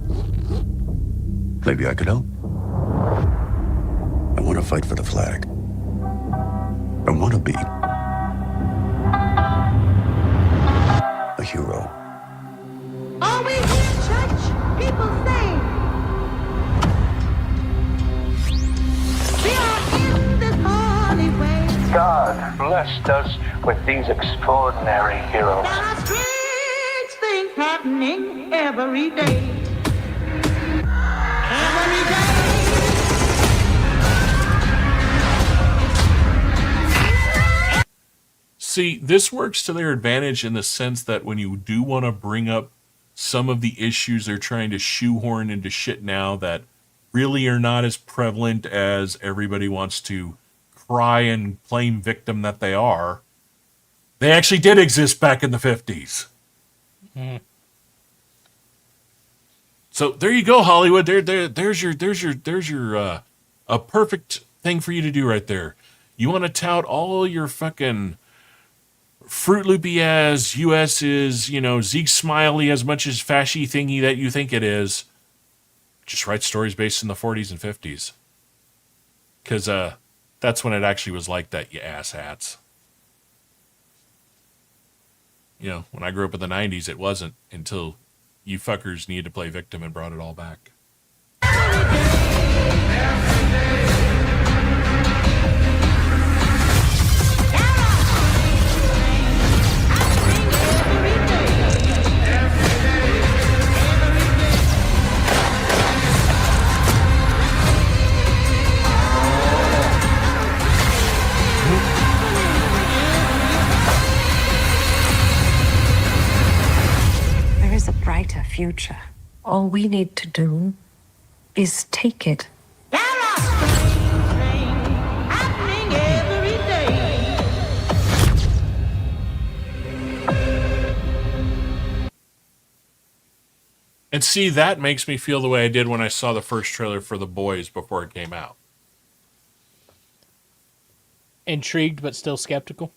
maybe I could help. I want to fight for the flag. I want to be a hero. Are we in church? People say we are in this holy way. God blessed us with these extraordinary heroes. There are strange things happening every day. Every day. See, this works to their advantage in the sense that when you do want to bring up some of the issues they're trying to shoehorn into shit now that really are not as prevalent as everybody wants to cry and claim victim that they are, they actually did exist back in the 50s. Mm. So there you go, Hollywood. There's your a perfect thing for you to do right there. You want to tout all your fucking Fruit Loopy as US is, you know, Zeke Smiley as much as fashy thingy that you think it is. Just write stories based in the 40s and 50s. Because that's when it actually was like that, you asshats. You know, when I grew up in the 90s, it wasn't until you fuckers needed to play victim and brought it all back. There is a brighter future. All we need to do is take it. And see, that makes me feel the way I did when I saw the first trailer for The Boys before it came out. Intrigued but still skeptical?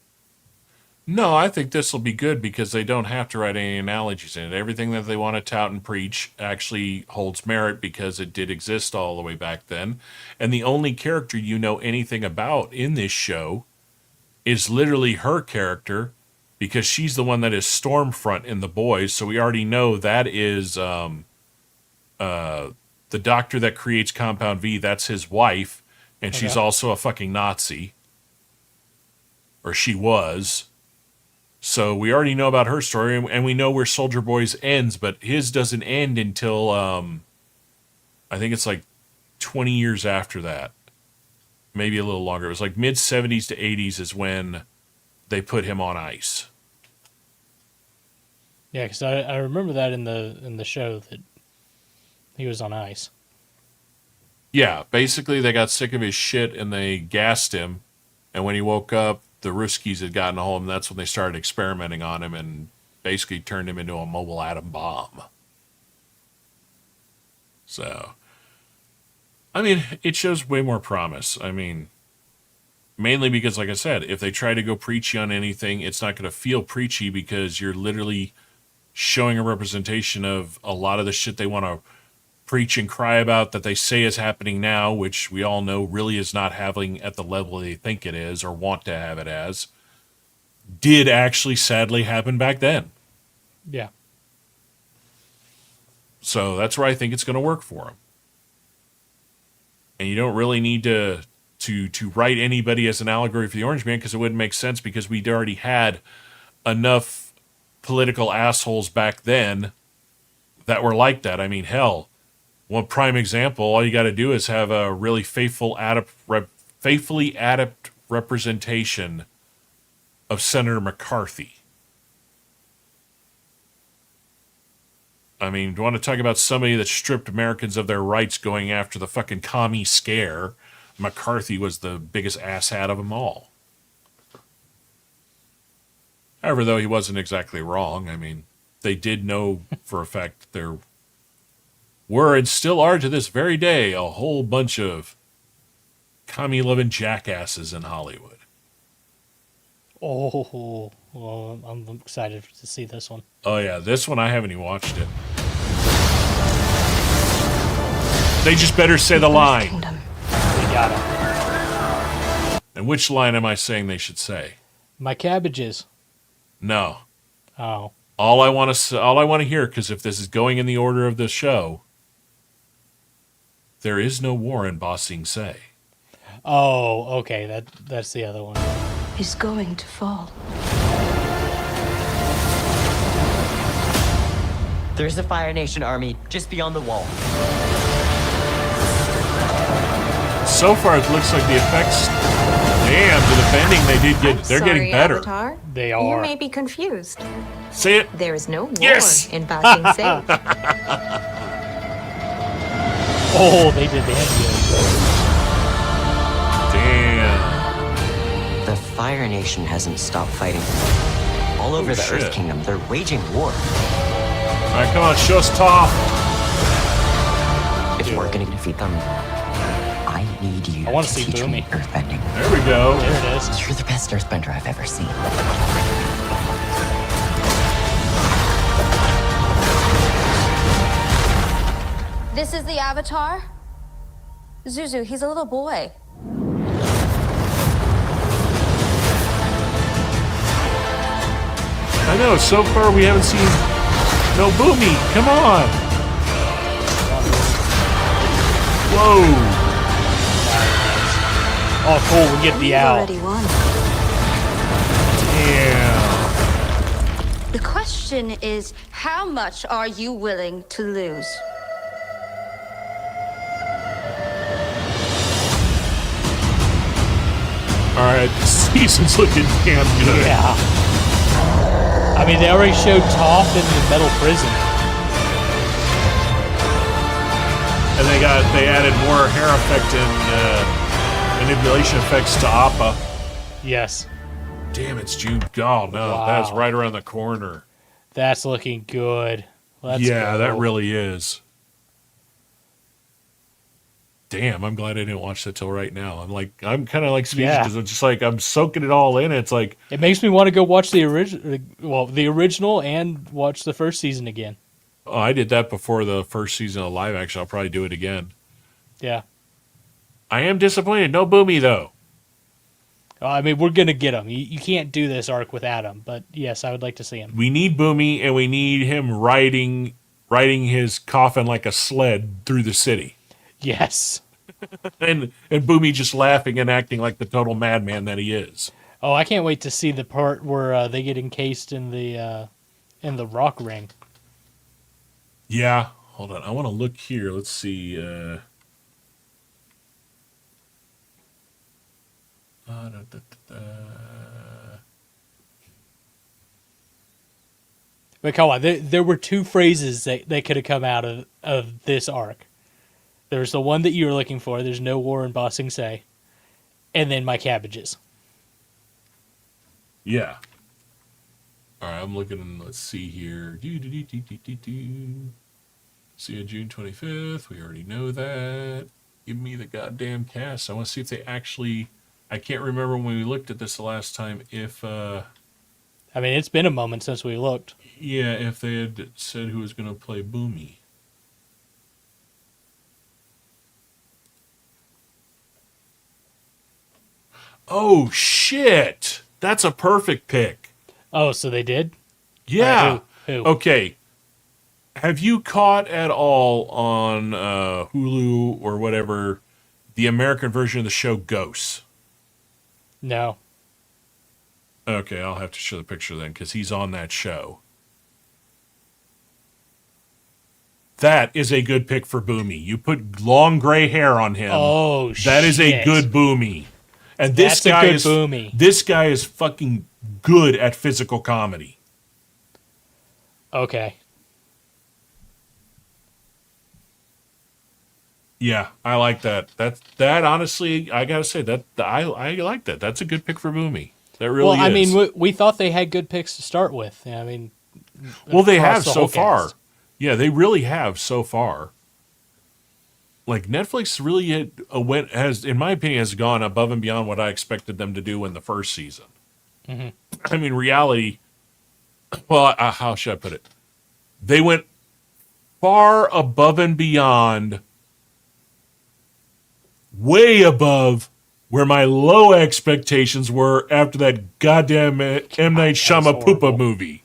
No, I think this will be good because they don't have to write any analogies in it. Everything that they want to tout and preach actually holds merit because it did exist all the way back then. And the only character you know anything about in this show is literally her character, because she's the one that is Stormfront in The Boys. So we already know that is the doctor that creates Compound V. That's his wife, and she's also a fucking Nazi. Or she was. So we already know about her story, and we know where Soldier Boy's ends, but his doesn't end until, I think it's like 20 years after that. Maybe a little longer. It was like mid-70s to 80s is when they put him on ice. Yeah, because I remember that in the show that he was on ice. Yeah, basically they got sick of his shit and they gassed him, and when he woke up, the Ruskies had gotten a hold of him. That's when they started experimenting on him and basically turned him into a mobile atom bomb. So, I mean, it shows way more promise. I mean, mainly because, like I said, if they try to go preachy on anything, it's not going to feel preachy because you're literally showing a representation of a lot of the shit they want to preach and cry about that they say is happening now, which we all know really is not happening at the level they think it is or want to have it as, did actually sadly happen back then. Yeah. So that's where I think it's going to work for them. And you don't really need to write anybody as an allegory for the Orange Man because it wouldn't make sense because we'd already had enough political assholes back then that were like that. I mean, hell, one prime example, all you got to do is have a really faithfully adept representation of Senator McCarthy. I mean, do you want to talk about somebody that stripped Americans of their rights going after the fucking commie scare? McCarthy was the biggest asshat of them all. However, though, he wasn't exactly wrong. I mean, they did know for a fact there were and still are to this very day a whole bunch of commie-loving jackasses in Hollywood. Oh, well, I'm excited to see this one. Oh, yeah, this one I haven't even watched it. They just better say the line. They got it. And which line am I saying they should say? My cabbages. No. Oh. All I want to hear, because if this is going in the order of the show, there is no war in Ba Sing Se. Oh, okay. That's the other one. Is going to fall. There's a Fire Nation army just beyond the wall. So far, it looks like the effects. Damn, the defending they did get. They're getting better. Avatar. They are. You may be confused. Say it. There is no war Yes! in Ba Sing Se. Oh, they did that Damn. The Fire Nation hasn't stopped fighting. All over the shit. Earth Kingdom, they're waging war. All right, come on, show us tough. If we're gonna defeat them, I need you I want to to see teach me Boomy. earthbending. There we go. There it is. You're the best earthbender I've ever seen. This is the Avatar? Zuzu, he's a little boy. I know, so far we haven't seen no Boomy. Come on. Whoa. Oh, cool. We get the owl. Already won. Damn. The question is, how much are you willing to lose? All right, the season's looking damn good. Yeah. I mean, they already showed Toph in the metal prison. And they added more hair effect and manipulation effects to Appa. Yes. Damn, it's June. God, no, Wow. that's right around the corner. That's looking good. Let's Yeah, go. that really is. Damn, I'm glad I didn't watch that till right now. I'm kind of like speechless Yeah. because I'm just like, I'm soaking it all in. It's like, It makes me want to go watch the original and watch the first season again. oh, I did that before the first season of live action. I'll probably do it again. Yeah. I am disappointed. No Boomy, though. I mean, we're going to get him. You can't do this arc without him, but yes, I would like to see him. We need Boomy, and we need him riding his coffin like a sled through the city. Yes. and Boomy just laughing and acting like the total madman that he is. Oh, I can't wait to see the part where they get encased in the rock ring. Yeah. Hold on. I want to look here. Let's see. But come on, there were two phrases that could have come out of this arc. There's the one that you were looking for. There's no war in Ba Sing Se. And then my cabbages. Yeah. All right, I'm looking. Let's see here. See you June 25th. We already know that. Give me the goddamn cast. I want to see if they actually... I can't remember when we looked at this the last time if... I mean, it's been a moment since we looked. Yeah, if they had said who was going to play Boomy. Oh, shit! That's a perfect pick. Oh, so they did? Yeah. Who? Okay. Have you caught at all on Hulu or whatever the American version of the show Ghosts? No. Okay, I'll have to show the picture then because he's on that show. That is a good pick for Boomy. You put long gray hair on him. Oh, that is a good Boomy. And this guy is Boomy. This guy is fucking good at physical comedy. Okay. Yeah, I like that. That honestly, I gotta say that I like that. That's a good pick for Boomy. That really is. Well, I mean, we thought they had good picks to start with. I mean, well, they have the so far. cast. Yeah, they really have so far. Like Netflix really has, in my opinion, has gone above and beyond what I expected them to do in the first season. Mm-hmm. I mean, reality. Well, how should I put it? They went far above and beyond, way above where my low expectations were after that goddamn M. Night Shyamalan movie.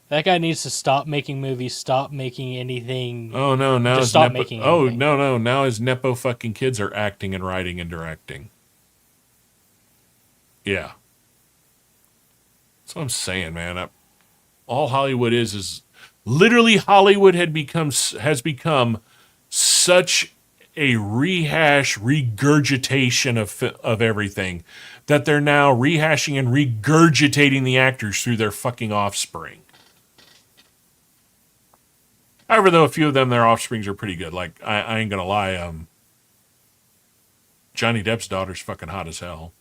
That guy needs to stop making movies, stop making anything. Oh no! Now just stop making. Oh anything. no! Now his nepo fucking kids are acting and writing and directing. Yeah, that's what I'm saying, man. All Hollywood is literally Hollywood has become such a regurgitation of everything that they're now rehashing and regurgitating the actors through their fucking offspring. However, though, a few of them, their offsprings are pretty good. Like, I ain't gonna lie, Johnny Depp's daughter's fucking hot as hell.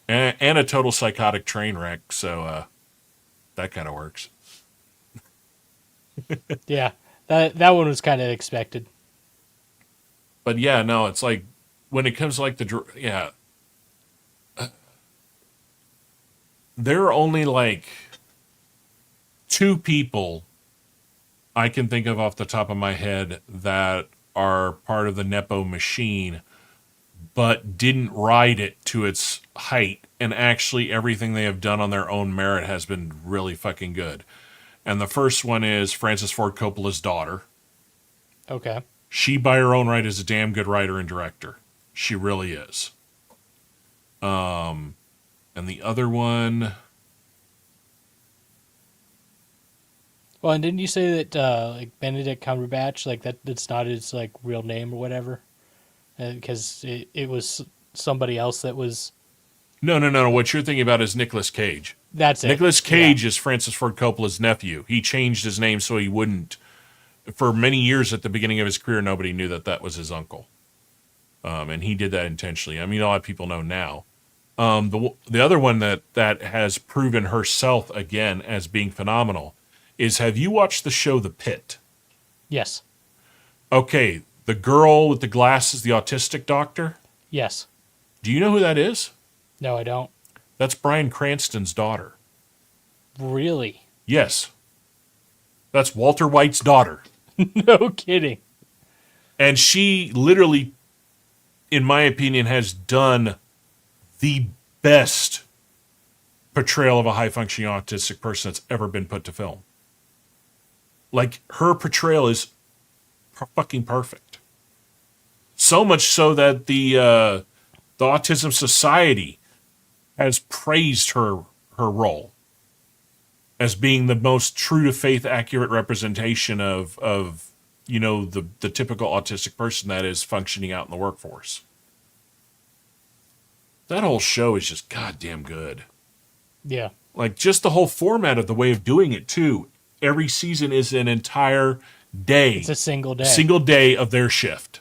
and a total psychotic train wreck, so that kind of works. Yeah, that one was kind of expected. But yeah, no, it's like, when it comes to like there are only like 2 people I can think of off the top of my head that are part of the Nepo machine, but didn't ride it to its height. And actually everything they have done on their own merit has been really fucking good. And the first one is Francis Ford Coppola's daughter. Okay. She, by her own right, is a damn good writer and director. She really is. And the other one... Well, and didn't you say that like Benedict Cumberbatch, like that's not his like real name or whatever, because it was somebody else that was. No. What you're thinking about is Nicolas Cage. That's it. Nicolas Cage is Francis Ford Coppola's nephew. He changed his name so he wouldn't. For many years at the beginning of his career, nobody knew that was his uncle, and he did that intentionally. I mean, a lot of people know now. The other one that has proven herself again as being phenomenal is, have you watched the show The Pit? Yes. Okay, the girl with the glasses, the autistic doctor? Yes. Do you know who that is? No, I don't. That's Bryan Cranston's daughter. Really? Yes. That's Walter White's daughter. No kidding. And she literally, in my opinion, has done the best portrayal of a high-functioning autistic person that's ever been put to film. Like, her portrayal is fucking perfect. So much so that the Autism Society has praised her role as being the most true-to-faith accurate representation of the typical autistic person that is functioning out in the workforce. That whole show is just goddamn good. Yeah. Like, just the whole format of the way of doing it, too. Every season is an entire day. It's a single day. Single day of their shift.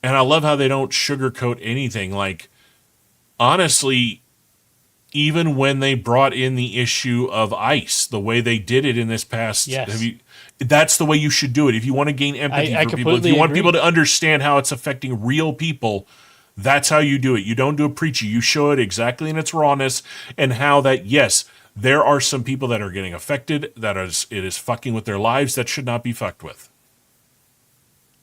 And I love how they don't sugarcoat anything. Like, honestly, even when they brought in the issue of ICE, the way they did it in this past, Yes. that's the way you should do it. If you want to gain empathy I for people, if completely you want agree. people to understand how it's affecting real people, that's how you do it. You don't do it preachy. You show it exactly in its rawness and how that, yes, there are some people that are getting affected, it is fucking with their lives that should not be fucked with.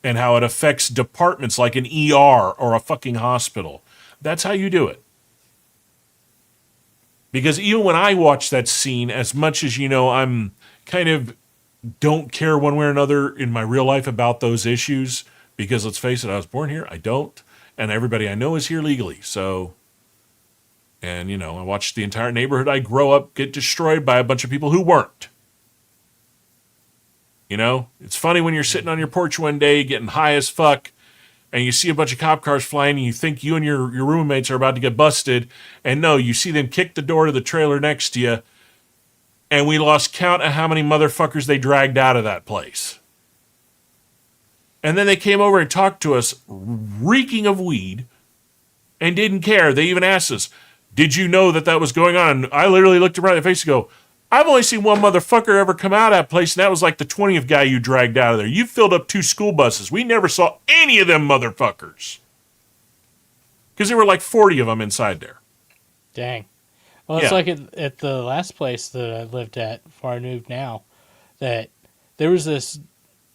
And how it affects departments like an ER or a fucking hospital. That's how you do it. Because even when I watch that scene, as much as, I'm kind of don't care one way or another in my real life about those issues, because let's face it, I was born here, I don't, and everybody I know is here legally, so, and, I watched the entire neighborhood I grow up get destroyed by a bunch of people who weren't. It's funny when you're sitting on your porch one day getting high as fuck, and you see a bunch of cop cars flying, and you think you and your roommates are about to get busted, and no, you see them kick the door to the trailer next to you, and we lost count of how many motherfuckers they dragged out of that place. And then they came over and talked to us, reeking of weed, and didn't care. They even asked us, did you know that was going on? And I literally looked around their face and go, I've only seen one motherfucker ever come out of that place, and that was like the 20th guy you dragged out of there. You filled up 2 school buses. We never saw any of them motherfuckers. Because there were like 40 of them inside there. Dang. Well, it's like at the last place that I lived at before I moved now, that there was this,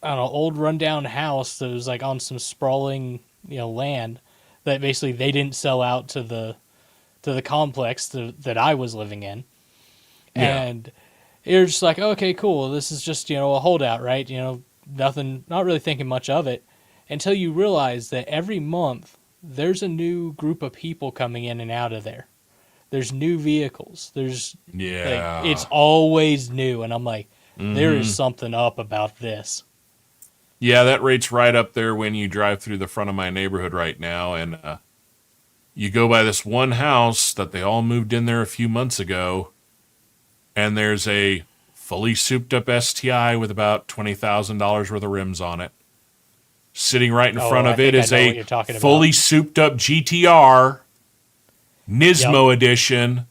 I don't know, old rundown house that was like on some sprawling, land that basically they didn't sell out to the complex that I was living in. Yeah. And you're just like, okay, cool. This is just, a holdout, right? Nothing, not really thinking much of it until you realize that every month there's a new group of people coming in and out of there. There's new vehicles. There's, it's always new. And I'm like, there is something up about this. Yeah, that rate's right up there when you drive through the front of my neighborhood right now. And you go by this one house that they all moved in there a few months ago. And there's a fully souped up STI with about $20,000 worth of rims on it. Sitting right in front of it is a fully souped up GTR, Nismo edition,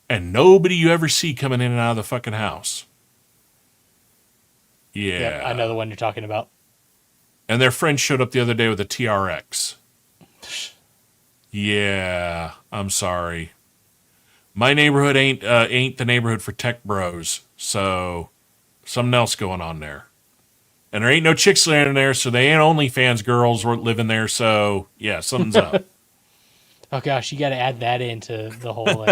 and nobody you ever see coming in and out of the fucking house. Yeah. Yep, I know the one you're talking about. And their friend showed up the other day with a TRX. Yeah, I'm sorry. My neighborhood ain't the neighborhood for tech bros, so something else going on there. And there ain't no chicks living there, so they ain't OnlyFans girls living there, so yeah, something's up. Oh gosh, you got to add that into the whole,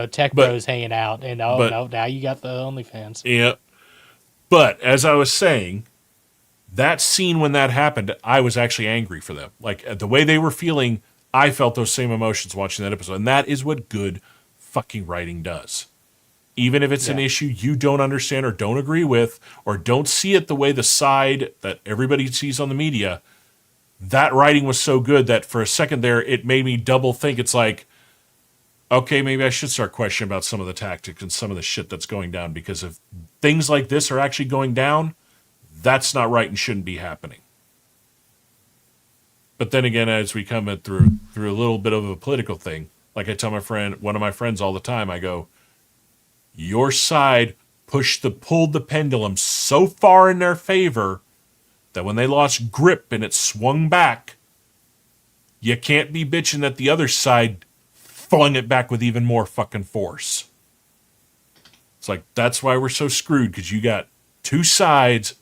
tech bros hanging out, and no, now you got the OnlyFans. Yeah, but as I was saying, that scene when that happened, I was actually angry for them. Like the way they were feeling, I felt those same emotions watching that episode, and that is what good fucking writing does. Even if it's an issue you don't understand or don't agree with or don't see it the way the side that everybody sees on the media, that writing was so good that for a second there, it made me double think. It's like, okay, maybe I should start questioning about some of the tactics and some of the shit that's going down, because if things like this are actually going down, that's not right and shouldn't be happening. But then again, as we come through a little bit of a political thing, like I tell one of my friends all the time, I go, your side pulled the pendulum so far in their favor that when they lost grip and it swung back, you can't be bitching that the other side flung it back with even more fucking force. It's like, that's why we're so screwed, because you got two sides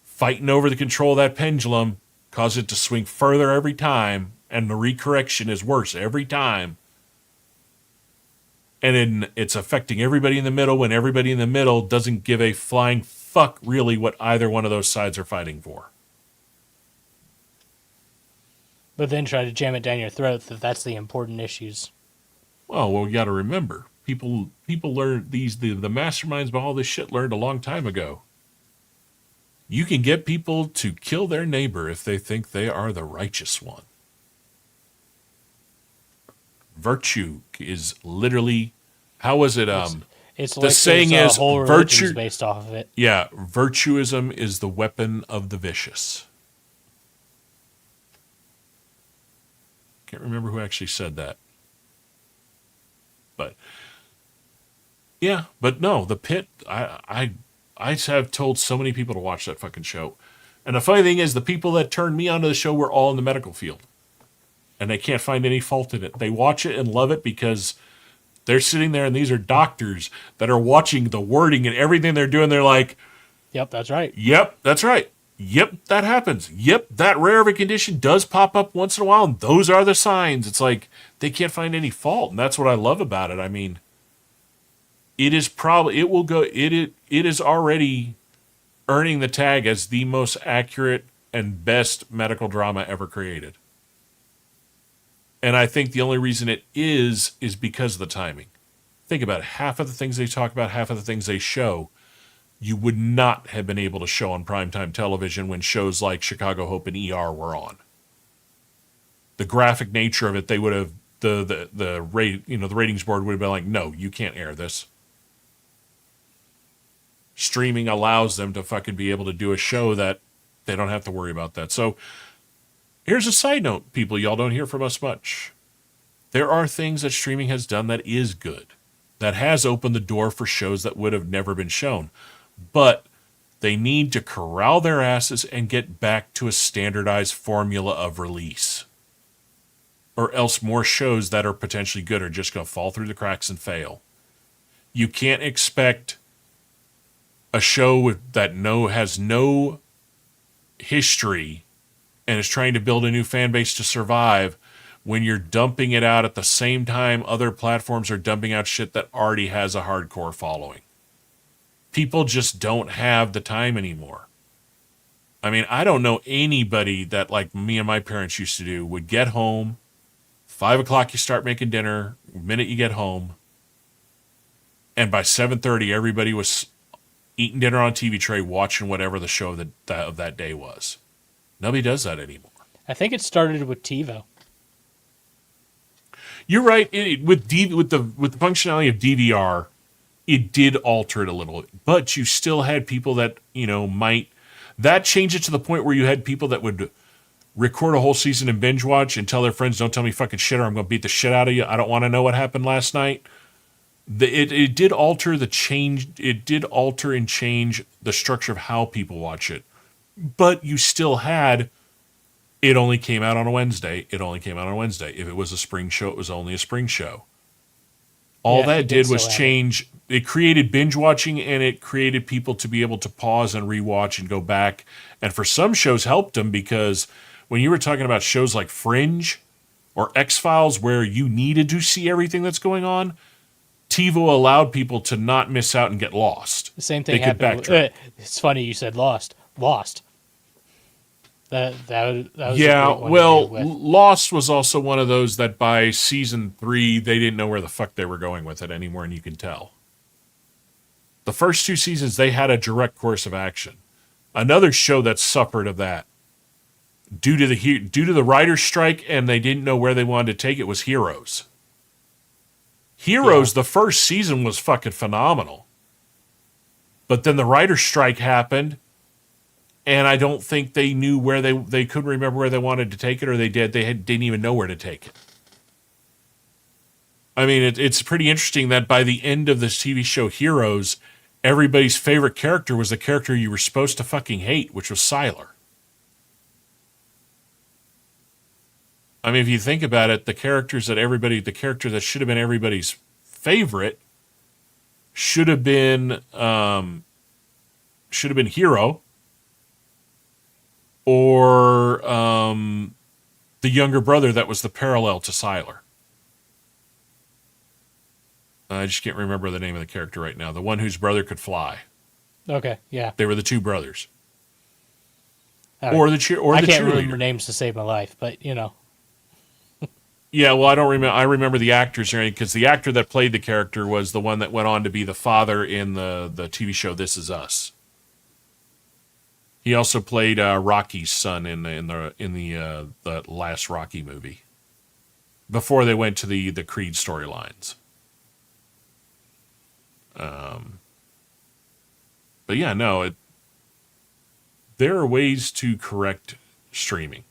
fighting over the control of that pendulum, cause it to swing further every time, and the recorrection is worse every time. And then it's affecting everybody in the middle when everybody in the middle doesn't give a flying fuck really what either one of those sides are fighting for. But then try to jam it down your throat that that's the important issues. Well, you got to remember, people learn the masterminds behind all this shit learned a long time ago. You can get people to kill their neighbor if they think they are the righteous one. Virtue is literally, how was it? It's the like saying is whole virtue based off of it. Yeah, virtuism is the weapon of the vicious. Can't remember who actually said that. Yeah, but no, The Pit, I have told so many people to watch that fucking show. And the funny thing is, the people that turned me onto the show were all in the medical field. And they can't find any fault in it. They watch it and love it because they're sitting there and these are doctors that are watching the wording and everything they're doing. They're like, yep, that's right. Yep, that's right. Yep, that happens. Yep, that rare of a condition does pop up once in a while, and those are the signs. It's like they can't find any fault, and that's what I love about it. I mean, it is already earning the tag as the most accurate and best medical drama ever created. And I think the only reason it is because of the timing. Think about it. Half of the things they talk about, half of the things they show, you would not have been able to show on primetime television when shows like Chicago Hope and ER were on. The graphic nature of it, they would have the ratings board would have been like, no, you can't air this. Streaming allows them to fucking be able to do a show that they don't have to worry about that. So here's a side note, people y'all don't hear from us much. There are things that streaming has done that is good, that has opened the door for shows that would have never been shown. But they need to corral their asses and get back to a standardized formula of release. Or else more shows that are potentially good are just going to fall through the cracks and fail. You can't expect a show that has no history and is trying to build a new fan base to survive when you're dumping it out at the same time other platforms are dumping out shit that already has a hardcore following. People just don't have the time anymore. I mean, I don't know anybody that, like me and my parents used to do, would get home, 5 o'clock you start making dinner, the minute you get home, and by 7:30 everybody was eating dinner on TV tray, watching whatever the show of that day was. Nobody does that anymore. I think it started with TiVo. You're right. With the functionality of DVR, it did alter it a little, but you still had people that that changed it to the point where you had people that would record a whole season and binge watch and tell their friends, "Don't tell me fucking shit, or I'm going to beat the shit out of you. I don't want to know what happened last night." It did alter the change. It did alter and change the structure of how people watch it, but you still had. It only came out on a Wednesday. It only came out on a Wednesday. If it was a spring show, it was only a spring show. All that did was change. It created binge watching, and it created people to be able to pause and rewatch and go back. And for some shows, helped them because when you were talking about shows like Fringe or X-Files, where you needed to see everything that's going on, TiVo allowed people to not miss out and get lost. The same thing happened. It's funny you said Lost. That was yeah. Well, Lost was also one of those that by season 3 they didn't know where the fuck they were going with it anymore, and you can tell. The first 2 seasons they had a direct course of action. Another show that suffered of that due to the writer's strike, and they didn't know where they wanted to take it, was Heroes. Heroes, the first season was fucking phenomenal, but then the writer's strike happened. And I don't think they knew where they couldn't remember where they wanted to take it, or they didn't even know where to take it. I mean, it's pretty interesting that by the end of this TV show Heroes, everybody's favorite character was the character you were supposed to fucking hate, which was Sylar. I mean, if you think about it, the character that should have been everybody's favorite should have been Hero. Or the younger brother that was the parallel to Sylar. I just can't remember the name of the character right now. The one whose brother could fly. Okay, yeah. They were the 2 brothers. I can't remember names to save my life, but you know. Yeah, well, I don't remember. I remember the actors because the actor that played the character was the one that went on to be the father in the TV show This Is Us. He also played Rocky's son in the last Rocky movie. Before they went to the Creed storylines. But yeah, no. There are ways to correct streaming,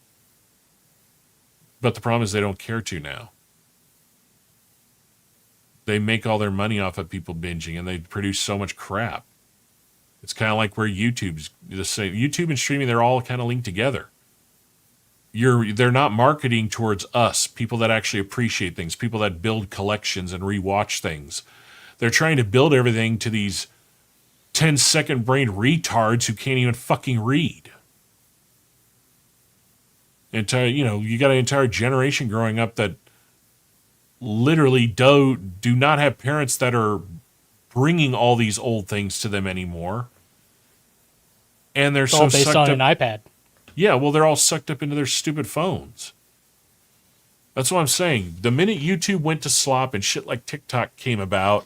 but the problem is they don't care to now. They make all their money off of people binging, and they produce so much crap. It's kind of like where YouTube's the same. YouTube and streaming, they're all kind of linked together. They're not marketing towards us, people that actually appreciate things, people that build collections and rewatch things. They're trying to build everything to these 10-second brain retards who can't even fucking read. You got an entire generation growing up that literally do not have parents that are bringing all these old things to them anymore. And they're all based on an iPad. Yeah, well, they're all sucked up into their stupid phones. That's what I'm saying. The minute YouTube went to slop and shit like TikTok came about,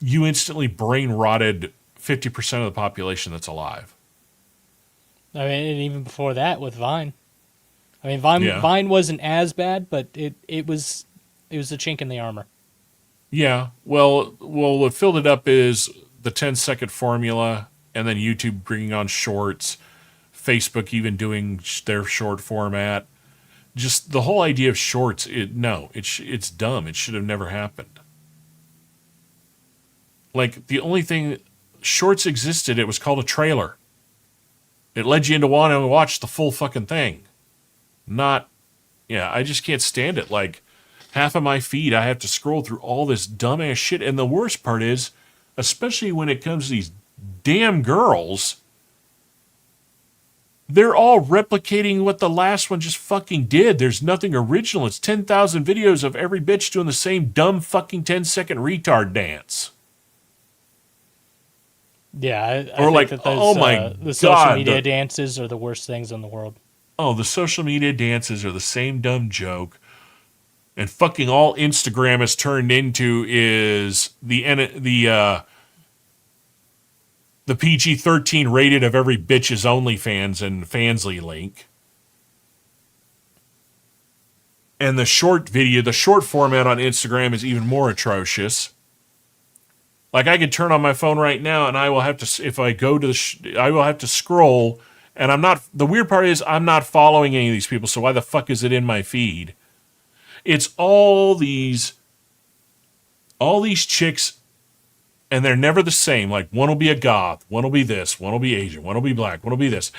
you instantly brain rotted 50% of the population that's alive. I mean, and even before that with Vine. I mean, Vine wasn't as bad, but it was a chink in the armor. Yeah, well, what filled it up is the 10-second formula, and then YouTube bringing on shorts, Facebook even doing their short format. Just the whole idea of shorts, it's dumb. It should have never happened. Like, the only thing, shorts existed, it was called a trailer. It led you into wanting to watch the full fucking thing. I just can't stand it. Like, half of my feed, I have to scroll through all this dumbass shit. And the worst part is, especially when it comes to these damn girls, they're all replicating what the last one just fucking did. There's nothing original. It's 10,000 videos of every bitch doing the same dumb fucking 10-second retard dance. Yeah, I think that those, the social media dances are the worst things in the world. Oh, the social media dances are the same dumb joke. And fucking all Instagram has turned into is the PG-13 rated of every bitch's OnlyFans and Fansly link. And the short format on Instagram is even more atrocious. Like, I could turn on my phone right now and I will have to, if I go to I will have to scroll, and the weird part is I'm not following any of these people, so why the fuck is it in my feed? It's all these chicks, and they're never the same. Like, one will be a goth, one will be this, one will be Asian, one will be black, one will be this.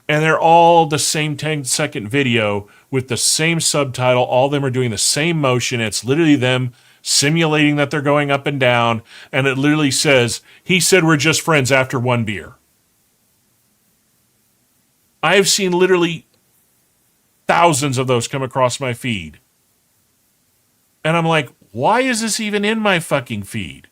And they're all the same 10-second video with the same subtitle. All of them are doing the same motion. It's literally them simulating that they're going up and down, and it literally says, "He said we're just friends after one beer." I have seen literally thousands of those come across my feed. And I'm like, why is this even in my fucking feed?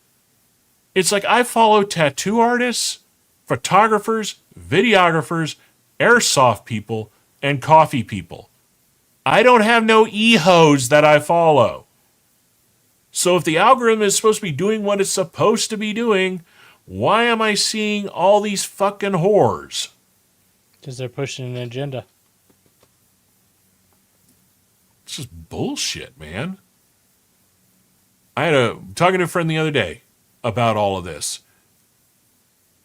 It's like I follow tattoo artists, photographers, videographers, airsoft people, and coffee people. I don't have no e-hoes that I follow. So if the algorithm is supposed to be doing what it's supposed to be doing, why am I seeing all these fucking whores? Because they're pushing an agenda. It's just bullshit, man. Talking to a friend the other day about all of this.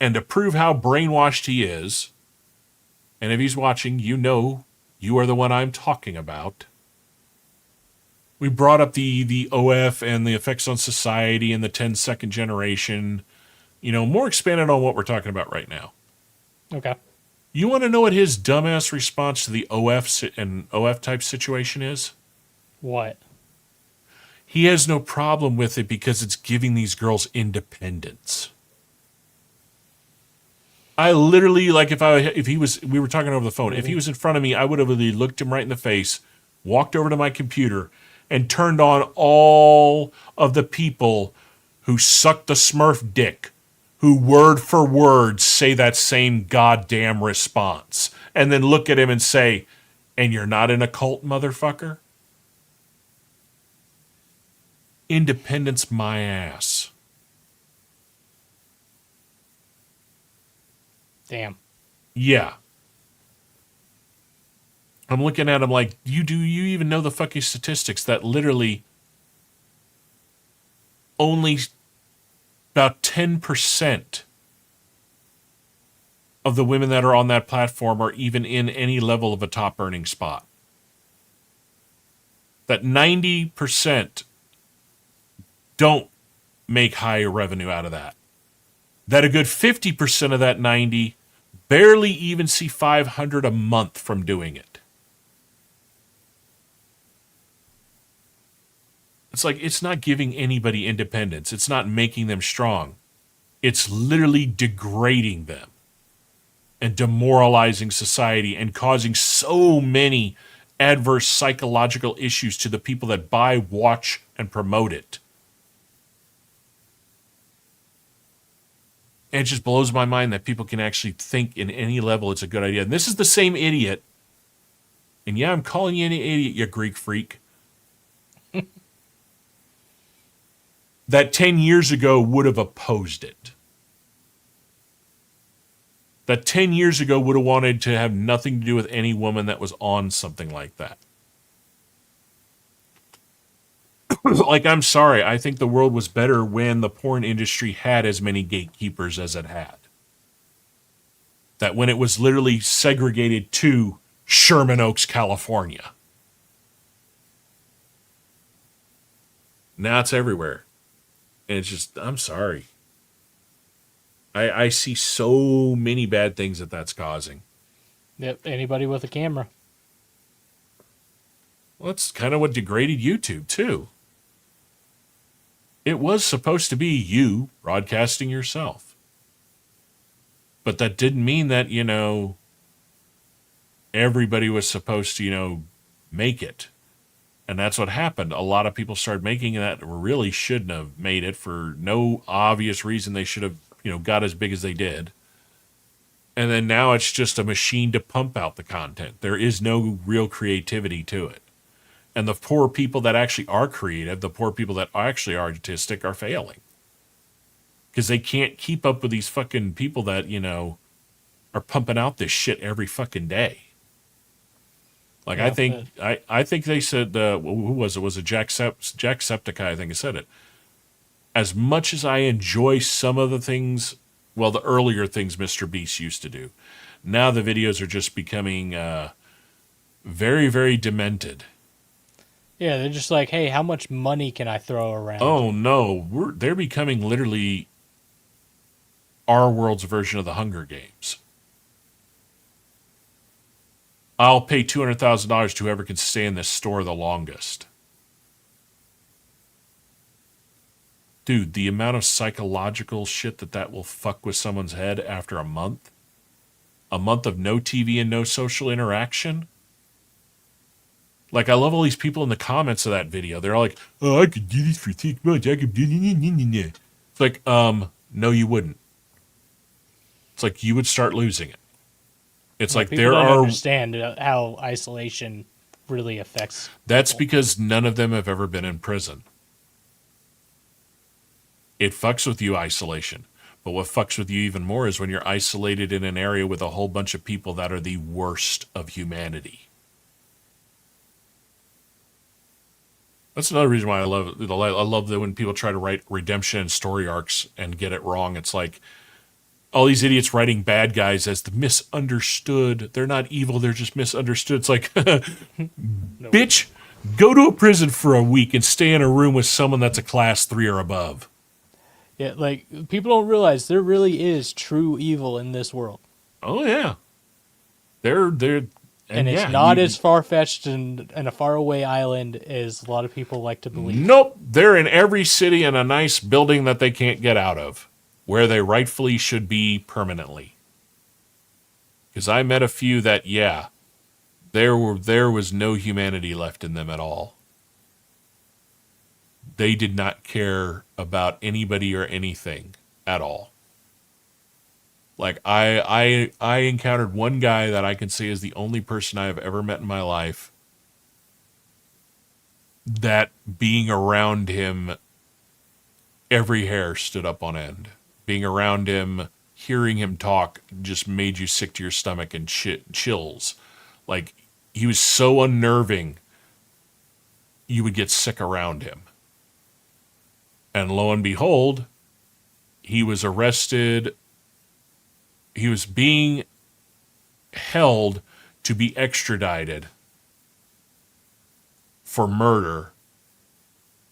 And to prove how brainwashed he is, and if he's watching, you know you are the one I'm talking about. We brought up the OF and the effects on society and the 10-second generation. More expanded on what we're talking about right now. Okay. You want to know what his dumbass response to the OF and OF type situation is? What? He has no problem with it because it's giving these girls independence. I literally, like, we were talking over the phone, if he was in front of me, I would have really looked him right in the face, walked over to my computer, and turned on all of the people who suck the Smurf dick, who word for word say that same goddamn response, and then look at him and say, "And you're not in a cult, motherfucker?" Independence my ass. Damn. Yeah. I'm looking at him like, do you even know the fucking statistics that literally only about 10% of the women that are on that platform are even in any level of a top earning spot? That 90% don't make high revenue out of that. That a good 50% of that 90 barely even see 500 a month from doing it. It's like, it's not giving anybody independence. It's not making them strong. It's literally degrading them and demoralizing society and causing so many adverse psychological issues to the people that buy, watch, and promote it. And it just blows my mind that people can actually think in any level it's a good idea. And this is the same idiot. And yeah, I'm calling you an idiot, you Greek freak. That 10 years ago would have opposed it. That 10 years ago would have wanted to have nothing to do with any woman that was on something like that. Like, I'm sorry, I think the world was better when the porn industry had as many gatekeepers as it had. That when it was literally segregated to Sherman Oaks, California. Now it's everywhere. And it's just, I'm sorry. I see so many bad things that that's causing. Yep, anybody with a camera. Well, that's kind of what degraded YouTube, too. It was supposed to be you broadcasting yourself. But that didn't mean that, everybody was supposed to, make it. And that's what happened. A lot of people started making that really shouldn't have made it for no obvious reason. They should have, got as big as they did. And then now it's just a machine to pump out the content. There is no real creativity to it. And the poor people that actually are creative, the poor people that actually are artistic are failing. Because they can't keep up with these fucking people that, are pumping out this shit every fucking day. Like, yeah, I think they said, who was it? Was it Jacksepticeye, I think, said it. As much as I enjoy some of the things, well, the earlier things Mr. Beast used to do, now the videos are just becoming very, very demented. Yeah, they're just like, hey, how much money can I throw around? Oh, no. They're becoming literally our world's version of the Hunger Games. I'll pay $200,000 to whoever can stay in this store the longest. Dude, the amount of psychological shit that will fuck with someone's head after a month of no TV and no social interaction. Like, I love all these people in the comments of that video. They're all like, oh, I could do this for 6 months. I could do this. It's like, no, you wouldn't. It's like you would start losing it. It's like people don't understand how isolation really affects people. That's because none of them have ever been in prison. It fucks with you, isolation. But what fucks with you even more is when you're isolated in an area with a whole bunch of people that are the worst of humanity. That's another reason why I love it. I love that when people try to write redemption and story arcs and get it wrong. It's like all these idiots writing bad guys as the misunderstood. They're not evil, they're just misunderstood. It's like, bitch, go to a prison for a week and stay in a room with someone that's a class 3 or above. Yeah, like, people don't realize there really is true evil in this world. Oh, yeah. And it's not as far-fetched and a faraway island as a lot of people like to believe. Nope. They're in every city in a nice building that they can't get out of, where they rightfully should be permanently. Because I met a few that, yeah, there was no humanity left in them at all. They did not care about anybody or anything at all. Like, I encountered one guy that I can say is the only person I have ever met in my life that being around him, every hair stood up on end. Being around him, hearing him talk just made you sick to your stomach and chills. Like, he was so unnerving, you would get sick around him. And lo and behold, he was arrested. He was being held to be extradited for murder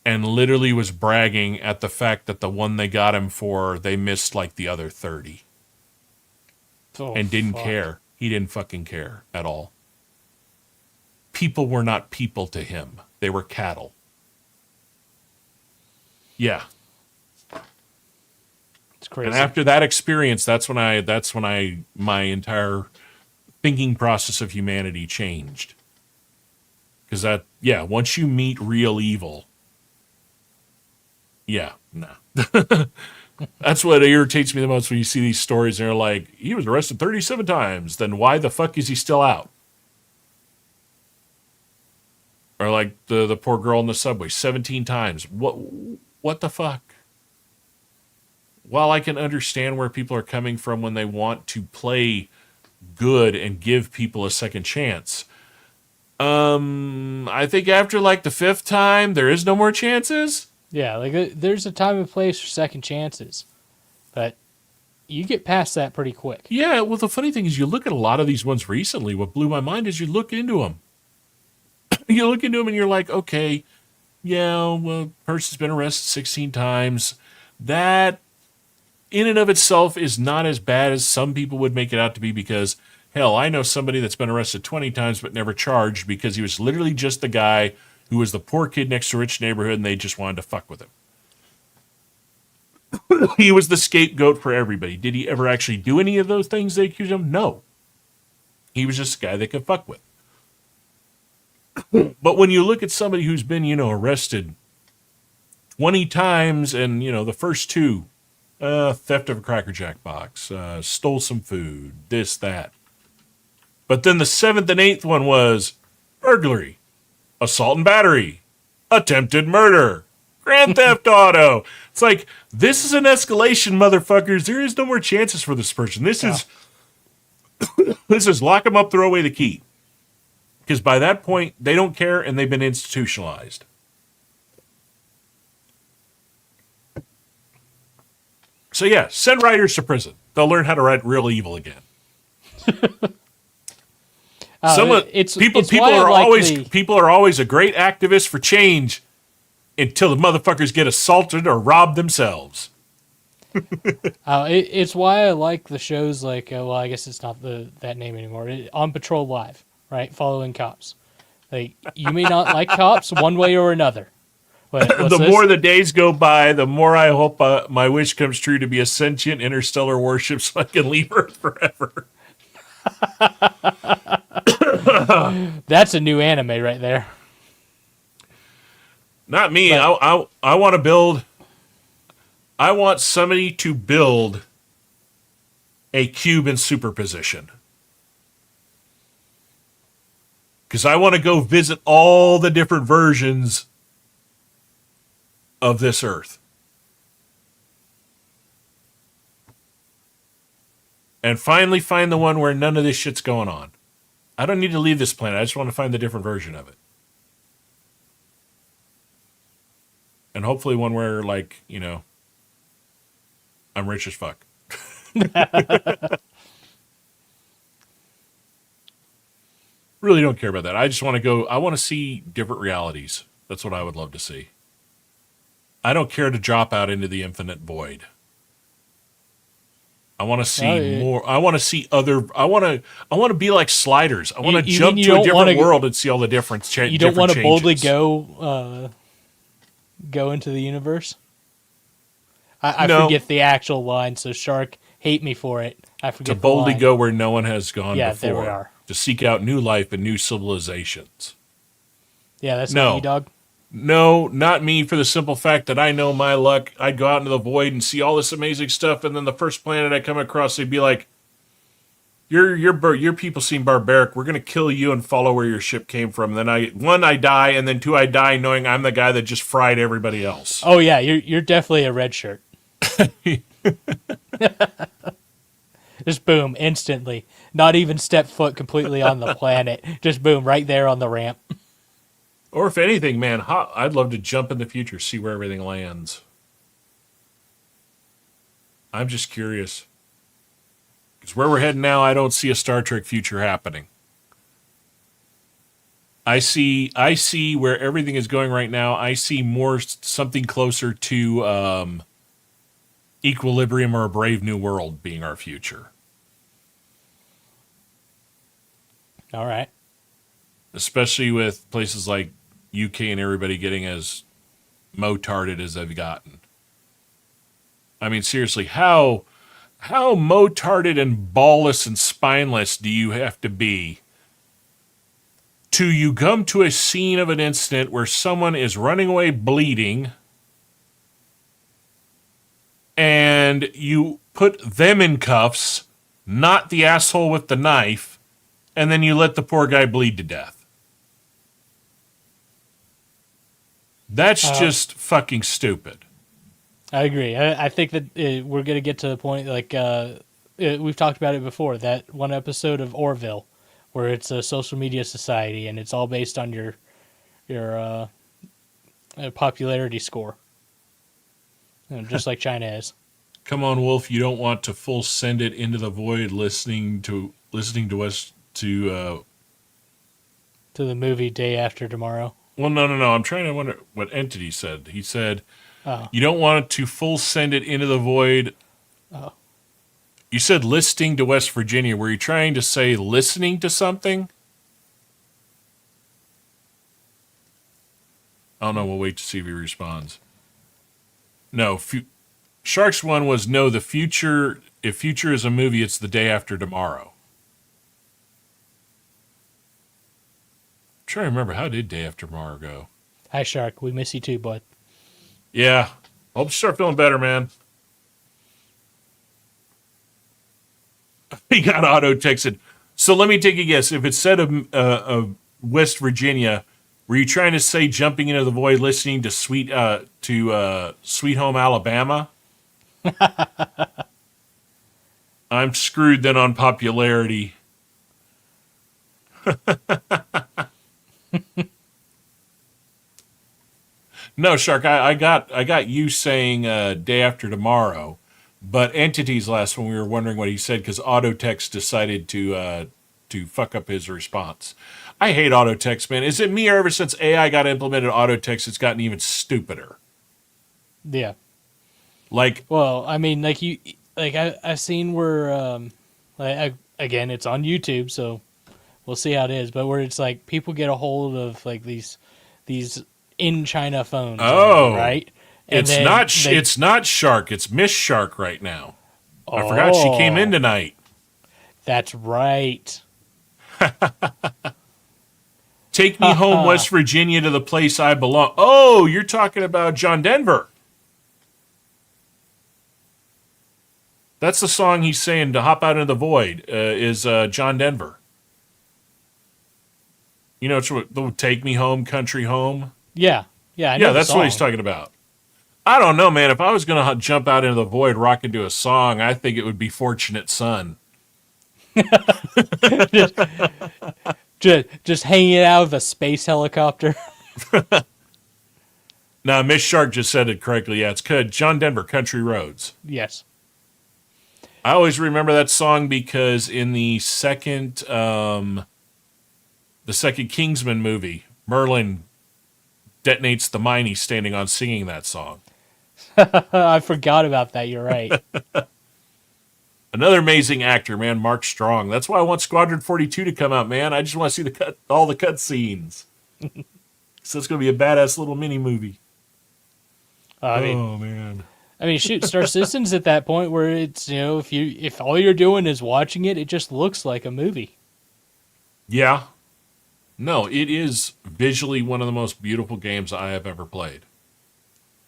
and literally was bragging at the fact that the one they got him for, they missed like the other 30. And didn't care. He didn't fucking care at all. People were not people to him. They were cattle. Yeah. It's crazy. And after that experience, that's when my entire thinking process of humanity changed. Because once you meet real evil, that's what irritates me the most when you see these stories and they're like, he was arrested 37 times, then why the fuck is he still out? Or like the poor girl in the subway, 17 times. What the fuck? While I can understand where people are coming from when they want to play good and give people a second chance, I think after like the 5th time, there is no more chances. Yeah, like there's a time and place for second chances, but you get past that pretty quick. Yeah, well, the funny thing is you look at a lot of these ones recently, what blew my mind is you look into them. You look into them and you're like, okay, yeah, well, person's been arrested 16 times. That, in and of itself, is not as bad as some people would make it out to be because, hell, I know somebody that's been arrested 20 times but never charged because he was literally just the guy who was the poor kid next to a rich neighborhood and they just wanted to fuck with him. He was the scapegoat for everybody. Did he ever actually do any of those things they accused him? No. He was just a guy they could fuck with. But when you look at somebody who's been, arrested 20 times and, the first 2, theft of a Cracker Jack box, stole some food, this, that. But then the 7th and 8th one was burglary, assault and battery, attempted murder, grand theft auto. It's like, this is an escalation, motherfuckers. There is no more chances for this person. This is lock them up, throw away the key. Because by that point, they don't care and they've been institutionalized. So yeah, send writers to prison. They'll learn how to write real evil again. People are always a great activist for change until the motherfuckers get assaulted or robbed themselves. It's why I like the shows like, I guess it's not that name anymore. On Patrol Live, right? Following cops. Like, you may not like cops one way or another. The more the days go by, the more I hope my wish comes true to be a sentient interstellar warship so I can leave Earth forever. That's a new anime right there. Not me. I want to build. I want somebody to build a cube in superposition. Because I want to go visit all the different versions of this Earth. And finally find the one where none of this shit's going on. I don't need to leave this planet. I just want to find the different version of it. And hopefully one where, like, I'm rich as fuck. Really don't care about that. I just want to go, I want to see different realities. That's what I would love to see. I don't care to drop out into the infinite void. I want to see more. I want to see other. I want to be like Sliders. I want to jump to a different world and see all the different You don't want to boldly go into the universe? I forget the actual line, so Shark, hate me for it. I forget to boldly go where no one has gone before. There we are. To seek out new life and new civilizations. Yeah, that's not you, dog. No, not me, for the simple fact that I know my luck. I'd go out into the void and see all this amazing stuff, and then the first planet I come across, they'd be like, your people seem barbaric. We're going to kill you and follow where your ship came from. And then I die, and then 2, I die knowing I'm the guy that just fried everybody else. Oh, yeah, you're definitely a red shirt. Just boom, instantly. Not even step foot completely on the planet. Just boom, right there on the ramp. Or if anything, man, I'd love to jump in the future, see where everything lands. I'm just curious. Because where we're heading now, I don't see a Star Trek future happening. I see where everything is going right now. I see more something closer to Equilibrium or A Brave New World being our future. All right. Especially with places like UK and everybody getting as motarded as they've gotten. I mean, seriously, how motarded and ballless and spineless do you have to be to you come to a scene of an incident where someone is running away bleeding and you put them in cuffs, not the asshole with the knife, and then you let the poor guy bleed to death? That's just fucking stupid. I agree. I think that we're going to get to the point, like, we've talked about it before, that one episode of Orville, where it's a social media society, and it's all based on your popularity score, just like China is. Come on, Wolf, you don't want to full send it into the void listening to us to the movie Day After Tomorrow. Well, no. I'm trying to wonder what Entity said. He said, you don't want to full send it into the void. Oh. You said listening to West Virginia. Were you trying to say listening to something? I don't know. We'll wait to see if he responds. No. Shark's one was, no, the future. If future is a movie, it's The Day After Tomorrow. I'm trying to remember, how did Day After Tomorrow go? Hi, Shark. We miss you too, bud. Yeah. Hope you start feeling better, man. He got auto texted. So let me take a guess. If it said of West Virginia, were you trying to say jumping into the void, listening to Sweet Home Alabama? I'm screwed then on popularity. No, Shark, I got you saying Day After Tomorrow, but Entity's last one, we were wondering what he said because Autotext decided to fuck up his response. I hate Autotext, man. Is it me, or ever since AI got implemented Autotext, it's gotten even stupider? Yeah. Like, well, I mean, I've seen where, again, it's on YouTube, so we'll see how it is. But where it's like people get a hold of like these in China phones. Oh, right. And it's not Shark. It's Miss Shark right now. I forgot she came in tonight. That's right. Take me home, West Virginia, to the place I belong. Oh, you're talking about John Denver. That's the song he's saying to hop out into the void is John Denver. You know, it's the Take Me Home, Country Home. Yeah. I know that's what he's talking about. I don't know, man. If I was going to jump out into the void rocking to a song, I think it would be Fortunate Son. just hanging out of a space helicopter. Now, Miss Shark just said it correctly. Yeah, it's John Denver, Country Roads. Yes. I always remember that song because in the second Kingsman movie, Merlin detonates the mine he's standing on singing that song. I forgot about that. You're right. Another amazing actor, man, Mark Strong. That's why I want Squadron 42 to come out, man. I just want to see all the cut scenes. So it's going to be a badass little mini movie. Man. I mean, shoot, Star Citizen's at that point where it's, if all you're doing is watching it, it just looks like a movie. Yeah. No, it is visually one of the most beautiful games I have ever played.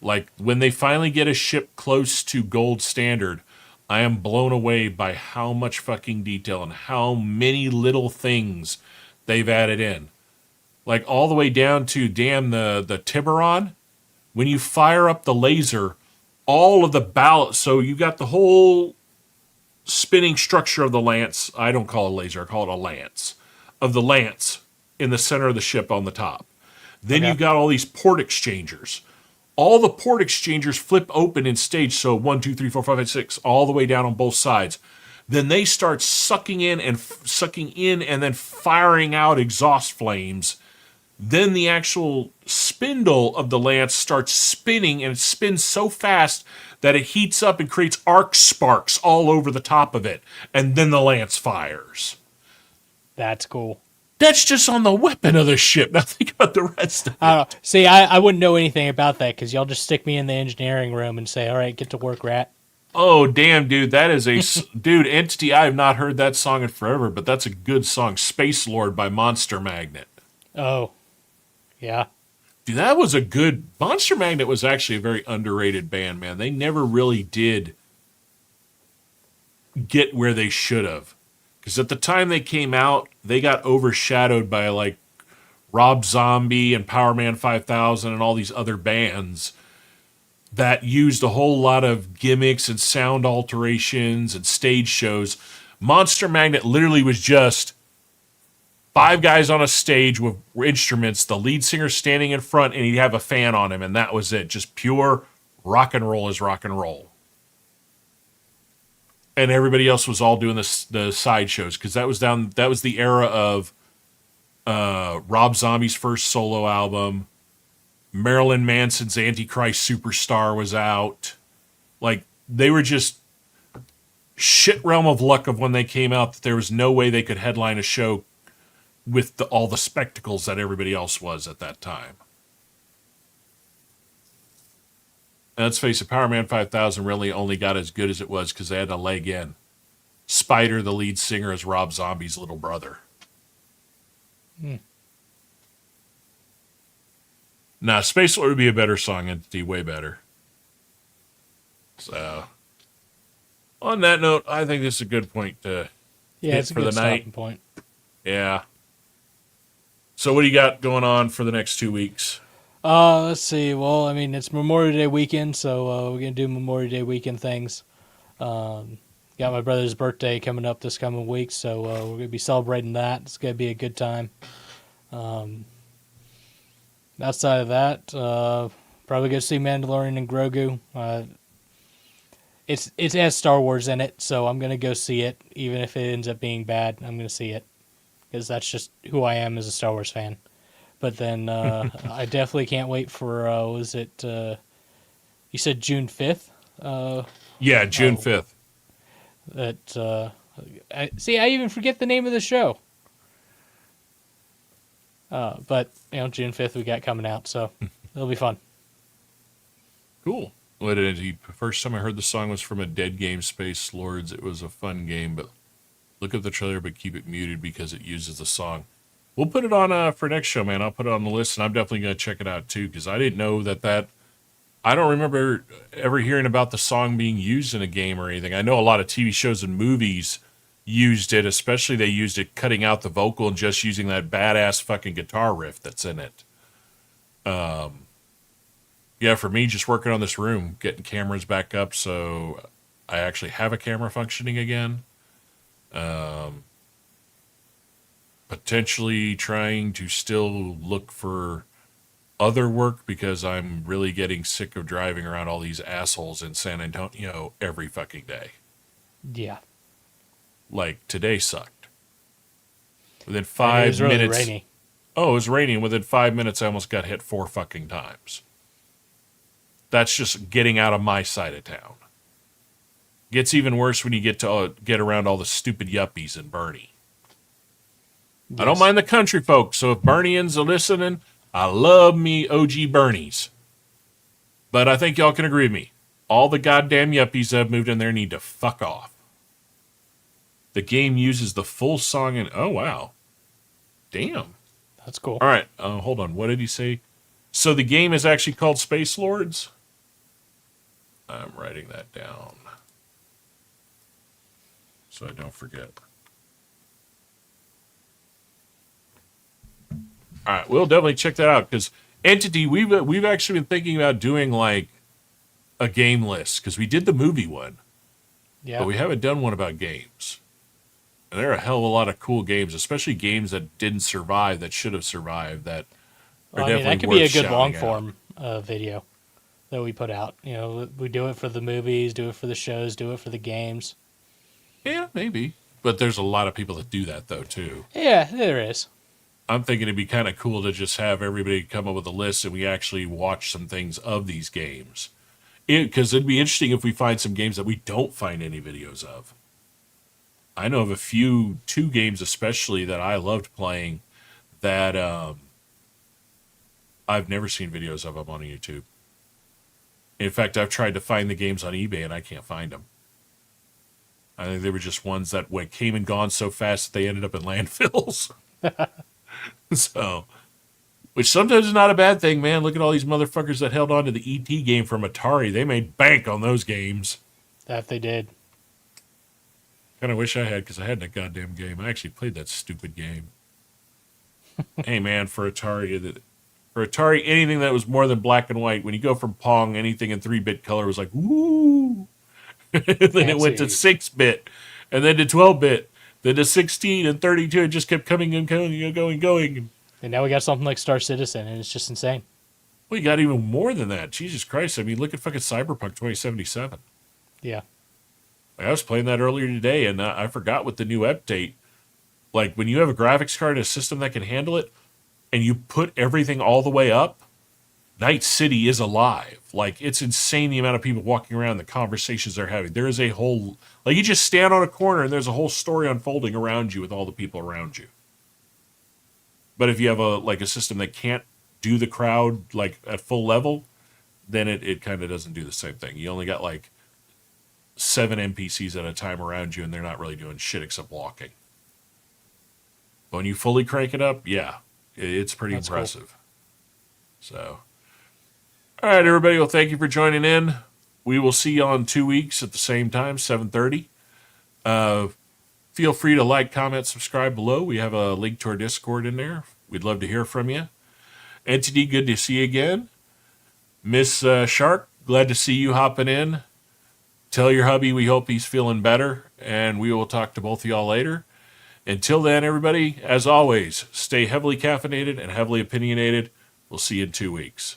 Like, when they finally get a ship close to gold standard, I am blown away by how much fucking detail and how many little things they've added in. Like, all the way down to, the Tiburon. When you fire up the laser, all of the ballast, so you got the whole spinning structure of the lance. I don't call it a laser, I call it a lance. Of the lance in the center of the ship on the top. Then you've got all these port exchangers. All the port exchangers flip open in stage, so 1, 2, 3, 4, 5, 5, 6, all the way down on both sides. Then they start sucking in and then firing out exhaust flames then the actual spindle of the lance starts spinning, and it spins so fast that it heats up and creates arc sparks all over the top of it, and then the lance fires. That's cool. That's just on the weapon of the ship. Now think about the rest of it. I don't know. See, I wouldn't know anything about that because y'all just stick me in the engineering room and say, all right, get to work, rat. Oh, damn, dude. That is a... dude, Entity, I have not heard that song in forever, but that's a good song. Space Lord by Monster Magnet. Oh, yeah. Dude, that was a good... Monster Magnet was actually a very underrated band, man. They never really did get where they should have. Because at the time they came out, they got overshadowed by, like, Rob Zombie and Power Man 5000 and all these other bands that used a whole lot of gimmicks and sound alterations and stage shows. Monster Magnet literally was just 5 guys on a stage with instruments, the lead singer standing in front, and he'd have a fan on him, and that was it. Just pure rock and roll is rock and roll. And everybody else was all doing the side shows, because that was the era of Rob Zombie's first solo album. Marilyn Manson's Antichrist Superstar was out. Like, they were just shit realm of luck of when they came out that there was no way they could headline a show with all the spectacles that everybody else was at that time. And let's face it, Power Man 5000 really only got as good as it was because they had a leg in. Spider, the lead singer, is Rob Zombie's little brother. Nah, Space Lord would be a better song entity, way better. So, on that note, I think this is a good point to hit it's a for good the night. stopping point. Yeah. So what do you got going on for the next 2 weeks? Let's see. Well, I mean, it's Memorial Day weekend, so we're going to do Memorial Day weekend things. Got my brother's birthday coming up this coming week, so we're going to be celebrating that. It's going to be a good time. Outside of that, probably go see Mandalorian and Grogu. It has Star Wars in it, so I'm going to go see it. Even if it ends up being bad, I'm going to see it. Because that's just who I am as a Star Wars fan. But then I definitely can't wait for, was it, you said June 5th? Yeah, June 5th. I even forget the name of the show. But, June 5th we got coming out, so it'll be fun. Cool. Well, the first time I heard the song was from a Dead Game, Space Lords. It was a fun game, but look at the trailer, but keep it muted because it uses the song. We'll put it on for next show, man. I'll put it on the list, and I'm definitely going to check it out, too, because I didn't know that I don't remember ever hearing about the song being used in a game or anything. I know a lot of TV shows and movies used it, especially they used it cutting out the vocal and just using that badass fucking guitar riff that's in it. Yeah, for me, just working on this room, getting cameras back up so I actually have a camera functioning again. Potentially trying to still look for other work because I'm really getting sick of driving around all these assholes in San Antonio every fucking day. Yeah. Like, today sucked. Within 5 it was really minutes... rainy. Oh, it was raining. Within 5 minutes, I almost got hit 4 fucking times. That's just getting out of my side of town. Gets even worse when you get around all the stupid yuppies in Bernie. Yes. I don't mind the country folks, so if Bernians are listening, I love me OG Bernies. But I think y'all can agree with me. All the goddamn yuppies that have moved in there need to fuck off. The game uses the full song and... Oh, wow. Damn. That's cool. All right. Hold on. What did he say? So the game is actually called Space Lords? I'm writing that down so I don't forget. All right, we'll definitely check that out because Entity, we've actually been thinking about doing like a game list because we did the movie one, but we haven't done one about games. And there are a hell of a lot of cool games, especially games that didn't survive that should have survived. That are definitely that could be a good long form video that we put out. We do it for the movies, do it for the shows, do it for the games. Yeah, maybe. But there's a lot of people that do that though too. Yeah, there is. I'm thinking it'd be kind of cool to just have everybody come up with a list and we actually watch some things of these games. Because it'd be interesting if we find some games that we don't find any videos of. I know of a few, 2 games especially, that I loved playing that I've never seen videos of them on YouTube. In fact, I've tried to find the games on eBay and I can't find them. I think they were just ones that came and gone so fast that they ended up in landfills. So, which sometimes is not a bad thing, man. Look at all these motherfuckers that held on to the ET game from Atari. They made bank on those games. That they did. Kind of wish I had, because I had that goddamn game. I actually played that stupid game. Hey, man, for Atari, anything that was more than black and white, when you go from Pong, anything in 3-bit color was like, woo! Then it went to 6-bit, and then to 12-bit, then to 16 and 32. It just kept coming and going. And now we got something like Star Citizen, and it's just insane. Well, you got even more than that. Jesus Christ. I mean, look at fucking Cyberpunk 2077. Yeah. I was playing that earlier today, and I forgot with the new update. Like, when you have a graphics card and a system that can handle it, and you put everything all the way up, Night City is alive. Like, it's insane the amount of people walking around, the conversations they're having. There is a whole... Like, you just stand on a corner, and there's a whole story unfolding around you with all the people around you. But if you have a system that can't do the crowd, like, at full level, then it kind of doesn't do the same thing. You only got, like, 7 NPCs at a time around you, and they're not really doing shit except walking. But when you fully crank it up, yeah, it's pretty impressive. Cool. So, all right, everybody. Well, thank you for joining in. We will see you on 2 weeks at the same time, 7:30. Feel free to like, comment, subscribe below. We have a link to our Discord in there. We'd love to hear from you. NTD, good to see you again. Miss Shark, glad to see you hopping in. Tell your hubby we hope he's feeling better, and we will talk to both of y'all later. Until then, everybody, as always, stay heavily caffeinated and heavily opinionated. We'll see you in 2 weeks.